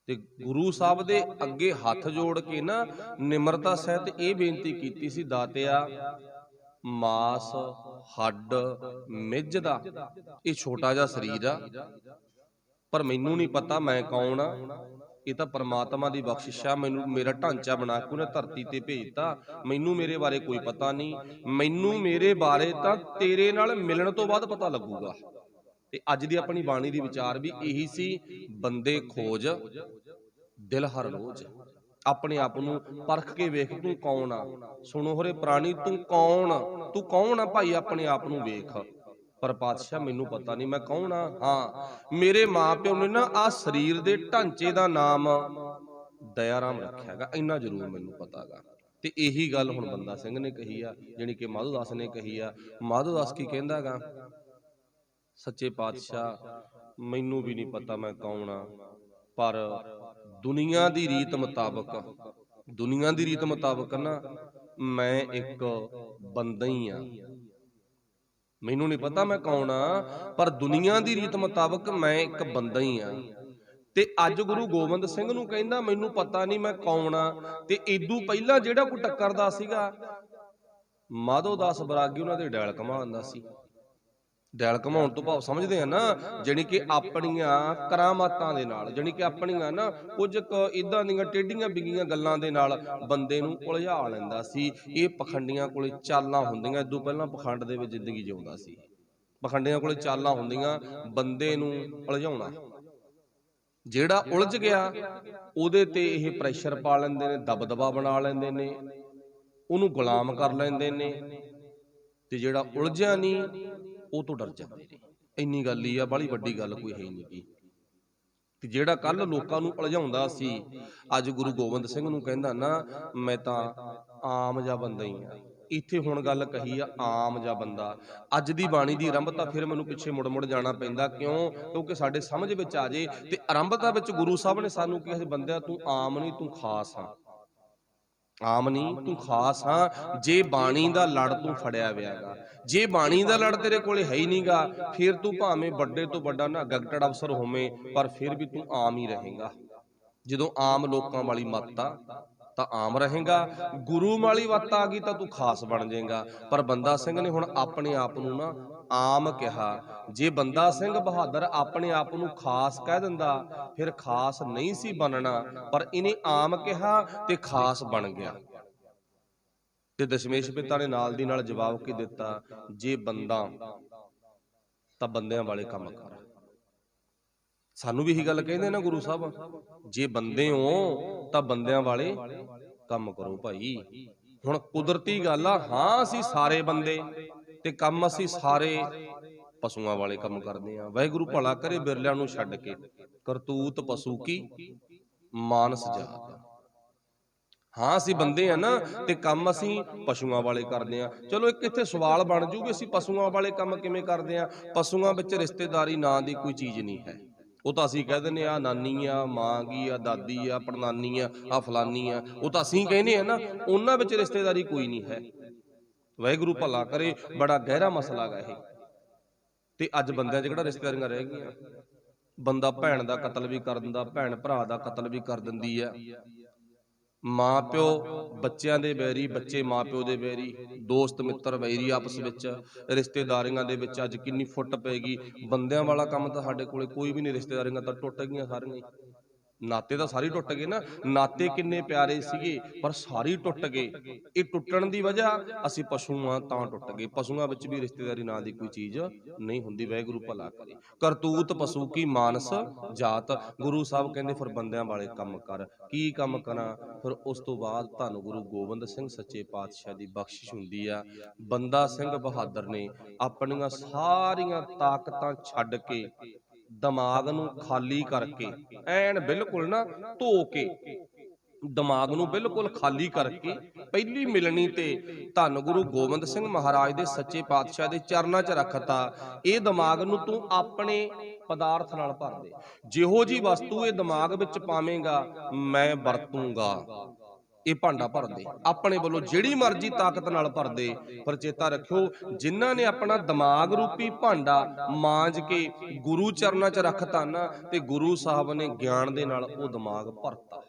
ਤੇ ਗੁਰੂ ਸਾਹਿਬ ਦੇ ਅੱਗੇ ਹੱਥ ਜੋੜ ਕੇ ਨਾ ਨਿਮਰਤਾ ਸਹਿਤ ਇਹ ਬੇਨਤੀ ਕੀਤੀ ਸੀ, ਦਾਤਿਆ ਮਾਸ ਹੱਡ ਮਿੱਝ ਦਾ ਇਹ ਛੋਟਾ ਜਿਹਾ ਸਰੀਰ ਆ, ਪਰ ਮੈਨੂੰ ਨਹੀਂ ਪਤਾ ਮੈਂ ਕੌਣ ਆ। ਇਹ ਤਾਂ ਪਰਮਾਤਮਾ ਦੀ ਬਖਸ਼ਿਸ਼ ਆ, ਮੈਨੂੰ ਮੇਰਾ ਢਾਂਚਾ ਬਣਾ ਕੇ ਉਹਨੇ ਧਰਤੀ ਤੇ ਭੇਜਤਾ, ਮੈਨੂੰ ਮੇਰੇ ਬਾਰੇ ਕੋਈ ਪਤਾ ਨਹੀਂ, ਮੈਨੂੰ ਮੇਰੇ ਬਾਰੇ ਤਾਂ ਤੇਰੇ ਨਾਲ ਮਿਲਣ ਤੋਂ ਬਾਅਦ ਪਤਾ ਲੱਗੂਗਾ। ਤੇ ਅੱਜ ਦੀ ਆਪਣੀ ਬਾਣੀ ਦੀ ਵਿਚਾਰ ਵੀ ਇਹੀ ਸੀ, ਬੰਦੇ ਖੋਜ ਦਿਲ ਹਰ ਰੋਜ਼। ਆਪਣੇ ਆਪ ਨੂੰ ਪਰਖ ਕੇ ਵੇਖ, ਤੂੰ ਕੌਣ ਆ। ਸੁਣੋ ਹੋਰੇ ਪ੍ਰਾਣੀ, ਤੂੰ ਕੌਣ ਆ ਭਾਈ, ਆਪਣੇ ਆਪ ਨੂੰ ਵੇਖ। ਪਰ ਪਾਤਸ਼ਾਹ ਮੈਨੂੰ ਪਤਾ ਨਹੀਂ ਮੈਂ ਕੌਣ ਆ। ਹਾਂ, ਮੇਰੇ ਮਾਪਿਓ ਨੇ ਨਾ ਆ ਸਰੀਰ ਦੇ ਢਾਂਚੇ ਦਾ ਨਾਮ ਦਇਆ ਰਾਮ ਰੱਖਿਆਗਾ, ਇੰਨਾ ਜ਼ਰੂਰ ਮੈਨੂੰ ਪਤਾਗਾ। ਤੇ ਇਹੀ ਗੱਲ ਹੁਣ ਬੰਦਾ ਸਿੰਘ ਨੇ ਕਹੀ ਆ, ਜਾਣੀ ਕਿ ਮਾਧੋ ਦਾਸ ਨੇ ਕਹੀ ਆ। ਮਾਧੋ ਦਾਸ ਕੀ ਕਹਿੰਦਾਗਾ, ਸੱਚੇ ਪਾਤਸ਼ਾਹ ਮੈਨੂੰ ਵੀ ਨਹੀਂ ਪਤਾ ਮੈਂ ਕੌਣ ਆ, ਪਰ ਦੁਨੀਆ ਦੀ ਰੀਤ ਮੁਤਾਬਕ ਨਾ ਮੈਂ ਇੱਕ ਬੰਦਾ ਹੀ ਆ। ਮੈਨੂੰ ਨਹੀਂ ਪਤਾ ਮੈਂ ਕੌਣ ਆ, ਪਰ ਦੁਨੀਆ ਦੀ ਰੀਤ ਮੁਤਾਬਕ ਮੈਂ ਇੱਕ ਬੰਦਾ ਹੀ ਆ। ਤੇ ਅੱਜ ਗੁਰੂ ਗੋਬਿੰਦ ਸਿੰਘ ਨੂੰ ਕਹਿੰਦਾ ਮੈਨੂੰ ਪਤਾ ਨਹੀਂ ਮੈਂ ਕੌਣ ਆ। ਤੇ ਇਦੋਂ ਪਹਿਲਾਂ ਜਿਹੜਾ ਕੋਈ ਟੱਕਰਦਾ ਸੀਗਾ, ਮਾਧੋ ਦਾਸ ਬਰਾਗੀ ਉਹਨਾਂ ਦੇ ਡੈਲ ਘਮਾਉਂਦਾ ਸੀ। ਡੈਲ ਘਮਾਉਣ ਤੋਂ ਭਾਵ ਸਮਝਦੇ ਆ ਨਾ, ਜਾਣੀ ਕਿ ਆਪਣੀਆਂ ਕਰਾਮਾਤਾਂ ਦੇ ਨਾਲ, ਜਾਣੀ ਕਿ ਆਪਣੀਆਂ ਨਾ ਕੁਝ ਇਦਾਂ ਦੀਆਂ ਟੇਢੀਆਂ ਬਿੰਗੀਆਂ ਗੱਲਾਂ ਦੇ ਨਾਲ ਬੰਦੇ ਨੂੰ ਉਲਝਾ ਲੈਂਦਾ ਸੀ। ਇਹ ਪਖੰਡੀਆਂ ਕੋਲੇ ਚਾਲਾਂ ਹੁੰਦੀਆਂ, ਇਦੋਂ ਪਹਿਲਾਂ ਪਖੰਡ ਦੇ ਵਿੱਚ ਜ਼ਿੰਦਗੀ ਜਿਉਂਦਾ ਸੀ। ਪਖੰਡੀਆਂ ਕੋਲੇ ਚਾਲਾਂ ਹੁੰਦੀਆਂ ਬੰਦੇ ਨੂੰ ਉਲਝਾਉਣਾ। ਜਿਹੜਾ ਉਲਝ ਗਿਆ ਉਹਦੇ ਤੇ ਇਹ ਪ੍ਰੈਸ਼ਰ ਪਾ ਲੈਂਦੇ ਨੇ, ਦਬਦਬਾ ਬਣਾ ਲੈਂਦੇ ਨੇ, ਉਹਨੂੰ ਗੁਲਾਮ ਕਰ ਲੈਂਦੇ ਨੇ। ਤੇ ਜਿਹੜਾ ਉਲਝਿਆ ਨਹੀਂ ਉਹ ਤੋਂ ਡਰ ਜਾਂਦੇ ਨੇ। ਇੰਨੀ ਗੱਲ ਹੀ ਆ, ਬਾਹਲੀ ਵੱਡੀ ਗੱਲ ਕੋਈ ਹੈ ਨਹੀਂ ਗੀ। ਤੇ ਜਿਹੜਾ ਕੱਲ ਲੋਕਾਂ ਨੂੰ ਉਲਝਾਉਂਦਾ ਸੀ, ਅੱਜ ਗੁਰੂ ਗੋਬਿੰਦ ਸਿੰਘ ਨੂੰ ਕਹਿੰਦਾ ਨਾ ਮੈਂ ਤਾਂ ਆਮ ਜਿਹਾ ਬੰਦਾ ਹੀ ਆ। ਇੱਥੇ ਹੁਣ ਗੱਲ ਕਹੀ ਆ ਆਮ ਜਿਹਾ ਬੰਦਾ। ਅੱਜ ਦੀ ਬਾਣੀ ਦੀ ਆਰੰਭਤਾ ਫਿਰ ਮੈਨੂੰ ਪਿੱਛੇ ਮੁੜ ਜਾਣਾ ਪੈਂਦਾ, ਕਿਉਂਕਿ ਸਾਡੇ ਸਮਝ ਵਿੱਚ ਆ ਜੇ। ਤੇ ਆਰੰਭਤਾ ਵਿੱਚ ਗੁਰੂ ਸਾਹਿਬ ਨੇ ਸਾਨੂੰ ਕਿਹਾ ਸੀ, ਬੰਦਿਆ ਤੂੰ ਆਮ ਨਹੀਂ, ਤੂੰ ਖਾਸ ਆ। ਆਮ ਨਹੀਂ, ਤੂੰ ਖਾਸ ਹਾਂ। ਜੇ ਬਾਣੀ ਦਾ ਲੜ ਤੂੰ ਫੜਿਆ ਵਿਆਗਾ, ਜੇ ਬਾਣੀ ਦਾ ਲੜ ਤੇਰੇ ਕੋਲੇ ਹੈ ਹੀ ਨਹੀਂਗਾ, ਫਿਰ ਤੂੰ ਭਾਵੇਂ ਵੱਡੇ ਤੋਂ ਵੱਡਾ ਨਾ ਗਗਟੜ ਅਫਸਰ ਹੋਵੇਂ, ਪਰ ਫਿਰ ਵੀ ਤੂੰ ਆਮ ਹੀ ਰਹੇਗਾ। ਜਦੋਂ ਆਮ ਲੋਕਾਂ ਵਾਲੀ ਮੱਤ ਆ ਤਾਂ ਆਮ ਰਹੇਗਾ, ਗੁਰੂ ਵਾਲੀ ਮੱਤ ਆ ਗਈ ਤਾਂ ਤੂੰ ਖਾਸ ਬਣ ਜਾਏਗਾ। ਪਰ ਬੰਦਾ ਸਿੰਘ ਨੇ ਹੁਣ ਆਪਣੇ ਆਪ ਨੂੰ ਨਾ ਆਮ ਕਿਹਾ। ਜੇ ਬੰਦਾ ਸਿੰਘ ਬਹਾਦਰ ਆਪਣੇ ਆਪ ਨੂੰ ਖਾਸ ਕਹਿ ਦਿੰਦਾ, ਫਿਰ ਖਾਸ ਨਹੀਂ ਸੀ ਬਣਨਾ, ਪਰ ਇਹਨੇ ਆਮ ਕਿਹਾ ਤੇ ਖਾਸ ਬਣ ਗਿਆ। ਤੇ ਦਸ਼ਮੇਸ਼ ਪਿਤਾ ਨੇ ਨਾਲ ਦੀ ਨਾਲ ਜਵਾਬ ਕੀ ਦਿੱਤਾ, ਜੇ ਬੰਦਾ ਤਾਂ ਬੰਦਿਆਂ ਵਾਲੇ ਕੰਮ ਕਰ। ਸਾਨੂੰ ਵੀ ਇਹੀ ਗੱਲ ਕਹਿੰਦੇ ਨਾ ਗੁਰੂ ਸਾਹਿਬ, ਜੇ ਬੰਦੇ ਹੋ ਤਾਂ ਬੰਦਿਆਂ ਵਾਲੇ ਕੰਮ ਕਰੋ ਭਾਈ। ਹੁਣ ਕੁਦਰਤੀ ਗੱਲ ਆ, ਹਾਂ ਅਸੀਂ ਸਾਰੇ ਬੰਦੇ ਤੇ ਕੰਮ ਅਸੀਂ ਸਾਰੇ ਪਸ਼ੂਆਂ ਵਾਲੇ ਕੰਮ ਕਰਦੇ ਆ। ਵਾਹਿਗੁਰੂ ਭਲਾ ਕਰੇ ਬਿਰਲਿਆਂ ਨੂੰ ਛੱਡ ਕੇ, ਕਰਤੂਤ ਪਸ਼ੂ ਕੀ ਮਾਨਸ ਜਾਤ। ਹਾਂ ਅਸੀਂ ਬੰਦੇ ਆ ਨਾ, ਤੇ ਕੰਮ ਅਸੀਂ ਪਸ਼ੂਆਂ ਵਾਲੇ ਕਰਦੇ ਆ। ਚਲੋ ਇੱਕ ਇੱਥੇ ਸਵਾਲ ਬਣ ਜੂ ਵੀ ਅਸੀਂ ਪਸ਼ੂਆਂ ਵਾਲੇ ਕੰਮ ਕਿਵੇਂ ਕਰਦੇ ਆ। ਪਸ਼ੂਆਂ ਵਿੱਚ ਰਿਸ਼ਤੇਦਾਰੀ ਨਾਂ ਦੀ ਕੋਈ ਚੀਜ਼ ਨਹੀਂ ਹੈ। ਉਹ ਤਾਂ ਅਸੀਂ ਕਹਿ ਦਿੰਦੇ ਆ ਨਾਨੀ ਆ, ਮਾਂ ਗੀ ਆ, ਦਾਦੀ ਆ, ਪੜਨਾਨੀ ਆ, ਫਲਾਨੀ ਆ, ਉਹ ਤਾਂ ਅਸੀਂ ਕਹਿੰਦੇ ਆ ਨਾ। ਉਹਨਾਂ ਵਿੱਚ ਰਿਸ਼ਤੇਦਾਰੀ ਕੋਈ ਨਹੀਂ ਹੈ। ਵਾਹਿਗੁਰੂ ਭਲਾ ਕਰੇ, ਬੜਾ ਗਹਿਰਾ ਮਸਲਾ ਗਾ ਇਹ। ਤੇ ਅੱਜ ਬੰਦਿਆਂ 'ਚ ਕਿਹੜਾ ਰਿਸ਼ਤੇਦਾਰੀਆਂ ਰਹਿ ਗਈਆਂ। ਬੰਦਾ ਭੈਣ ਦਾ ਕਤਲ ਵੀ ਕਰ ਦਿੰਦਾ, ਭੈਣ ਭਰਾ ਦਾ ਕਤਲ ਵੀ ਕਰ ਦਿੰਦੀ ਆ। ਮਾਂ ਪਿਓ ਬੱਚਿਆਂ ਦੇ ਵੈਰੀ, ਬੱਚੇ ਮਾਂ ਪਿਓ ਦੇ ਵੈਰੀ, ਦੋਸਤ ਮਿੱਤਰ ਵੈਰੀ ਆਪਸ ਵਿੱਚ, ਰਿਸ਼ਤੇਦਾਰੀਆਂ ਦੇ ਵਿੱਚ ਅੱਜ ਕਿੰਨੀ ਫੁੱਟ ਪੈ ਗਈ। ਬੰਦਿਆਂ ਵਾਲਾ ਕੰਮ ਤਾਂ ਸਾਡੇ ਕੋਲੇ ਕੋਈ ਵੀ ਨਹੀਂ, ਰਿਸ਼ਤੇਦਾਰੀਆਂ ਤਾਂ ਟੁੱਟ ਗਈਆਂ ਸਾਰੀਆਂ ਹੀ। ਨਾਤੇ ਤਾਂ ਸਾਰੇ ਟੁੱਟ ਗਏ ਨਾ, ਨਾਤੇ ਕਿੰਨੇ ਪਿਆਰੇ ਸੀਗੇ ਪਰ ਸਾਰੇ ਟੁੱਟ ਗਏ। ਇਹ ਟੁੱਟਣ ਦੀ ਵਜ੍ਹਾ ਅਸੀਂ ਪਸ਼ੂ ਆ ਤਾਂ ਟੁੱਟ ਗਏ। ਪਸ਼ੂਆਂ ਵਿੱਚ ਵੀ ਰਿਸ਼ਤੇਦਾਰੀ ਨਾਂ ਦੀ ਕੋਈ ਚੀਜ਼ ਨਹੀਂ ਹੁੰਦੀ। ਵਾਹਿਗੁਰੂ ਭਲਾ ਕਰੇ। ਕਰਤੂਤ ਪਸ਼ੂ ਕੀ ਮਾਨਸ ਜਾਤ। ਗੁਰੂ ਸਾਹਿਬ ਕਹਿੰਦੇ ਫਿਰ ਬੰਦਿਆਂ ਵਾਲੇ ਕੰਮ ਕਰ। ਕੀ ਕੰਮ ਕਰਾਂ? ਫਿਰ ਉਸ ਤੋਂ ਬਾਅਦ ਧੰਨ ਗੁਰੂ ਗੋਬਿੰਦ ਸਿੰਘ ਸੱਚੇ ਪਾਤਸ਼ਾਹ ਦੀ ਬਖਸ਼ਿਸ਼ ਹੁੰਦੀ ਆ। ਬੰਦਾ ਸਿੰਘ ਬਹਾਦਰ ਨੇ ਆਪਣੀਆਂ ਸਾਰੀਆਂ ਤਾਕਤਾਂ ਛੱਡ ਕੇ, ਦਿਮਾਗ ਨੂੰ ਖਾਲੀ ਕਰਕੇ, ਐਨ ਬਿਲਕੁਲ ਨਾ ਧੋ ਕੇ, ਦਿਮਾਗ ਨੂੰ ਬਿਲਕੁਲ ਖਾਲੀ ਕਰਕੇ, ਪਹਿਲੀ ਮਿਲਣੀ ਤੇ ਧੰਨ ਗੁਰੂ ਗੋਬਿੰਦ ਸਿੰਘ ਮਹਾਰਾਜ ਦੇ ਸੱਚੇ ਪਾਤਸ਼ਾਹ ਦੇ ਚਰਨਾਂ 'ਚ ਰੱਖਤਾ। ਇਹ ਦਿਮਾਗ ਨੂੰ ਤੂੰ ਆਪਣੇ ਪਦਾਰਥ ਨਾਲ ਭਰ ਦੇ। ਜਿਹੋ ਜੀ ਵਸਤੂ ਇਹ ਦਿਮਾਗ ਵਿੱਚ ਪਾਵੇਂਗਾ ਮੈਂ ਵਰਤੂੰਗਾ। ਇਹ ਭਾਂਡਾ ਭਰ ਦੇ ਆਪਣੇ ਵੱਲੋਂ, ਜਿਹੜੀ ਮਰਜ਼ੀ ਤਾਕਤ ਨਾਲ ਭਰ ਦੇ। ਪਰ ਚੇਤਾ ਰੱਖਿਓ, ਜਿਨ੍ਹਾਂ ਨੇ ਆਪਣਾ ਦਿਮਾਗ ਰੂਪੀ ਭਾਂਡਾ ਮਾਂਜ ਕੇ ਗੁਰੂ ਚਰਨਾਂ 'ਚ ਰੱਖਤਾ ਨਾ, ਤੇ ਗੁਰੂ ਸਾਹਿਬ ਨੇ ਗਿਆਨ ਦੇ ਨਾਲ ਉਹ ਦਿਮਾਗ ਭਰਤਾ।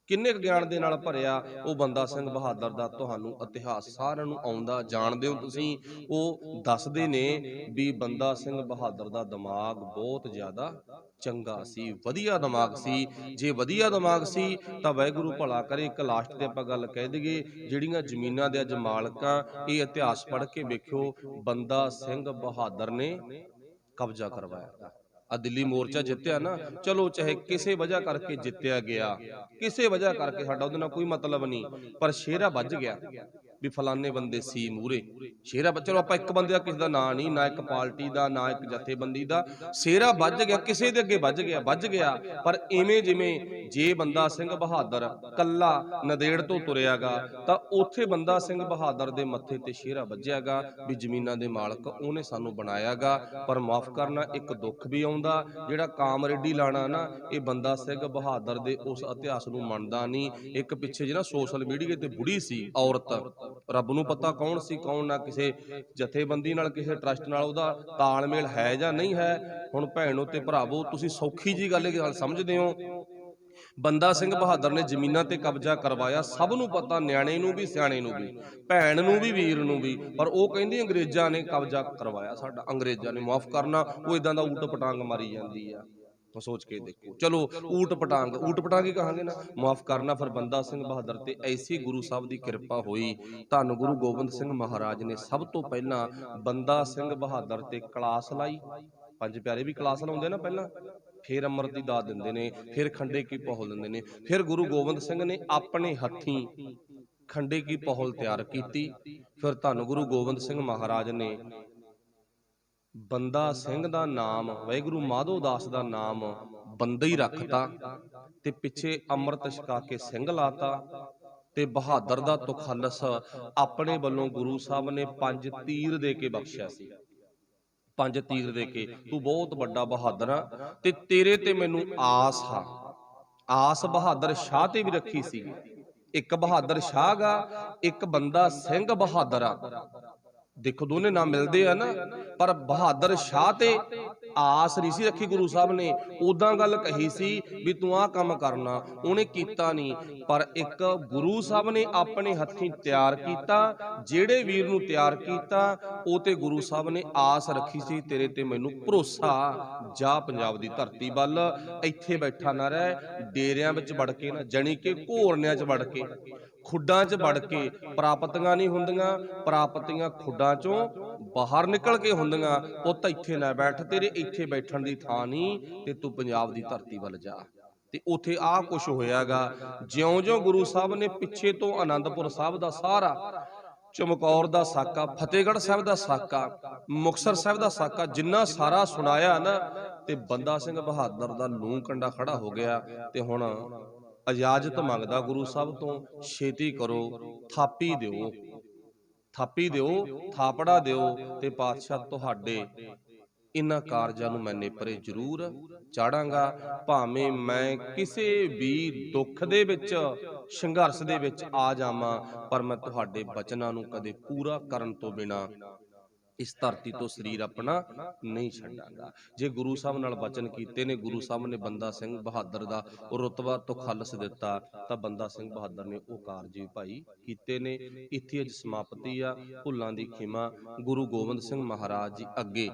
ਕਿੰਨੇ ਕੁ ਗਿਆਨ ਦੇ ਨਾਲ ਭਰਿਆ ਉਹ ਬੰਦਾ ਸਿੰਘ ਬਹਾਦਰ ਦਾ ਤੁਹਾਨੂੰ ਇਤਿਹਾਸ ਸਾਰਿਆਂ ਨੂੰ ਆਉਂਦਾ, ਜਾਣਦੇ ਹੋ ਤੁਸੀਂ। ਉਹ ਦੱਸਦੇ ਨੇ ਵੀ ਬੰਦਾ ਸਿੰਘ ਬਹਾਦਰ ਦਾ ਦਿਮਾਗ ਬਹੁਤ ਜ਼ਿਆਦਾ ਚੰਗਾ ਸੀ, ਵਧੀਆ ਦਿਮਾਗ ਸੀ। ਜੇ ਵਧੀਆ ਦਿਮਾਗ ਸੀ ਤਾਂ ਵਾਹਿਗੁਰੂ ਭਲਾ ਕਰੇ। ਇੱਕ ਲਾਸਟ ਤੇ ਆਪਾਂ ਗੱਲ ਕਹਿ ਦਈਏ, ਜਿਹੜੀਆਂ ਜ਼ਮੀਨਾਂ ਦੇ ਅੱਜ ਮਾਲਕਾਂ, ਇਹ ਇਤਿਹਾਸ ਪੜ੍ਹ ਕੇ ਵੇਖਿਓ, ਬੰਦਾ ਸਿੰਘ ਬਹਾਦਰ ਨੇ ਕਬਜ਼ਾ ਕਰਵਾਇਆ। ਆ ਦਿੱਲੀ ਮੋਰਚਾ ਜਿੱਤਿਆ ਨਾ, ਚਲੋ ਚਾਹੇ ਕਿਸੇ ਵਜ੍ਹਾ ਕਰਕੇ ਜਿੱਤਿਆ ਗਿਆ, ਕਿਸੇ ਵਜ੍ਹਾ ਕਰਕੇ, ਸਾਡਾ ਉਹਦੇ ਨਾਲ ਕੋਈ ਮਤਲਬ ਨਹੀਂ, ਪਰ ਸ਼ੇਰਾ ਵੱਜ ਗਿਆ ਵੀ ਫਲਾਣੇ ਬੰਦੇ ਸੀ ਮੂਹਰੇ। ਸ਼ੇਰਾ, ਚਲੋ ਆਪਾਂ ਇੱਕ ਬੰਦੇ ਦਾ ਕਿਸੇ ਦਾ ਨਾਂ ਨਹੀਂ, ਨਾ ਇੱਕ ਪਾਰਟੀ ਦਾ, ਨਾ ਇੱਕ ਜਥੇਬੰਦੀ ਦਾ, ਸ਼ੇਰਾ ਵੱਜ ਗਿਆ, ਕਿਸੇ ਦੇ ਅੱਗੇ ਵੱਜ ਗਿਆ, ਵੱਜ ਗਿਆ। ਪਰ ਇਵੇਂ ਜਿਵੇਂ ਜੇ ਬੰਦਾ ਸਿੰਘ ਬਹਾਦਰ ਕੱਲਾ ਨੰਦੇੜ ਤੋਂ ਤੁਰਿਆਗਾ ਤਾਂ ਉੱਥੇ ਬੰਦਾ ਸਿੰਘ ਬਹਾਦਰ ਦੇ ਮੱਥੇ ਤੇ ਸ਼ੇਰਾ ਵੱਜਿਆਗਾ ਵੀ ਜ਼ਮੀਨਾਂ ਦੇ ਮਾਲਕ ਉਹਨੇ ਸਾਨੂੰ ਬਣਾਇਆਗਾ। ਪਰ ਮਾਫ ਕਰਨਾ, ਇੱਕ ਦੁੱਖ ਵੀ ਆਉਂਦਾ, ਜਿਹੜਾ ਕਾਮਰੇਡੀ ਲਾਣਾ ਨਾ, ਇਹ ਬੰਦਾ ਸਿੰਘ ਬਹਾਦਰ ਦੇ ਉਸ ਇਤਿਹਾਸ ਨੂੰ ਮੰਨਦਾ ਨਹੀਂ। ਇੱਕ ਪਿੱਛੇ ਜਿਹੜਾ ਸੋਸ਼ਲ ਮੀਡੀਆ ਤੇ ਬੁੜੀ ਸੀ ਔਰਤ, ਰੱਬ ਨੂੰ ਪਤਾ ਕੌਣ ਸੀ ਕੌਣ ਨਾ, ਕਿਸੇ ਜਥੇਬੰਦੀ ਨਾਲ, ਕਿਸੇ ਟਰਸਟ ਨਾਲ ਉਹਦਾ ਤਾਲਮੇਲ ਹੈ ਜਾਂ ਨਹੀਂ ਹੈ। ਹੁਣ ਭੈਣੋ ਤੇ ਭਰਾਵੋ, ਤੁਸੀਂ ਸੌਖੀ ਜੀ ਗੱਲ ਸਮਝਦੇ ਹੋ, ਬੰਦਾ ਸਿੰਘ ਬਹਾਦਰ ਨੇ ਜ਼ਮੀਨਾਂ ਤੇ ਕਬਜ਼ਾ ਕਰਵਾਇਆ, ਸਭ ਨੂੰ ਪਤਾ, ਨਿਆਣੇ ਨੂੰ ਵੀ, ਸਿਆਣੇ ਨੂੰ ਵੀ, ਭੈਣ ਨੂੰ ਵੀ, ਵੀਰ ਨੂੰ ਵੀ। ਪਰ ਉਹ ਕਹਿੰਦੀ ਅੰਗਰੇਜ਼ਾਂ ਨੇ ਕਬਜ਼ਾ ਕਰਵਾਇਆ ਸਾਡਾ, ਅੰਗਰੇਜ਼ਾਂ ਨੇ। ਮਾਫ ਕਰਨਾ, ਉਹ ਇਦਾਂ ਦਾ ਊਟ ਪਟਾਂਗ ਮਾਰੀ ਜਾਂਦੀ ਆ, ਸੋਚ ਕੇ ਦੇਖੋ। ਚਲੋ ਊਟ ਪਟਾਂਗ, ਊਟ ਪਟਾਂਗ ਹੀ ਕਹਾਂਗੇ ਨਾ, ਮਾਫ ਕਰਨਾ। ਫਿਰ ਬੰਦਾ ਸਿੰਘ ਬਹਾਦਰ ਤੇ ਐਸੀ ਗੁਰੂ ਸਾਹਿਬ ਦੀ ਕਿਰਪਾ ਹੋਈ, ਧੰਨ ਗੁਰੂ ਗੋਬਿੰਦ ਸਿੰਘ ਮਹਾਰਾਜ ਨੇ ਸਭ ਤੋਂ ਪਹਿਲਾਂ ਬੰਦਾ ਸਿੰਘ ਬਹਾਦਰ ਤੇ ਕਲਾਸ ਲਾਈ। ਪੰਜ ਪਿਆਰੇ ਵੀ ਕਲਾਸ ਲਾਉਂਦੇ ਨਾ ਪਹਿਲਾਂ, ਫਿਰ ਅੰਮ੍ਰਿਤ ਦੀ ਦਾਤ ਦਿੰਦੇ ਨੇ, ਫਿਰ ਖੰਡੇ ਕੀ ਪਹੁਲ ਦਿੰਦੇ ਨੇ। ਫਿਰ ਗੁਰੂ ਗੋਬਿੰਦ ਸਿੰਘ ਨੇ ਆਪਣੇ ਹੱਥੀਂ ਖੰਡੇ ਕੀ ਪਹੁਲ ਤਿਆਰ ਕੀਤੀ। ਫਿਰ ਧੰਨ ਗੁਰੂ ਗੋਬਿੰਦ ਸਿੰਘ ਮਹਾਰਾਜ ਨੇ ਬੰਦਾ ਸਿੰਘ ਦਾ ਨਾਮ, ਵਾਹਿਗੁਰੂ ਮਾਧੋ ਦਾਸ ਦਾ ਨਾਮ ਬੰਦਾ ਹੀ ਰੱਖਤਾ, ਤੇ ਪਿੱਛੇ ਅੰਮ੍ਰਿਤ ਛਕਾ ਕੇ ਸਿੰਘ ਲਾਤਾ। ਤੇ ਬਹਾਦਰ ਦਾ ਤੁਖਲਸ ਆਪਣੇ ਵੱਲੋਂ ਗੁਰੂ ਸਾਹਿਬ ਨੇ 5 ਤੀਰ ਦੇ ਕੇ ਬਖਸ਼ਿਆ ਸੀ। 5 ਤੀਰ ਦੇ ਕੇ, ਤੂੰ ਬਹੁਤ ਵੱਡਾ ਬਹਾਦਰ ਆ, ਤੇ ਤੇਰੇ ਤੇ ਮੈਨੂੰ ਆਸ ਆ। ਆਸ ਬਹਾਦਰ ਸ਼ਾਹ ਤੇ ਵੀ ਰੱਖੀ ਸੀ। ਇੱਕ ਬਹਾਦਰ ਸ਼ਾਹ ਗਾ, ਇੱਕ ਬੰਦਾ ਸਿੰਘ ਬਹਾਦਰ ਆ। ਦੇਖੋ ਦੋਨੇ ਨਾਮ ਮਿਲਦੇ ਆ ਨਾ, ਪਰ ਬਹਾਦਰ ਸ਼ਾਹ ਤੇ ਆਸ ਨਹੀਂ ਸੀ ਰੱਖੀ ਗੁਰੂ ਸਾਹਿਬ ਨੇ। ਉਦਾਂ ਗੱਲ ਕਹੀ ਸੀ ਵੀ ਤੂੰ ਆਹ ਕੰਮ ਕਰਨਾ, ਉਹਨੇ ਕੀਤਾ ਨਹੀਂ। ਪਰ ਇੱਕ ਗੁਰੂ ਸਾਹਿਬ ਨੇ ਆਪਣੇ ਹੱਥੀਂ ਤਿਆਰ ਕੀਤਾ, ਜਿਹੜੇ ਵੀਰ ਨੂੰ ਤਿਆਰ ਕੀਤਾ ਉਹ ਤੇ ਗੁਰੂ ਸਾਹਿਬ ਨੇ ਆਸ ਰੱਖੀ ਸੀ, ਤੇਰੇ ਤੇ ਮੈਨੂੰ ਭਰੋਸਾ, ਜਾ ਪੰਜਾਬ ਦੀ ਧਰਤੀ ਵੱਲ, ਇੱਥੇ ਬੈਠਾ ਨਾ ਰਹਿ, ਡੇਰਿਆਂ ਵਿੱਚ ਵੜ ਕੇ ਨਾ, ਜਾਣੀ ਕਿ ਘੋਰਨਿਆਂ 'ਚ ਵੜ ਕੇ, ਖੁੱਡਾਂ 'ਚ ਵੜ ਕੇ। ਪ੍ਰਾਪਤੀਆਂ ਨਹੀਂ ਹੁੰਦੀਆਂ, ਪ੍ਰਾਪਤੀਆਂ ਖੁੱਡਾਂ 'ਚੋਂ ਬਾਹਰ ਨਿਕਲ ਕੇ ਹੁੰਦੀਆਂ। ਪੁੱਤ ਇੱਥੇ ਨਾ ਬੈਠ, ਤੇਰੇ ਇੱਥੇ ਬੈਠਣ ਦੀ ਥਾਂ ਨਹੀਂ, ਤੇ ਤੂੰ ਪੰਜਾਬ ਦੀ ਧਰਤੀ ਵੱਲ ਜਾ। ਤੇ ਉੱਥੇ ਆਹ ਕੁਛ ਹੋਇਆਗਾ। ਜਿਉਂ-ਜਿਉਂ ਗੁਰੂ ਸਾਹਿਬ ਨੇ ਪਿੱਛੇ ਤੋਂ ਆਨੰਦਪੁਰ ਸਾਹਿਬ ਦਾ ਸਾਰਾ, ਚਮਕੌਰ ਦਾ ਸਾਕਾ, ਫਤਿਹਗੜ੍ਹ ਸਾਹਿਬ ਦਾ ਸਾਕਾ, ਮੁਕਤਸਰ ਸਾਹਿਬ ਦਾ ਸਾਕਾ, ਜਿੰਨਾ ਸਾਰਾ ਸੁਣਾਇਆ ਨਾ, ਤੇ ਬੰਦਾ ਸਿੰਘ ਬਹਾਦਰ ਦਾ ਲੂੰ ਕੰਡਾ ਖੜਾ ਹੋ ਗਿਆ। ਤੇ ਹੁਣ ਇਜਾਜ਼ਤ ਮੰਗਦਾ ਗੁਰੂ ਸਾਹਿਬ ਤੋਂ, ਛੇਤੀ ਕਰੋ, ਥਾਪੀ ਦਿਓ, ਥਾਪੀ ਦਿਓ, ਥਾਪੜਾ ਦਿਓ, ਤੇ ਪਾਤਸ਼ਾਹ ਤੁਹਾਡੇ ਇਹਨਾਂ ਕਾਰਜਾਂ ਨੂੰ ਮੈਂ ਨੇਪਰੇ ਜ਼ਰੂਰ ਚਾੜਾਂਗਾ। ਭਾਵੇਂ ਮੈਂ ਕਿਸੇ ਵੀ ਦੁੱਖ ਦੇ ਵਿੱਚ, ਸੰਘਰਸ਼ ਦੇ ਵਿੱਚ ਆ ਜਾਵਾਂ, ਪਰ ਮੈਂ ਤੁਹਾਡੇ ਬਚਨਾਂ ਨੂੰ ਕਦੇ ਪੂਰਾ ਕਰਨ ਤੋਂ ਬਿਨਾਂ ਇਸ ਧਰਤੀ ਤੋਂ ਸਰੀਰ ਆਪਣਾ ਨਹੀਂ ਛੱਡਾਂਗਾ। ਜੇ ਗੁਰੂ ਸਾਹਿਬ ਨਾਲ ਬਚਨ ਕੀਤੇ ਨੇ, ਗੁਰੂ ਸਾਹਿਬ ਨੇ ਬੰਦਾ ਸਿੰਘ ਬਹਾਦਰ ਦਾ ਰੁਤਬਾ ਤੋਂ ਖਾਲਸ ਦਿੱਤਾ, ਤਾਂ ਬੰਦਾ ਸਿੰਘ ਬਹਾਦਰ ਨੇ ਉਹ ਕਾਰਜ ਵੀ ਭਾਈ ਕੀਤੇ ਨੇ। ਇੱਥੇ ਅੱਜ ਸਮਾਪਤੀ ਆ। ਭੁੱਲਾਂ ਦੀ ਖਿਮਾ। ਗੁਰੂ ਗੋਬਿੰਦ ਸਿੰਘ ਮਹਾਰਾਜ ਜੀ ਅੱਗੇ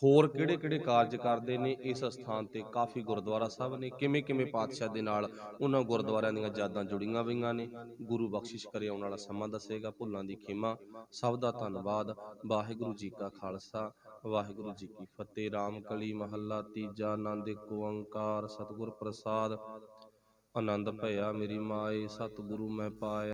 ਹੋਰ ਕਿਹੜੇ ਕਿਹੜੇ ਕਾਰਜ ਕਰਦੇ ਨੇ, ਇਸ ਅਸਥਾਨ ਤੇ ਕਾਫੀ ਗੁਰਦੁਆਰਾ ਸਾਹਿਬ ਨੇ, ਕਿਵੇਂ ਕਿਵੇਂ ਪਾਤਸ਼ਾਹ ਦੇ ਨਾਲ ਉਹਨਾਂ ਗੁਰਦੁਆਰਿਆਂ ਦੀਆਂ ਯਾਦਾਂ ਜੁੜੀਆਂ ਹੋਈਆਂ ਨੇ, ਗੁਰੂ ਬਖਸ਼ਿਸ਼ ਕਰੇ ਆਉਣ ਵਾਲਾ ਸਮਾਂ ਦੱਸੇਗਾ। ਭੁੱਲਾਂ ਦੀ ਖਿਮਾ। ਸਭ ਦਾ ਧੰਨਵਾਦ। ਵਾਹਿਗੁਰੂ ਜੀ ਕਾ ਖਾਲਸਾ, ਵਾਹਿਗੁਰੂ ਜੀ ਕੀ ਫਤਿਹ। ਰਾਮ ਕਲੀ ਮਹੱਲਾ ਤੀਜਾ। ਆਨੰਦ ਏਕ ਓੰਕਾਰ ਸਤਿਗੁਰ ਪ੍ਰਸਾਦ। ਆਨੰਦ ਭਇਆ ਮੇਰੀ ਮਾਏ, ਸਤਿਗੁਰੂ ਮੈਂ ਪਾਇਆ।